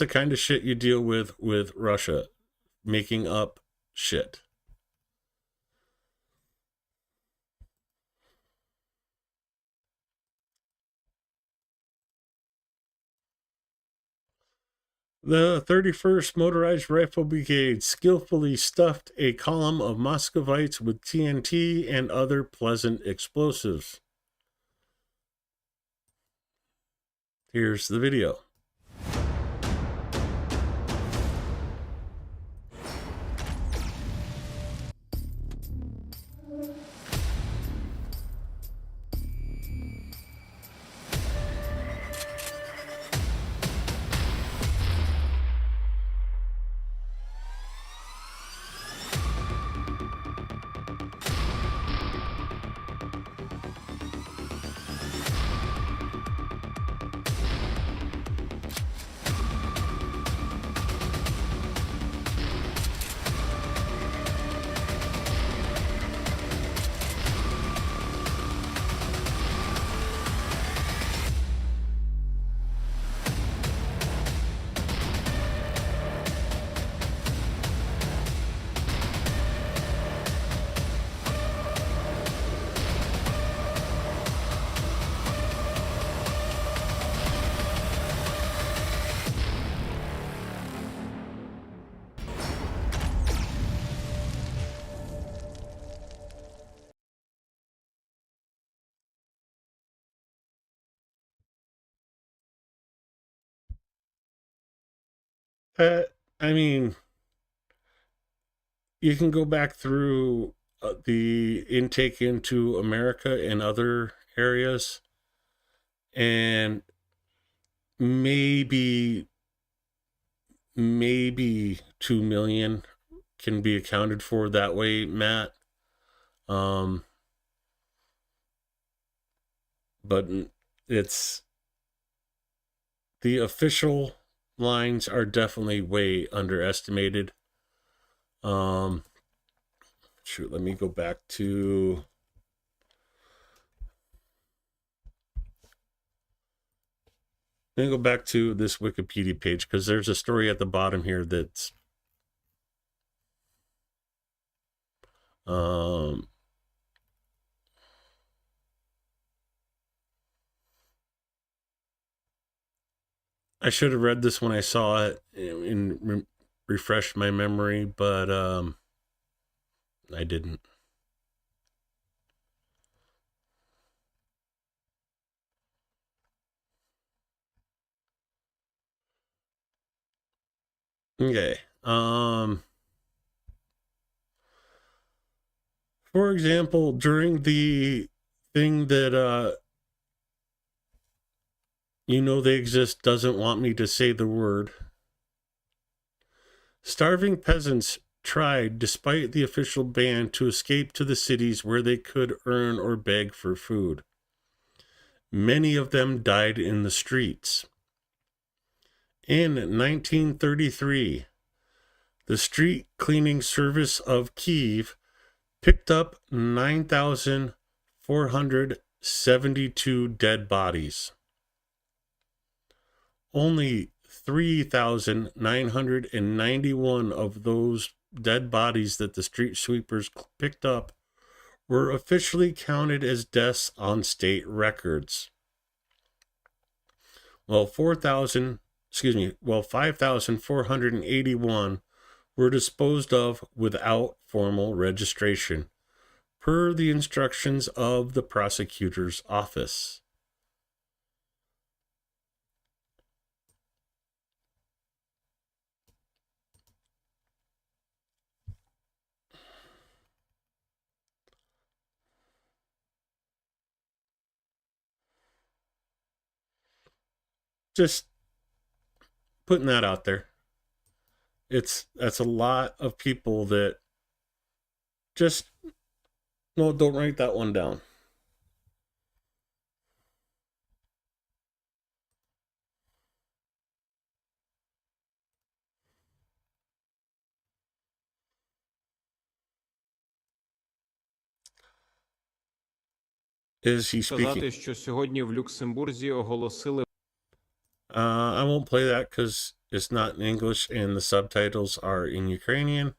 kind of shit you deal with Russia, making up shit. The 31st Motorized Rifle Brigade skillfully stuffed a column of Muscovites with TNT and other pleasant explosives. Here's the video. I mean, you can go back through the intake into America and other areas, and maybe 2 million can be accounted for that way, Matt. But it's the official lines are definitely way underestimated. Shoot, let me go back to this Wikipedia page, because there's a story at the bottom here that's I should have read this when I saw it and refreshed my memory, but I didn't. Okay. For example, during the thing that you know they exist doesn't want me to say the word. Starving peasants tried, despite the official ban, to escape to the cities where they could earn or beg for food. Many of them died in the streets. In 1933, the street cleaning service of Kyiv picked up 9,472 dead bodies. Only 3,991 of those dead bodies that the street sweepers picked up were officially counted as deaths on state records. Well, 5,481 were disposed of without formal registration, per the instructions of the prosecutor's office. Just putting that out there. That's a lot of people that just don't write that one down. Is he speaking? Сказати, що сьогодні в Люксембурзі оголосили I won't play that because it's not in English and the subtitles are in Ukrainian.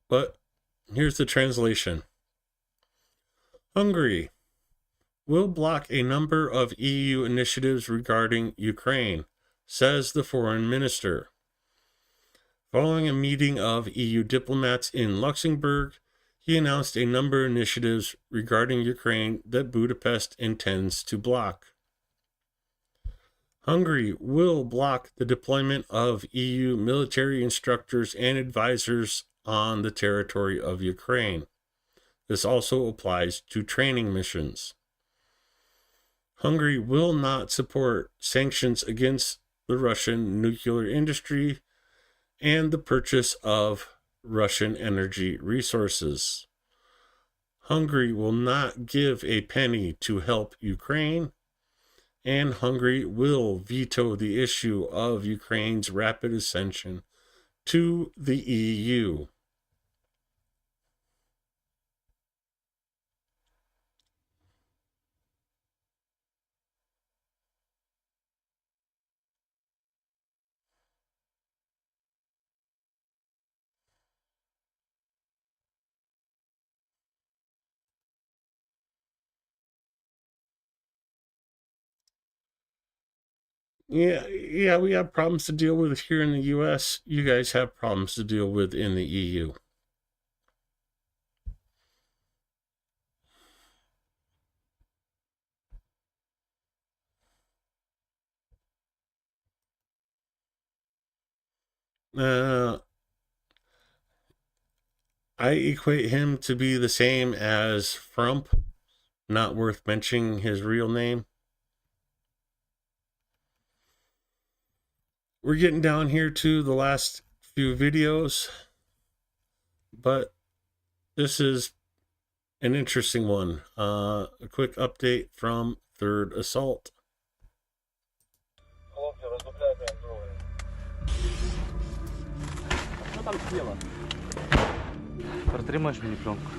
But here's the translation. Hungary will block a number of EU initiatives regarding Ukraine, says the foreign minister. Following a meeting of EU diplomats in Luxembourg, he announced a number of initiatives regarding Ukraine that Budapest intends to block. Hungary will block the deployment of EU military instructors and advisors on the territory of Ukraine. This also applies to training missions. Hungary will not support sanctions against the Russian nuclear industry and the purchase of Russian energy resources. Hungary will not give a penny to help Ukraine, and Hungary will veto the issue of Ukraine's rapid ascension to the EU. Yeah, we have problems to deal with here in the US. You guys have problems to deal with in the EU. I equate him to be the same as Trump, not worth mentioning his real name. We're getting down here to the last few videos, but this is an interesting one. A quick update from Third Assault. Що там сіло? Протримаєш мені пленку?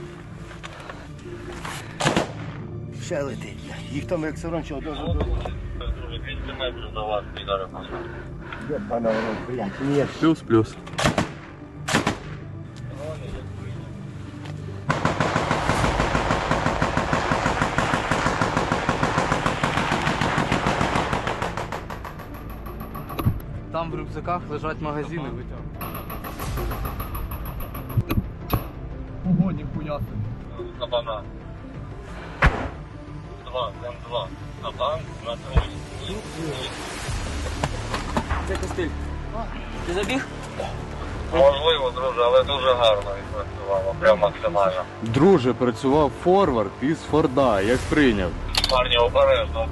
Ще летить. Їх там як саранча одного. 200 метрів до вас, підари. Єбана воно, блядь, ні. Плюс. Там в рюкзаках лежать магазини, витягнуть. Ого, ніхуя собі. Кабана. 2, М2. Кабан на тросі. Це костиль. Ти забіг? Можливо, друже, але дуже гарно відпрацювало. Прям максимально. Друже, працював форвард із Форда, як прийняв. Парні, обережно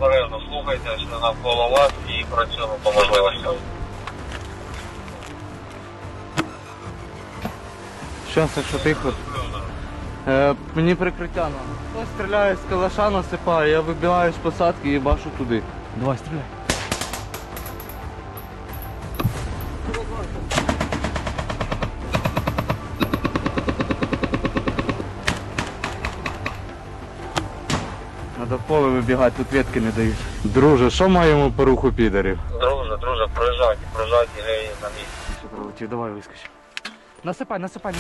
слухайте, що навколо вас і працюємо по можливостям. Щас, якщо тихо. Мені прикриття надо. Хтось стріляє з калаша, насипає, я вибігаю з посадки і бачу туди. Давай, стріляй. Надо в поле вибігати, тут ветки не дають. Друже, що маємо по руху підарів? Друже, прижаті, гей, на місці. Все, прилетів, давай вискочи. Насипай.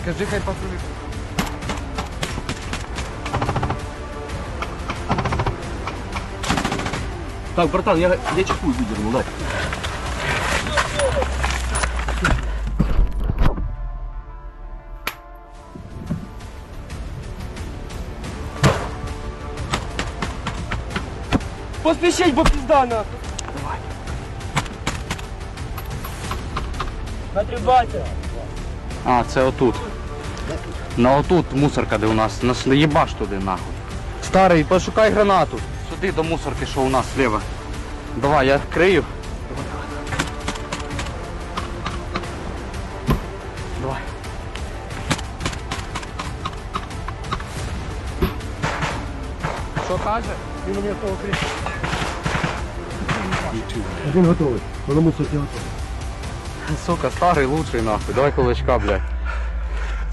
Кажи, хай патрулює. Так, братан, я чекую выдернул, дай. Поспішіть, бо пізда нахуй. Давай. Натрібайте. А, це отут. На отут мусорка, де у нас. Наїбаш туди нахуй. Старий, пошукай гранату. Сюди до мусорки, що у нас зліва. Давай, я крию. Давай. Що каже? Він у мене того кричить. YouTube. Один готовий. Одному соті готовий. Сука, старий лучший нахуй. Давай кулачка, блядь.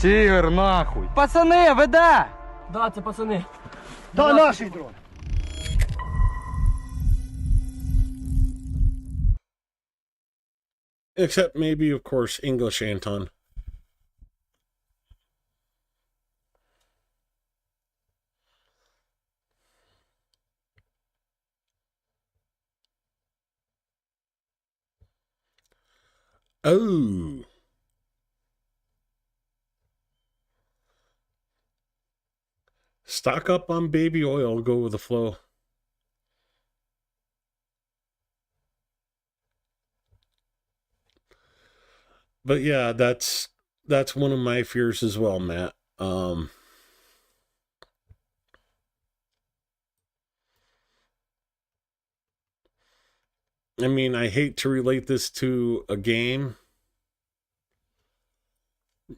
Тігр, нахуй. Пацани, веде! Да, це пацани. Да, наший дрон. Except maybe, of course, English Anton. Oh. Stock up on baby oil, go with the flow. But yeah, that's one of my fears as well, Matt. I mean, I hate to relate this to a game,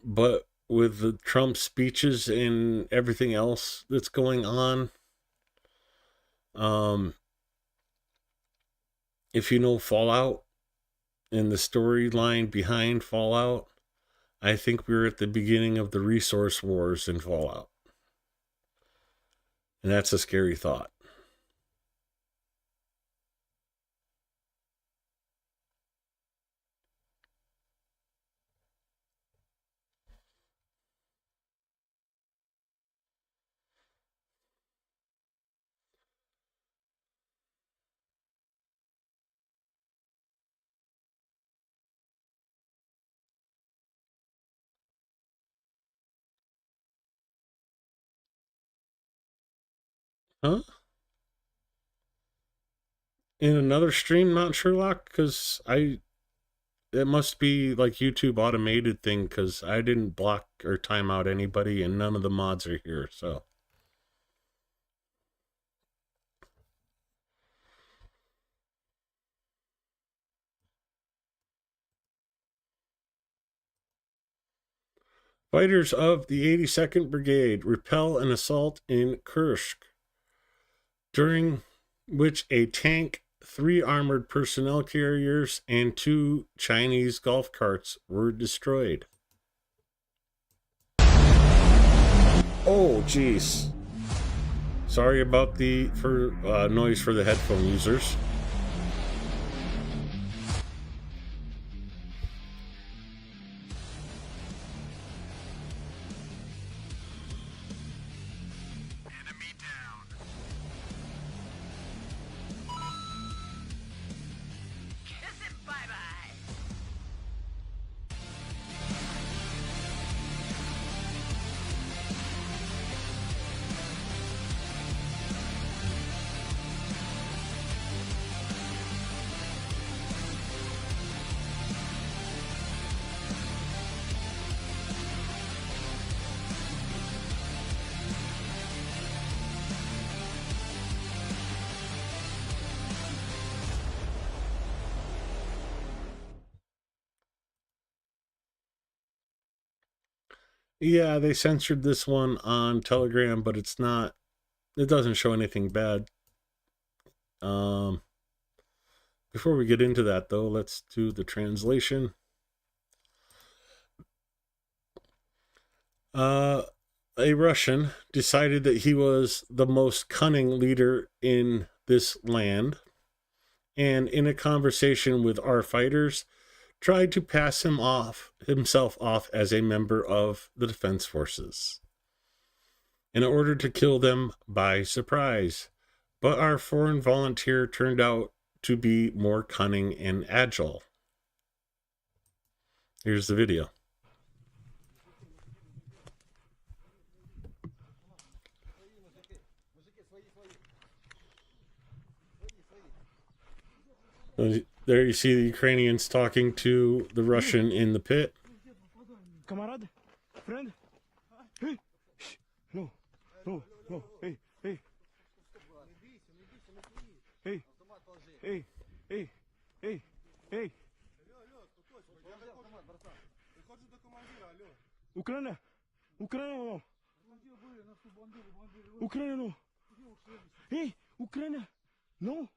but with the Trump speeches and everything else that's going on, if you know Fallout and the storyline behind Fallout, I think we're at the beginning of the resource wars in Fallout. And that's a scary thought. Huh? In another stream, not Sherlock, because it must be like YouTube automated thing, because I didn't block or time out anybody, and none of the mods are here, so. Fighters of the 82nd Brigade repel an assault in Kursk, during which a tank, 3 armored personnel carriers, and 2 Chinese golf carts were destroyed. Oh, jeez. Sorry about the noise for the headphone users. Yeah, they censored this one on Telegram, but it doesn't show anything bad. Before we get into that, though, let's do the translation. A Russian decided that he was the most cunning leader in this land, and in a conversation with our fighters, tried to pass himself off as a member of the defense forces in order to kill them by surprise. But our foreign volunteer turned out to be more cunning and agile. Here's the video. There you see the Ukrainians talking to the Russian in the pit. Камарад? Friend? Hey! No, no, no, hey, hey. Hey, hey, hey, hey, hey. Україна! Україна! Україна! Hey, Ukraine! No!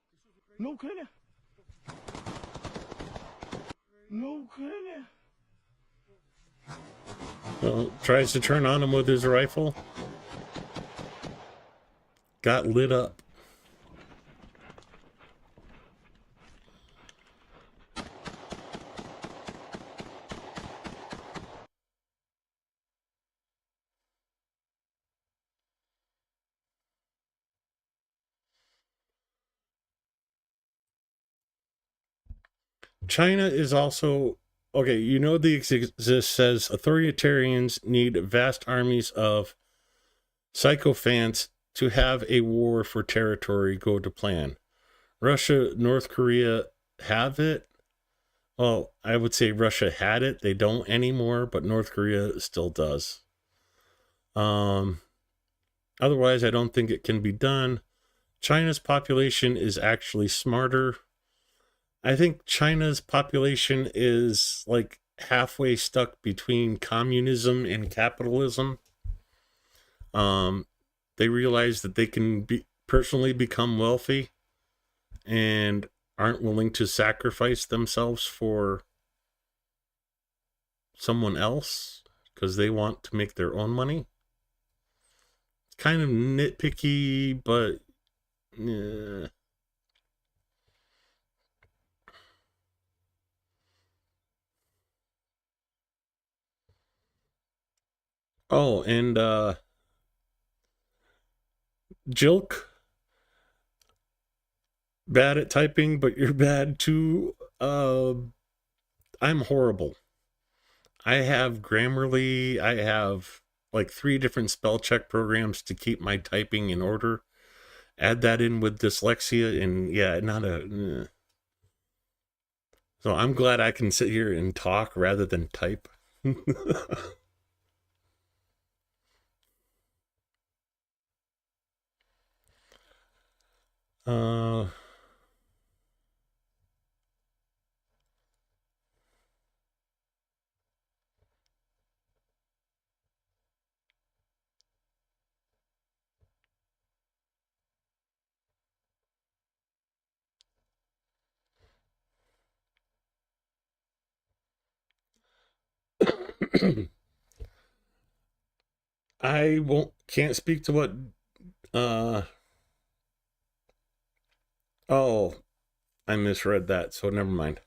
No, Ukraine! No, Ukraine! Well, tries to turn on him with his rifle. Got lit up. China is also okay. You know the exist says authoritarians need vast armies of sycophants to have a war for territory go to plan. Russia, North Korea have it. Well, I would say Russia had it. They don't anymore, but North Korea still does. Otherwise, I don't think it can be done. China's population is actually smarter. I think China's population is like halfway stuck between communism and capitalism. They realize that they can personally become wealthy and aren't willing to sacrifice themselves for someone else because they want to make their own money. It's kind of nitpicky, but oh, and Jilk, bad at typing, but you're bad too. I'm horrible. I have Grammarly. I have like 3 different spell check programs to keep my typing in order. Add that in with dyslexia, and yeah, not a. So I'm glad I can sit here and talk rather than type. I can't speak to what oh, I misread that, so never mind.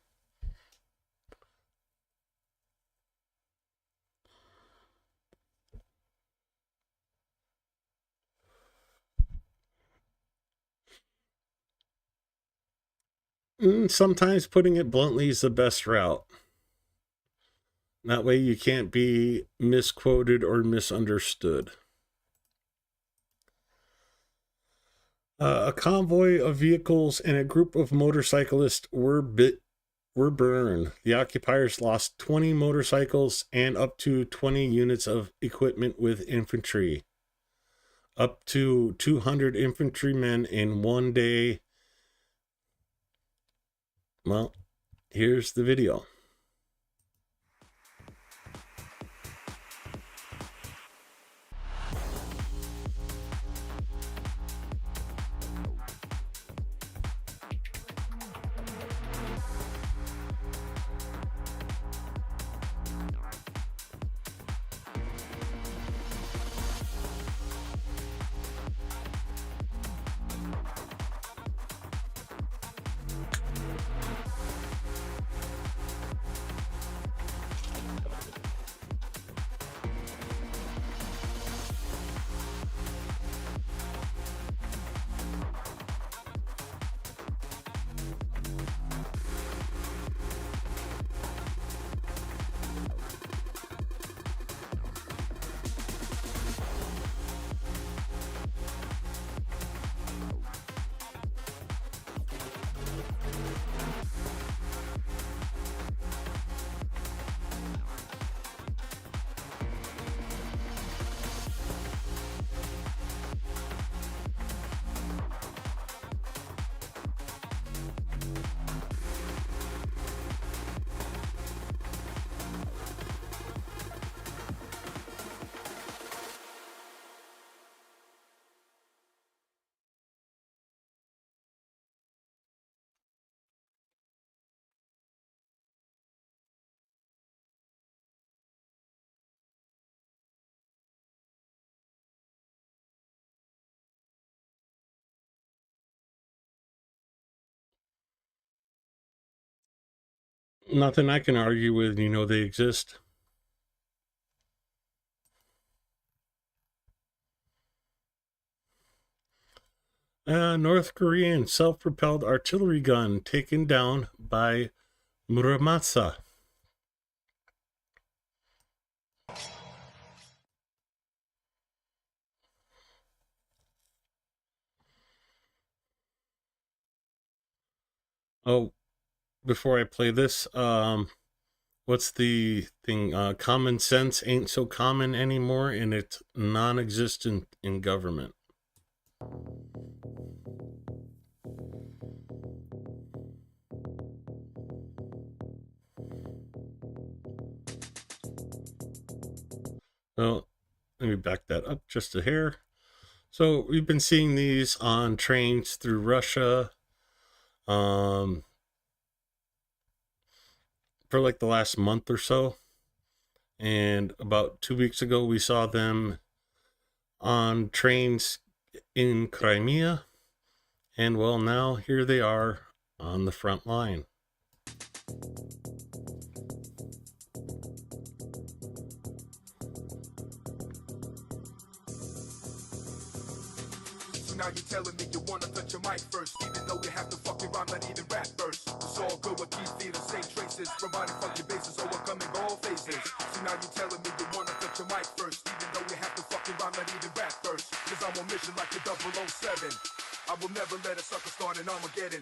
Sometimes putting it bluntly is the best route. That way you can't be misquoted or misunderstood. A convoy of vehicles and a group of motorcyclists were burned. The occupiers lost 20 motorcycles and up to 20 units of equipment with infantry. Up to 200 infantrymen in one day. Well, here's the video. Nothing I can argue with. You know they exist. North Korean self-propelled artillery gun taken down by Muramasa. Oh, before I play this, what's the thing? Common sense ain't so common anymore, and it's non-existent in government. Well, let me back that up just a hair. So we've been seeing these on trains through Russia for like the last month or so. And about 2 weeks ago, we saw them on trains in Crimea. And well, now here they are on the front line. So now you're telling me you wanna touch your mic first, even though you have to fucking rhyme, not even rap first. It's all good, what keep feeling same traces, providing fucking bases, overcoming all phases. So now you're telling me you wanna touch your mic first, even though you have to fucking rhyme, not even rap first. Cause I'm on mission like a 007. I will never let a sucker start an Armageddon.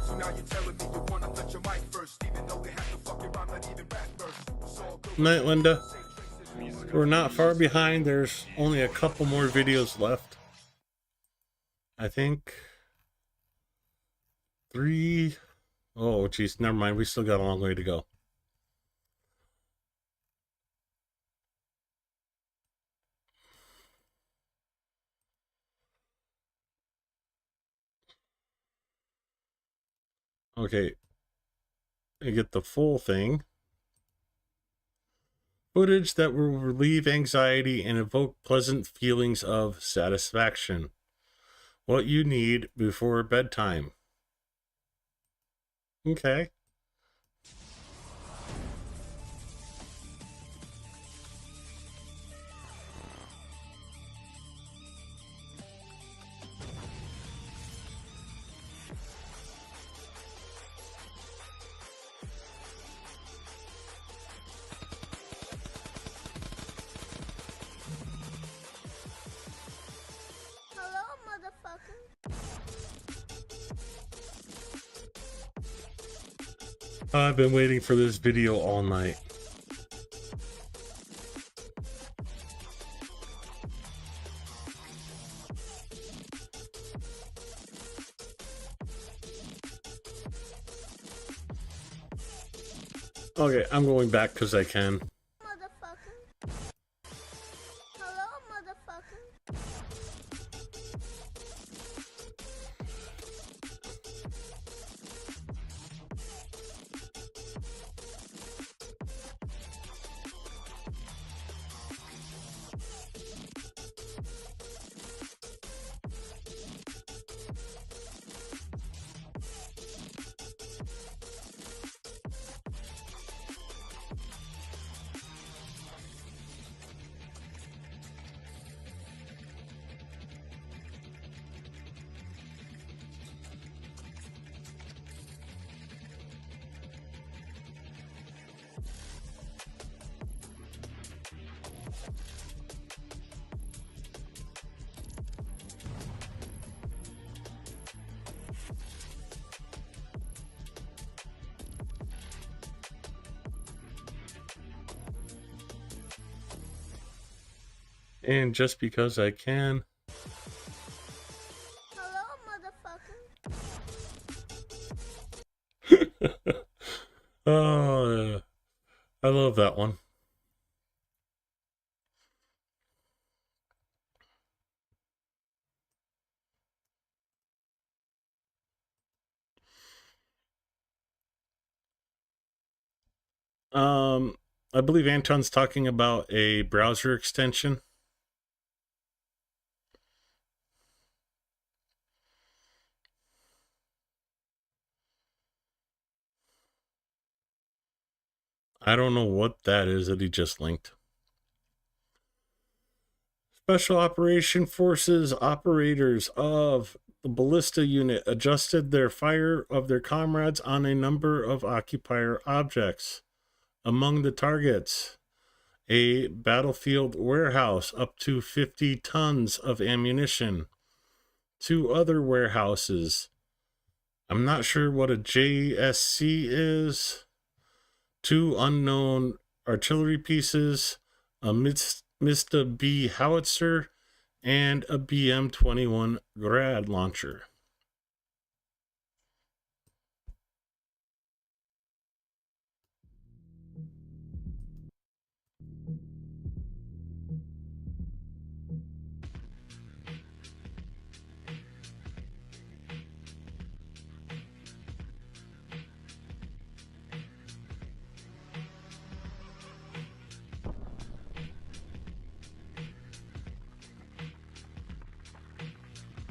So now you're telling me you wanna touch your mic first, even though you have to fucking rhyme, not even rap first. It's all good. Night, Linda. We're not far behind. There's only a couple more videos left. I think 3. Oh, geez, never mind. We still got a long way to go. Okay, I get the full thing. Footage that will relieve anxiety and evoke pleasant feelings of satisfaction. What you need before bedtime. Okay. Hello, motherfucker. I've been waiting for this video all night. Okay, I'm going back because I can. Motherfucker. Hello, motherfucker. And just because I can. Hello, motherfucker. Oh, I love that one. I believe Anton's talking about a browser extension. I don't know what that is that he just linked. Special Operation Forces operators of the ballista unit adjusted their fire of their comrades on a number of occupier objects. Among the targets, a battlefield warehouse up to 50 tons of ammunition, 2 other warehouses. I'm not sure what a JSC is. 2 unknown artillery pieces, a Mista B howitzer, and a BM-21 Grad launcher.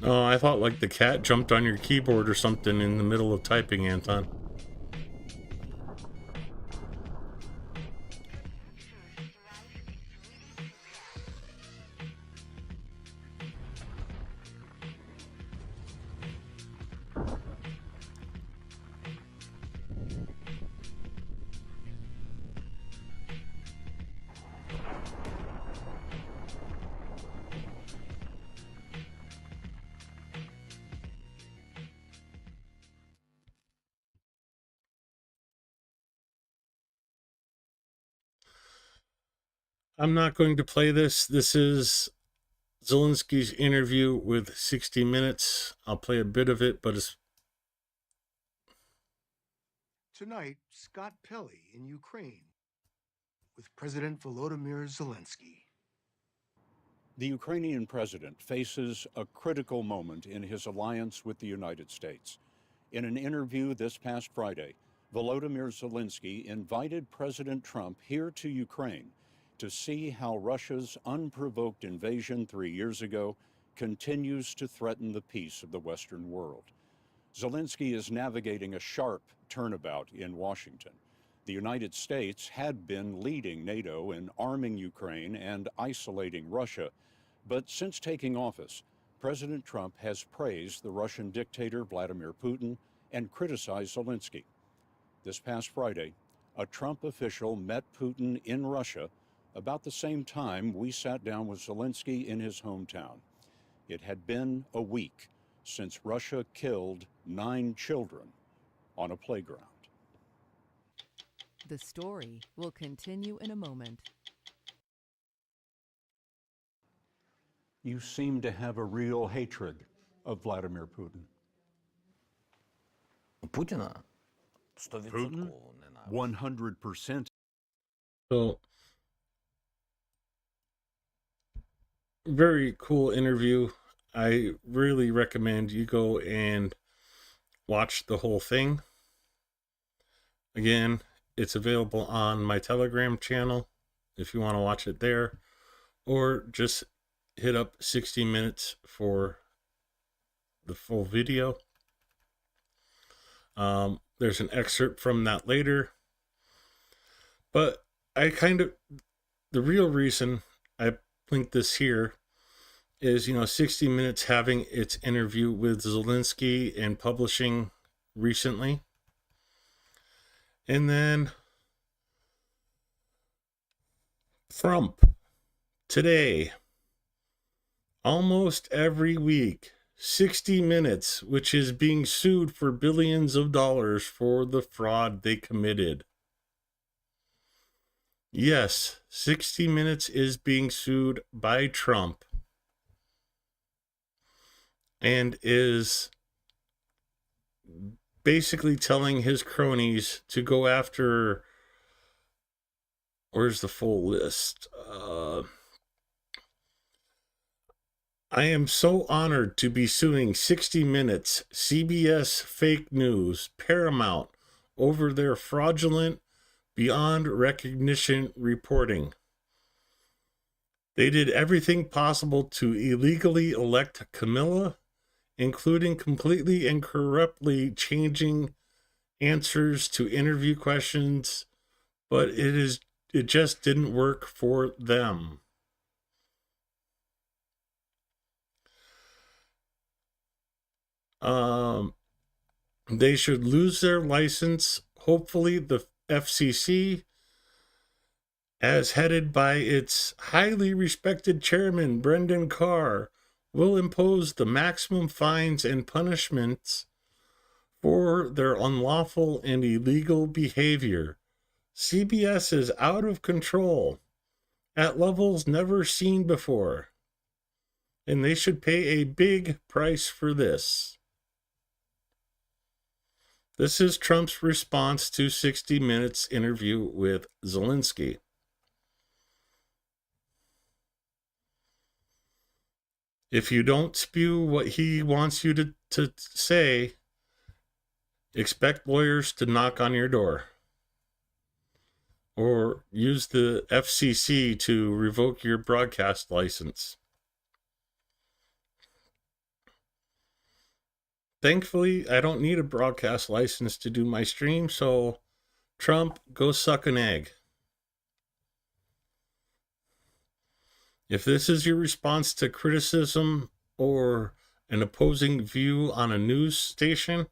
Oh, I thought like the cat jumped on your keyboard or something in the middle of typing, Anton. I'm not going to play this. This is Zelensky's interview with 60 Minutes. I'll play a bit of it, but it's... Tonight, Scott Pelley in Ukraine with President Volodymyr Zelensky. The Ukrainian president faces a critical moment in his alliance with the United States. In an interview this past Friday, Volodymyr Zelensky invited President Trump here to Ukraine to see how Russia's unprovoked invasion 3 years ago continues to threaten the peace of the Western world. Zelensky is navigating a sharp turnabout in Washington. The United States had been leading NATO in arming Ukraine and isolating Russia, but since taking office, President Trump has praised the Russian dictator Vladimir Putin and criticized Zelensky. This past Friday, a Trump official met Putin in Russia about the same time we sat down with Zelensky in his hometown. It had been a week since Russia killed 9 children on a playground. The story will continue in a moment. You seem to have a real hatred of Vladimir Putin. Путіна? 100% Putin? 100%. So, very cool interview. I really recommend you go and watch the whole thing. Again, it's available on my Telegram channel if you want to watch it there, or just hit up 60 Minutes for the full video. There's an excerpt from that later, but the real reason I linked this here is, 60 Minutes having its interview with Zelensky and publishing recently. And then Trump today, almost every week, 60 Minutes, which is being sued for billions of dollars for the fraud they committed. Yes, 60 Minutes is being sued by Trump and is basically telling his cronies to go after... Where's the full list? I am so honored to be suing 60 Minutes, CBS Fake News, Paramount, over their fraudulent beyond recognition reporting. They did everything possible to illegally elect Camilla, including completely and corruptly changing answers to interview questions, but it just didn't work for them. They should lose their license. Hopefully the FCC, as headed by its highly respected chairman, Brendan Carr, will impose the maximum fines and punishments for their unlawful and illegal behavior. CBS is out of control at levels never seen before, and they should pay a big price for this. This is Trump's response to 60 Minutes interview with Zelensky. If you don't spew what he wants you to say, expect lawyers to knock on your door. Or use the FCC to revoke your broadcast license. Thankfully, I don't need a broadcast license to do my stream, so Trump, go suck an egg. If this is your response to criticism or an opposing view on a news station,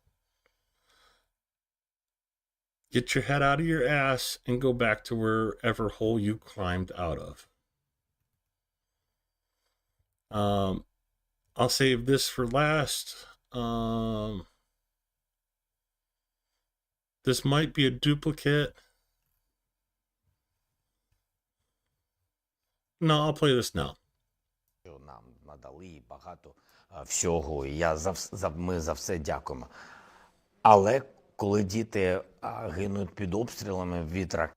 get your head out of your ass and go back to wherever hole you climbed out of. I'll save this for last. This might be a duplicate. No, I'll play this now. Нам надали багато всього, і ми за все дякуємо. Але коли діти гинуть під обстрілами від ракет.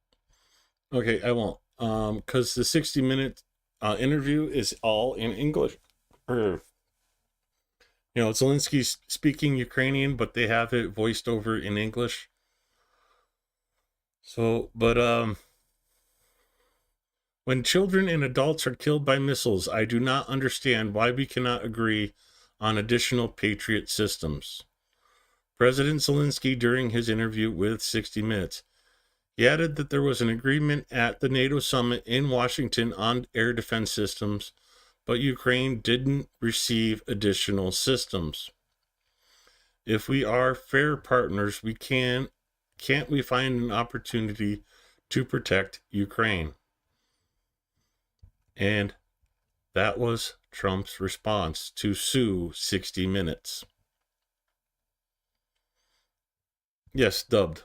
Okay, I won't. Because the 60-minute interview is all in English. You know, Zelensky's speaking Ukrainian, but they have it voiced over in English. So, but when children and adults are killed by missiles, I do not understand why we cannot agree on additional Patriot systems. President Zelensky, during his interview with 60 Minutes, he added that there was an agreement at the NATO summit in Washington on air defense systems, but Ukraine didn't receive additional systems. If we are fair partners, can't we find an opportunity to protect Ukraine? And that was Trump's response to sue 60 Minutes. Yes, dubbed.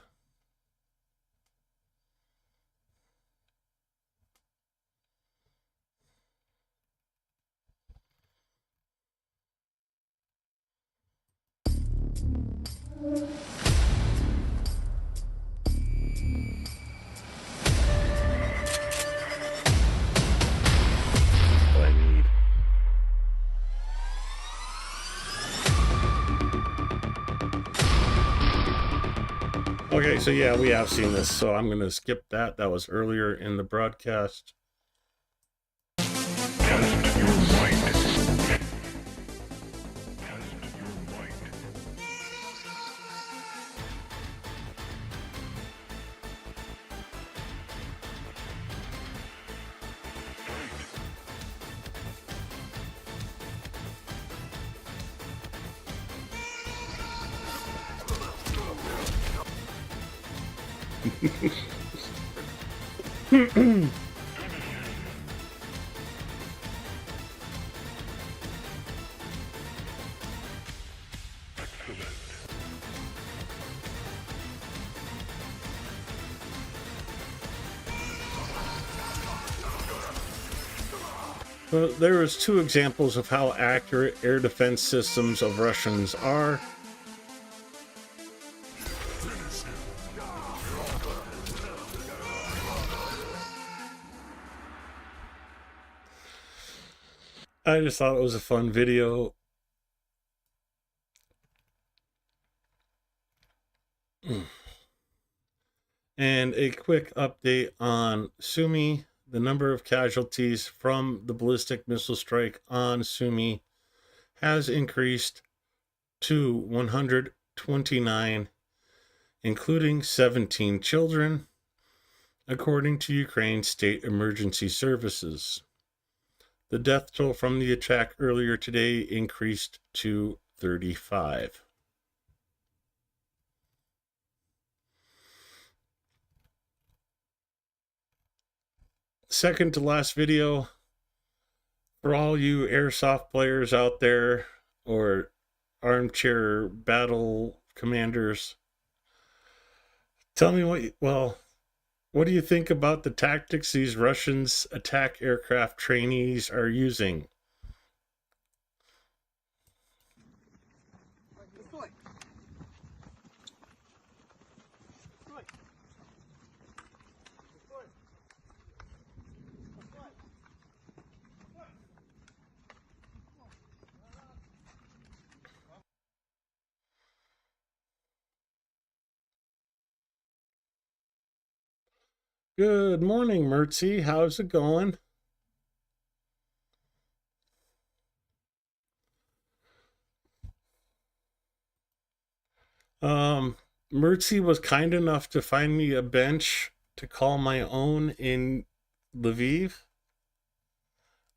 Okay, so yeah, we have seen this, so I'm going to skip that. That was earlier in the broadcast. Well, there was two examples of how accurate air defense systems of Russians are. I just thought it was a fun video. And a quick update on Sumi. The number of casualties from the ballistic missile strike on Sumi has increased to 129, including 17 children, according to Ukraine's state emergency services. The death toll from the attack earlier today increased to 35. Second to last video, for all you airsoft players out there or armchair battle commanders, tell me what do you think about the tactics these Russians attack aircraft trainees are using? Good morning, Mertzy. How's it going? Mertzy was kind enough to find me a bench to call my own in Lviv.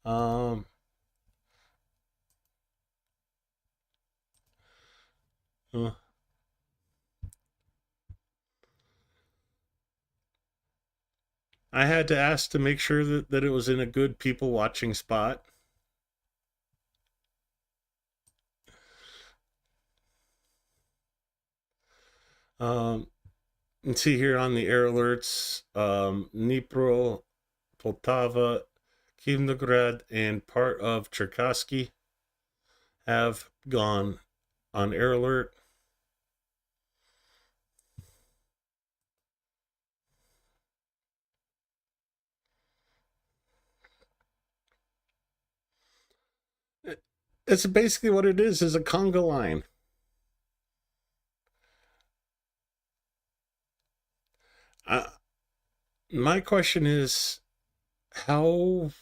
Um, uh, I had to ask to make sure that it was in a good people watching spot. And see here on the air alerts, Dnipro, Poltava, Kivnograd, and part of Cherkasky have gone on air alert. It's basically what it is a conga line. My question is how,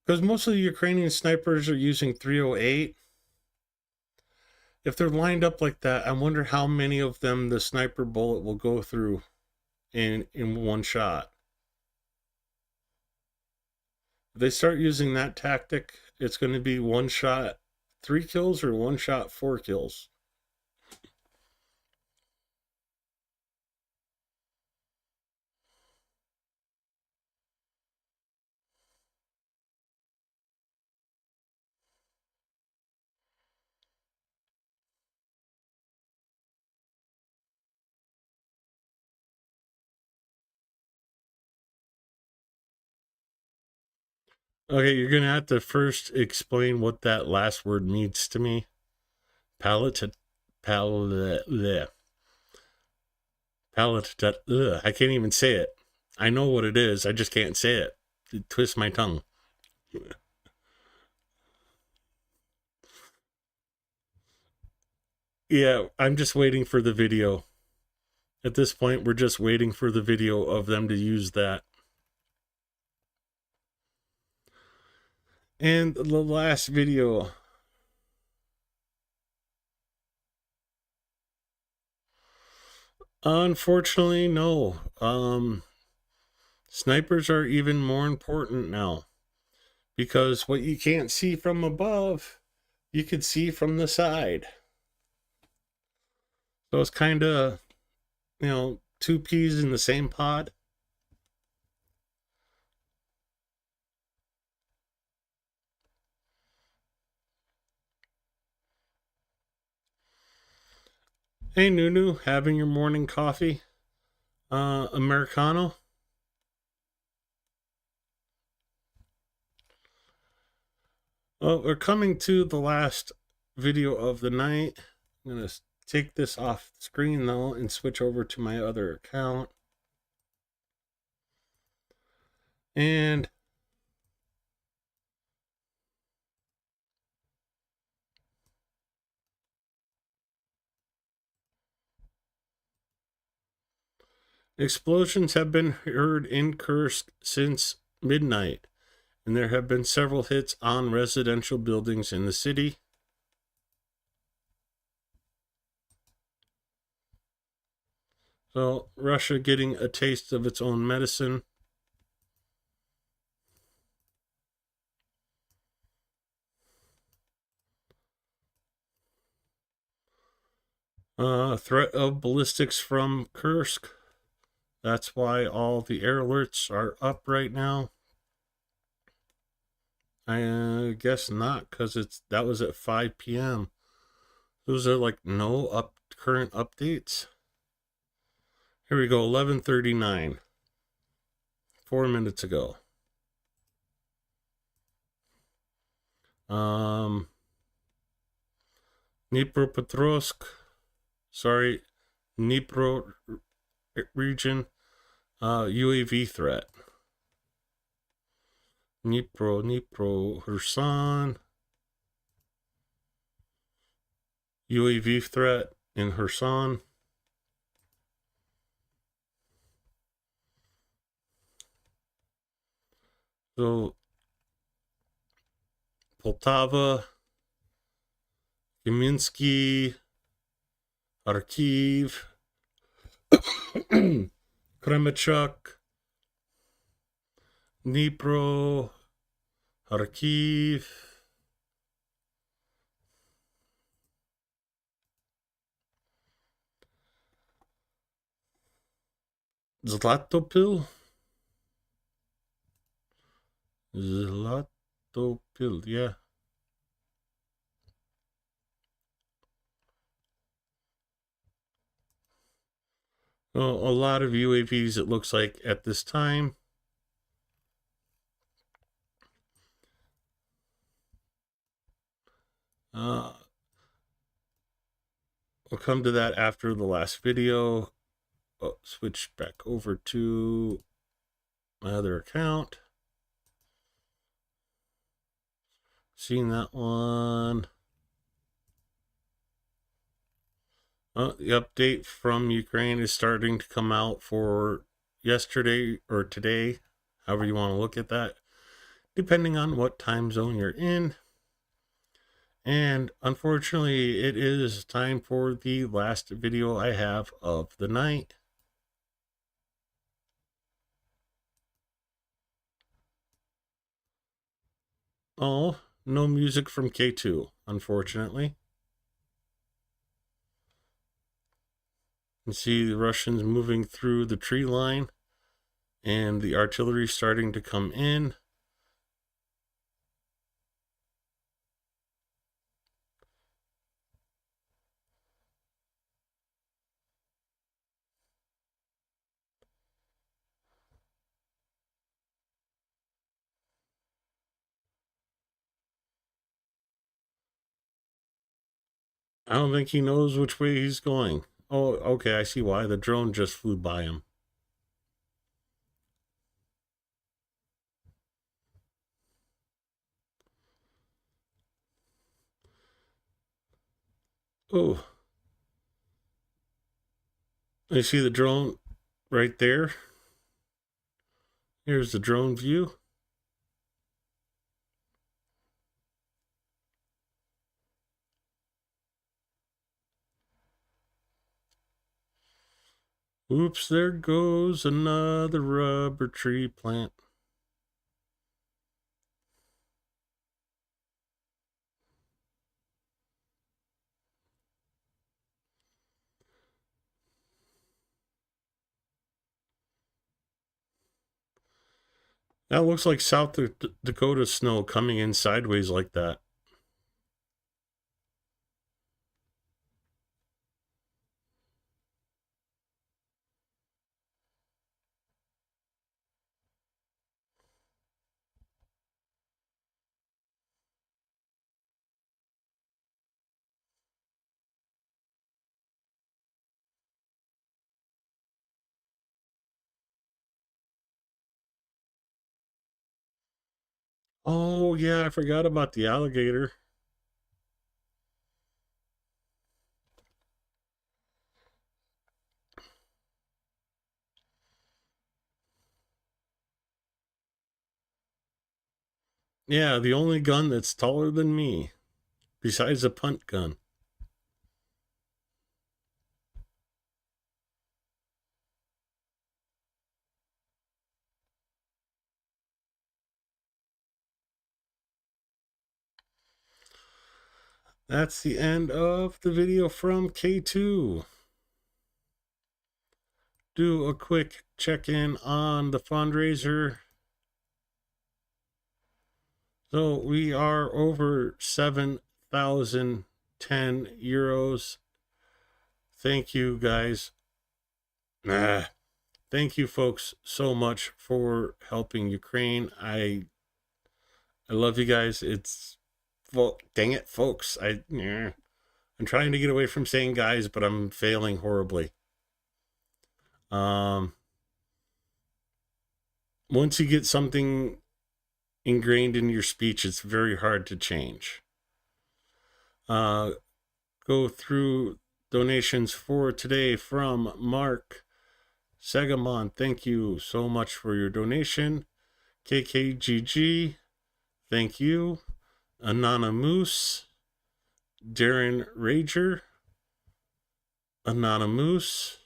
because most of the Ukrainian snipers are using 308. If they're lined up like that, I wonder how many of them the sniper bullet will go through in one shot. If they start using that tactic, it's going to be one shot 3 kills or one shot 4 kills. Okay, you're going to have to first explain what that last word means to me. Palette, palette, I can't even say it. I know what it is. I just can't say it. It twists my tongue. Yeah, I'm just waiting for the video. At this point, we're just waiting for the video of them to use that. And the last video. Unfortunately, no. Snipers are even more important now. Because what you can't see from above, you can see from the side. So it's kind of, two peas in the same pod. Hey, Nunu, having your morning coffee? Americano? Well, we're coming to the last video of the night. I'm going to take this off screen, though, and switch over to my other account. And Explosions have been heard in Kursk since midnight, and there have been several hits on residential buildings in the city. So, Russia getting a taste of its own medicine. Threat of ballistics from Kursk. That's why all the air alerts are up right now. I guess not, because that was at 5 p.m. Those are like no current updates. Here we go, 11:39. 4 minutes ago. Dnipropetrovsk, sorry, Dnipro region, UAV threat. Dnipro, Kherson, UAV threat in Kherson. So, Poltava, Kaminsky, Kharkiv, Kremachuk, Dnipro, Kharkiv, Zlatopil, yeah. Well, a lot of UAVs, it looks like, at this time. We'll come to that after the last video. Oh, switch back over to my other account. Seen that one. The update from Ukraine is starting to come out for yesterday or today, however you want to look at that, depending on what time zone you're in. And unfortunately, it is time for the last video I have of the night. Oh, no music from K2, unfortunately. You see the Russians moving through the tree line and the artillery starting to come in. I don't think he knows which way he's going. Oh, okay, I see why. The drone just flew by him. Oh. I see the drone right there. Here's the drone view. Oops, there goes another rubber tree plant. That looks like South Dakota snow coming in sideways like that. Oh, yeah, I forgot about the alligator. Yeah, the only gun that's taller than me, besides a punt gun. That's the end of the video from K2. Do a quick check-in on the fundraiser. So we are over 7,010 euros. Thank you guys. Thank you folks so much for helping Ukraine. I love you guys. It's, well, dang it, folks. I'm trying to get away from saying guys, but I'm failing horribly. Once you get something ingrained in your speech, it's very hard to change. Go through donations for today from Mark Sagamon. Thank you so much for your donation. KKGG, thank you. Anonymous, Darren Rager, Anonymous,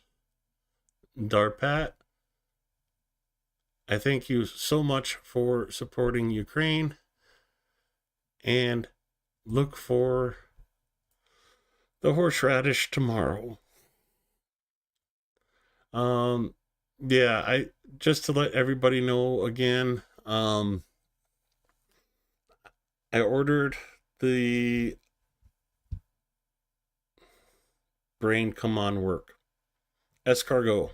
Darpat, I thank you so much for supporting Ukraine, and look for the horseradish tomorrow. Yeah, just to let everybody know again, I ordered the Brain Come On Work escargot,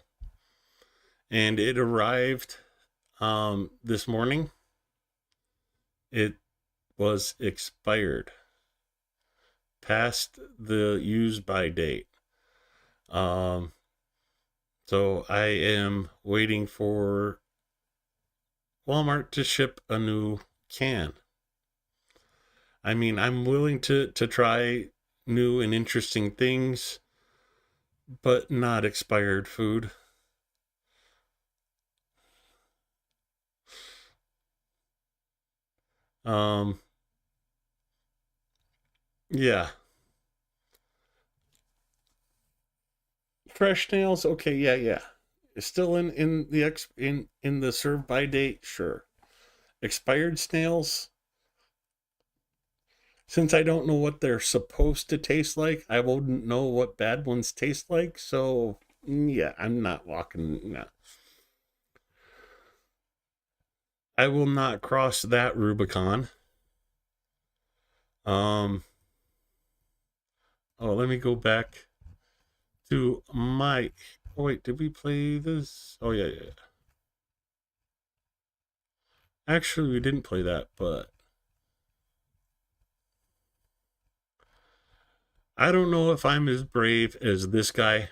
and it arrived this morning. It was expired, past the use by date. So I am waiting for Walmart to ship a new can. I mean, I'm willing to try new and interesting things, but not expired food. Yeah. Fresh snails, okay, yeah. It's still in the serve by date, sure. Expired snails, since I don't know what they're supposed to taste like, I wouldn't know what bad ones taste like. So yeah, I'm not walking. No. I will not cross that Rubicon. Oh, let me go back to my. Oh wait, did we play this? Oh yeah. Actually, we didn't play that, but I don't know if I'm as brave as this guy.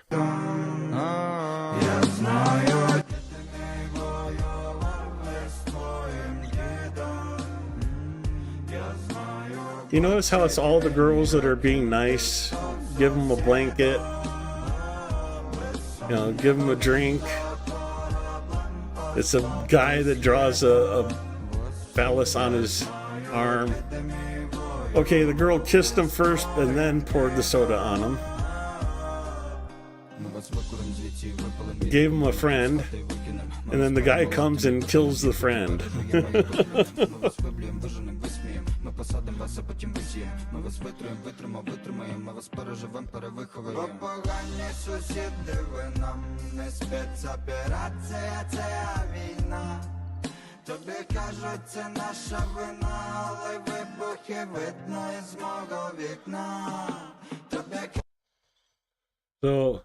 You notice how it's all the girls that are being nice? Give them a blanket, give them a drink. It's a guy that draws a phallus on his arm. Okay, the girl kissed him first and then poured the soda on him. Gave him a friend, and then the guy comes and kills the friend. Тобі кажуть, це наша вина, але вибухи видно із мого вікна. So,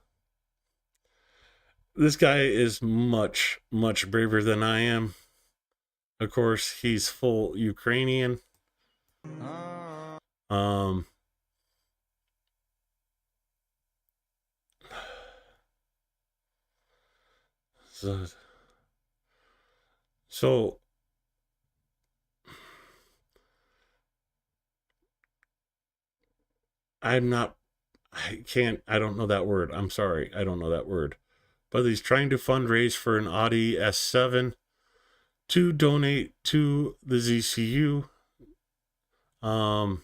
this guy is much, much braver than I am. Of course, he's full Ukrainian. So I don't know that word. I'm sorry. I don't know that word. But he's trying to fundraise for an Audi S7 to donate to the ZCU. Um,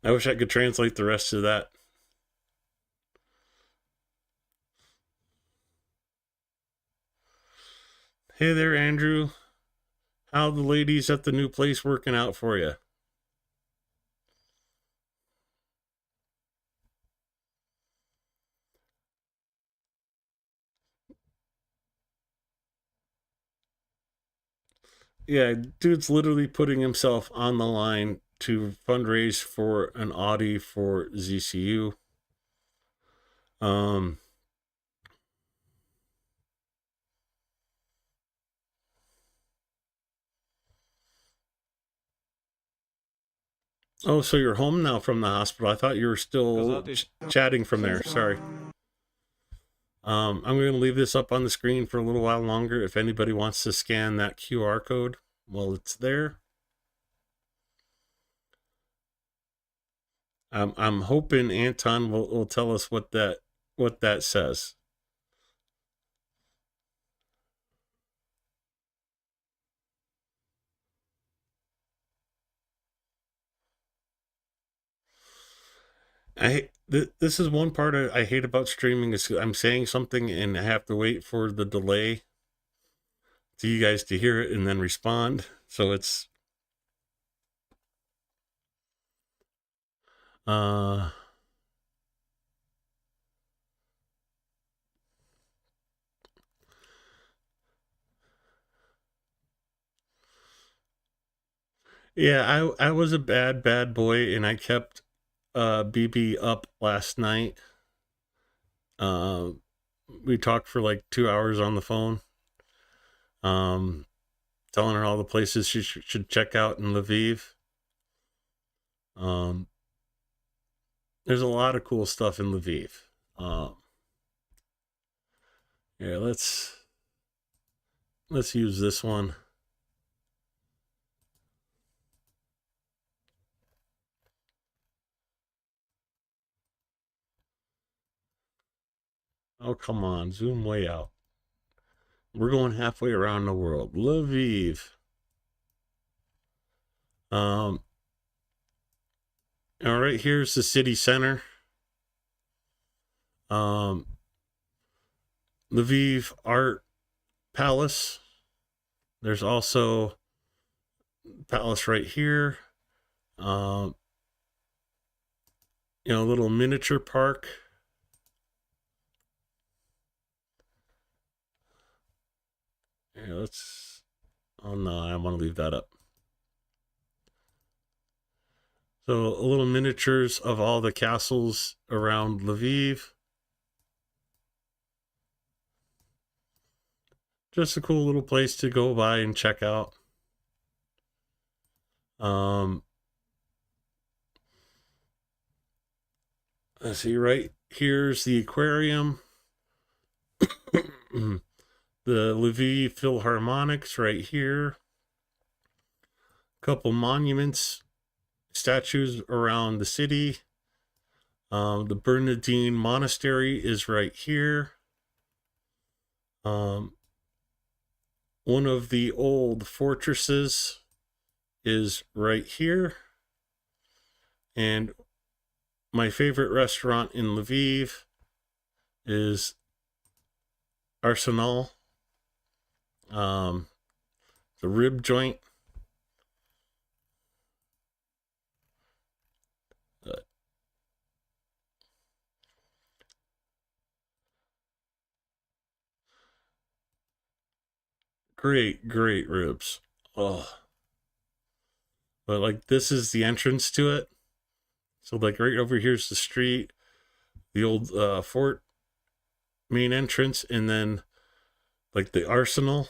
I wish I could translate the rest of that. Hey there, Andrew. How the ladies at the new place working out for you? Yeah, dude's literally putting himself on the line to fundraise for an Audi for ZCU. Oh, so you're home now from the hospital. I thought you were still chatting from there. Sorry. I'm going to leave this up on the screen for a little while longer. If anybody wants to scan that QR code while it's there. I'm hoping Anton will tell us what that says. This is one part I hate about streaming is I'm saying something and I have to wait for the delay to you guys to hear it and then respond. So it's yeah, I was a bad boy and I kept BB up last night. We talked for like 2 hours on the phone. Telling her all the places she should check out in Lviv. There's a lot of cool stuff in Lviv. Yeah, let's use this one. Oh, come on. Zoom way out. We're going halfway around the world. Lviv. All right, here's the city center. Lviv Art Palace. There's also palace right here. A little miniature park. Yeah, let's. Oh no, I want to leave that up. So a little miniatures of all the castles around Lviv. Just a cool little place to go by and check out. Let's see, right here's the aquarium. The Lviv Philharmonics right here. Couple monuments, statues around the city. The Bernardine Monastery is right here. One of the old fortresses is right here. And my favorite restaurant in Lviv is Arsenal. The rib joint. Great ribs. Oh. But like this is the entrance to it. So like right over here's the street, the old fort main entrance, and then like the arsenal.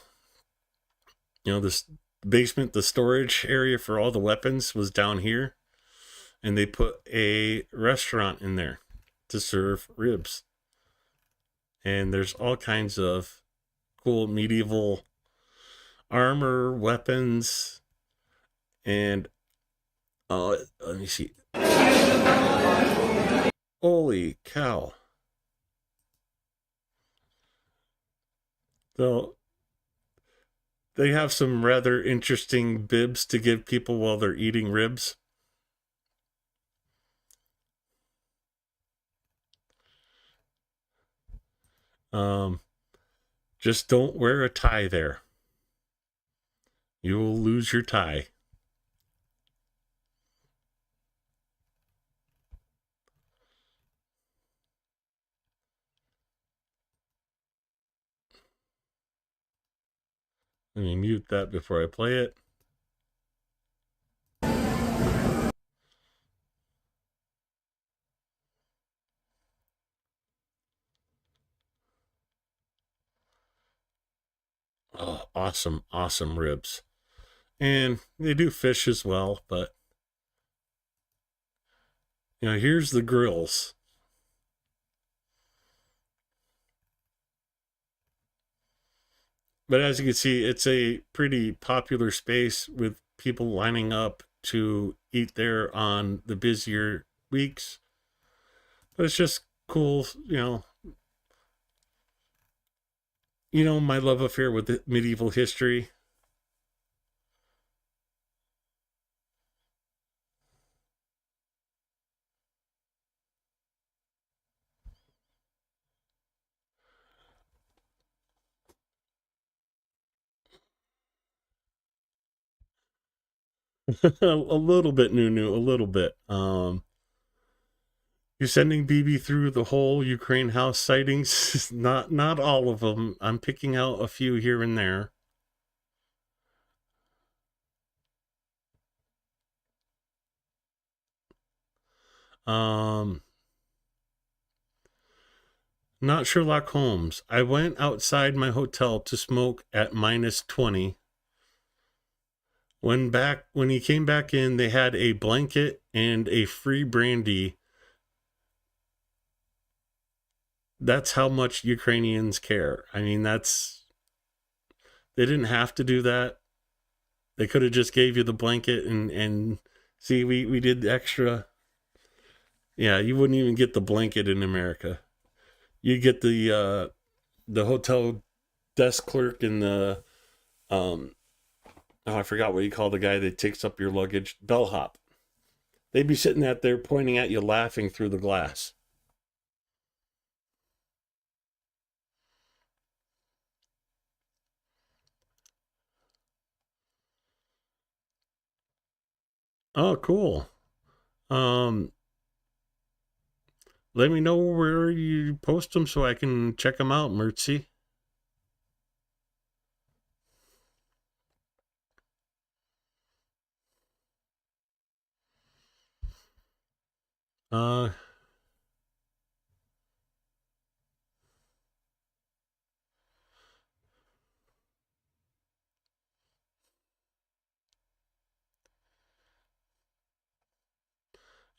This basement, the storage area for all the weapons was down here. And they put a restaurant in there to serve ribs. And there's all kinds of cool medieval armor, weapons, and let me see. Holy cow. So they have some rather interesting bibs to give people while they're eating ribs. Just don't wear a tie there. You will lose your tie. Let me mute that before I play it. Oh, awesome, awesome ribs. And they do fish as well, but here's the grills. But as you can see, it's a pretty popular space with people lining up to eat there on the busier weeks. But it's just cool, my love affair with the medieval history. A little bit new, a little bit. You're sending BB through the whole Ukraine house sightings? Not all of them. I'm picking out a few here and there. Not Sherlock Holmes. I went outside my hotel to smoke at -20. When he came back in, they had a blanket and a free brandy. That's how much Ukrainians care. I mean, they didn't have to do that. They could have just gave you the blanket and see, we did extra. Yeah, you wouldn't even get the blanket in America. You get the hotel desk clerk and the I forgot what you call the guy that takes up your luggage, bellhop. They'd be sitting out there pointing at you, laughing through the glass. Oh, cool. Let me know where you post them so I can check them out, Mertzi.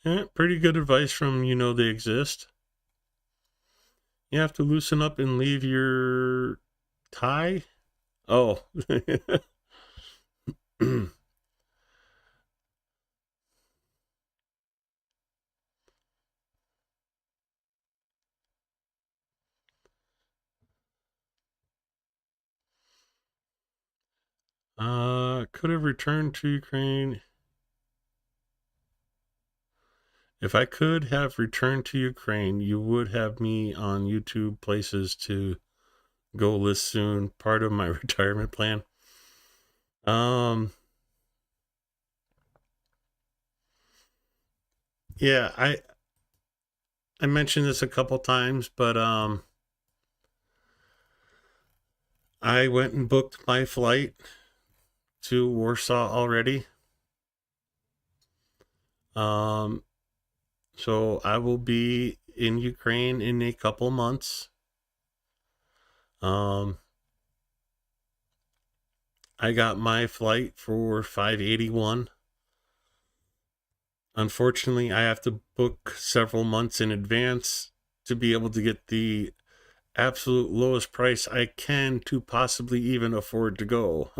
Yeah, pretty good advice from they exist. You have to loosen up and leave your tie. Oh. Could have returned to Ukraine. If I could have returned to Ukraine, you would have me on YouTube places to go list soon. Part of my retirement plan. Yeah, I mentioned this a couple times, but I went and booked my flight to Warsaw already. So I will be in Ukraine in a couple months. I got my flight for 581. Unfortunately, I have to book several months in advance to be able to get the absolute lowest price I can to possibly even afford to go.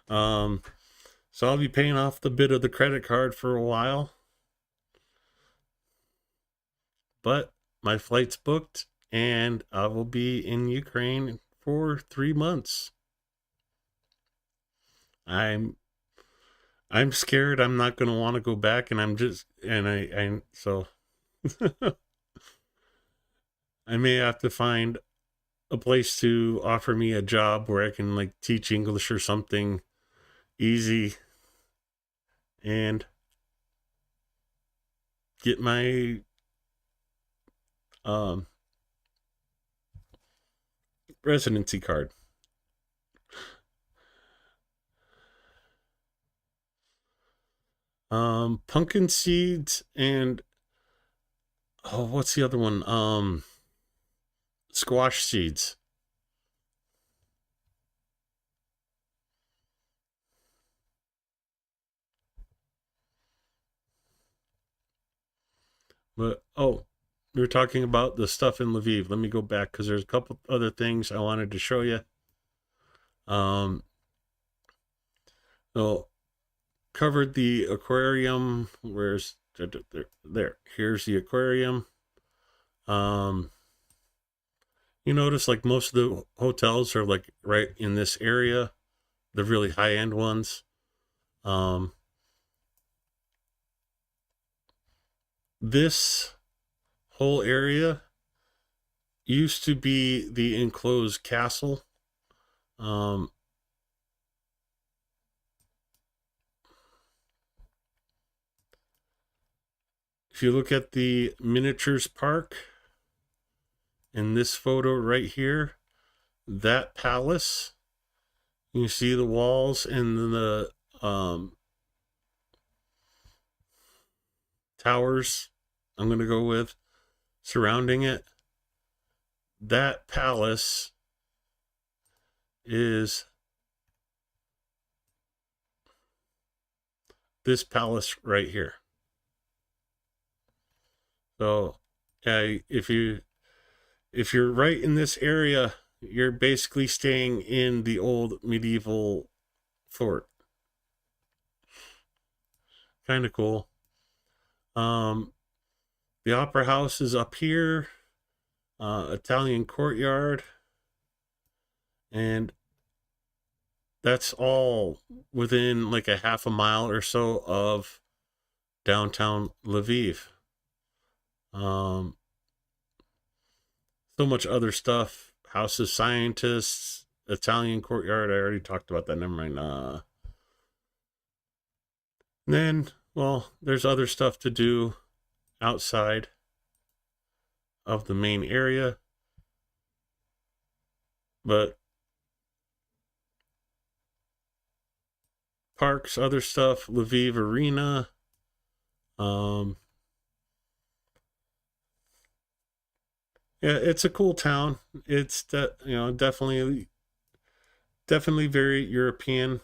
So I'll be paying off the bit of the credit card for a while. But my flight's booked and I will be in Ukraine for 3 months. I'm scared I'm not going to want to go back, and so I may have to find a place to offer me a job where I can like teach English or something easy and get my residency card. Pumpkin seeds and what's the other one? Squash seeds. But we were talking about the stuff in Lviv. Let me go back because there's a couple other things I wanted to show you. So covered the aquarium. Where's there? Here's the aquarium. You notice like most of the hotels are like right in this area, the really high end ones. This whole area used to be the enclosed castle. If you look at the miniatures park in this photo right here, that palace, you see the walls and the towers, I'm going to go with, surrounding it. That palace is this palace right here. So if you're right in this area, you're basically staying in the old medieval fort. Kind of cool. The opera house is up here. Italian courtyard, and that's all within like a half a mile or so of downtown Lviv. So much other stuff. House of Scientists, Italian courtyard. I already talked about that. Never mind. Then, well, there's other stuff to do outside of the main area, but parks, other stuff, Lviv Arena. Yeah, it's a cool town. It's definitely very European.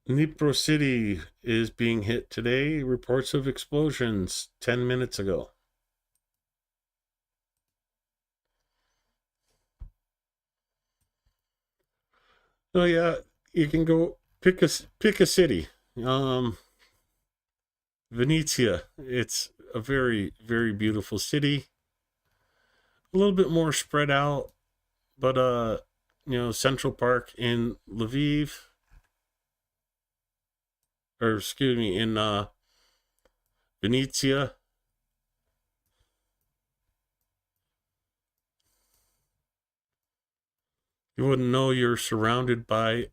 Dnipro City is being hit today. Reports of explosions 10 minutes ago. Oh yeah, you can go pick a city. Venezia. It's a very, very beautiful city. A little bit more spread out, but Central Park in Lviv, or excuse me, in Venezia. You wouldn't know you're surrounded by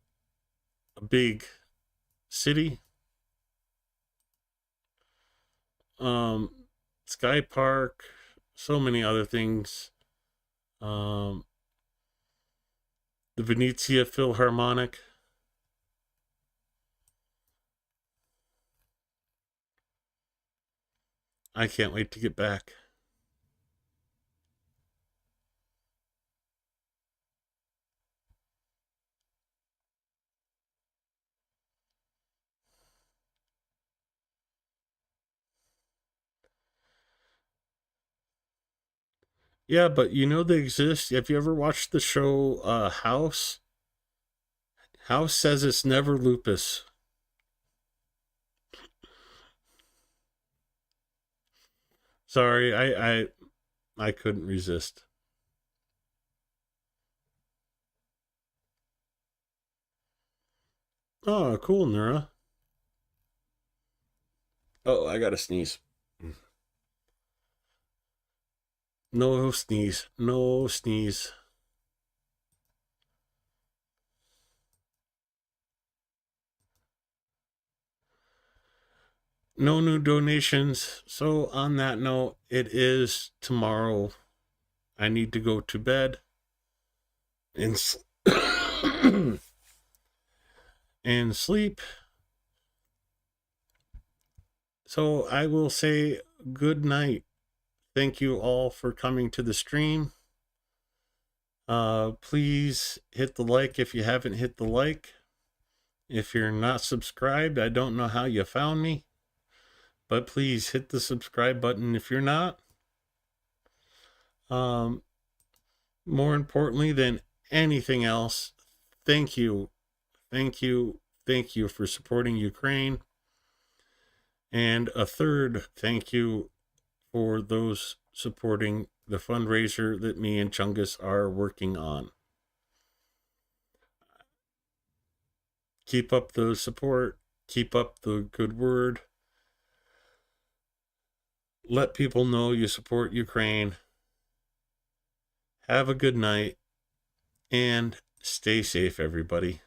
a big city. Sky Park, so many other things. The Venezia Philharmonic. I can't wait to get back. Yeah, but you know they exist. Have you ever watched the show House? House says it's never lupus. Sorry, I couldn't resist. Oh, cool, Nura. Oh, I gotta sneeze. No sneeze. No sneeze. No new donations. So on that note, it is tomorrow. I need to go to bed and and sleep. So I will say good night. Thank you all for coming to the stream. Please hit the like if you haven't hit the like. If you're not subscribed, I don't know how you found me, but please hit the subscribe button if you're not. More importantly than anything else, thank you for supporting Ukraine. And a third thank you for those supporting the fundraiser that me and Chungus are working on. Keep up the support, keep up the good word. Let people know you support Ukraine. Have a good night and stay safe, everybody.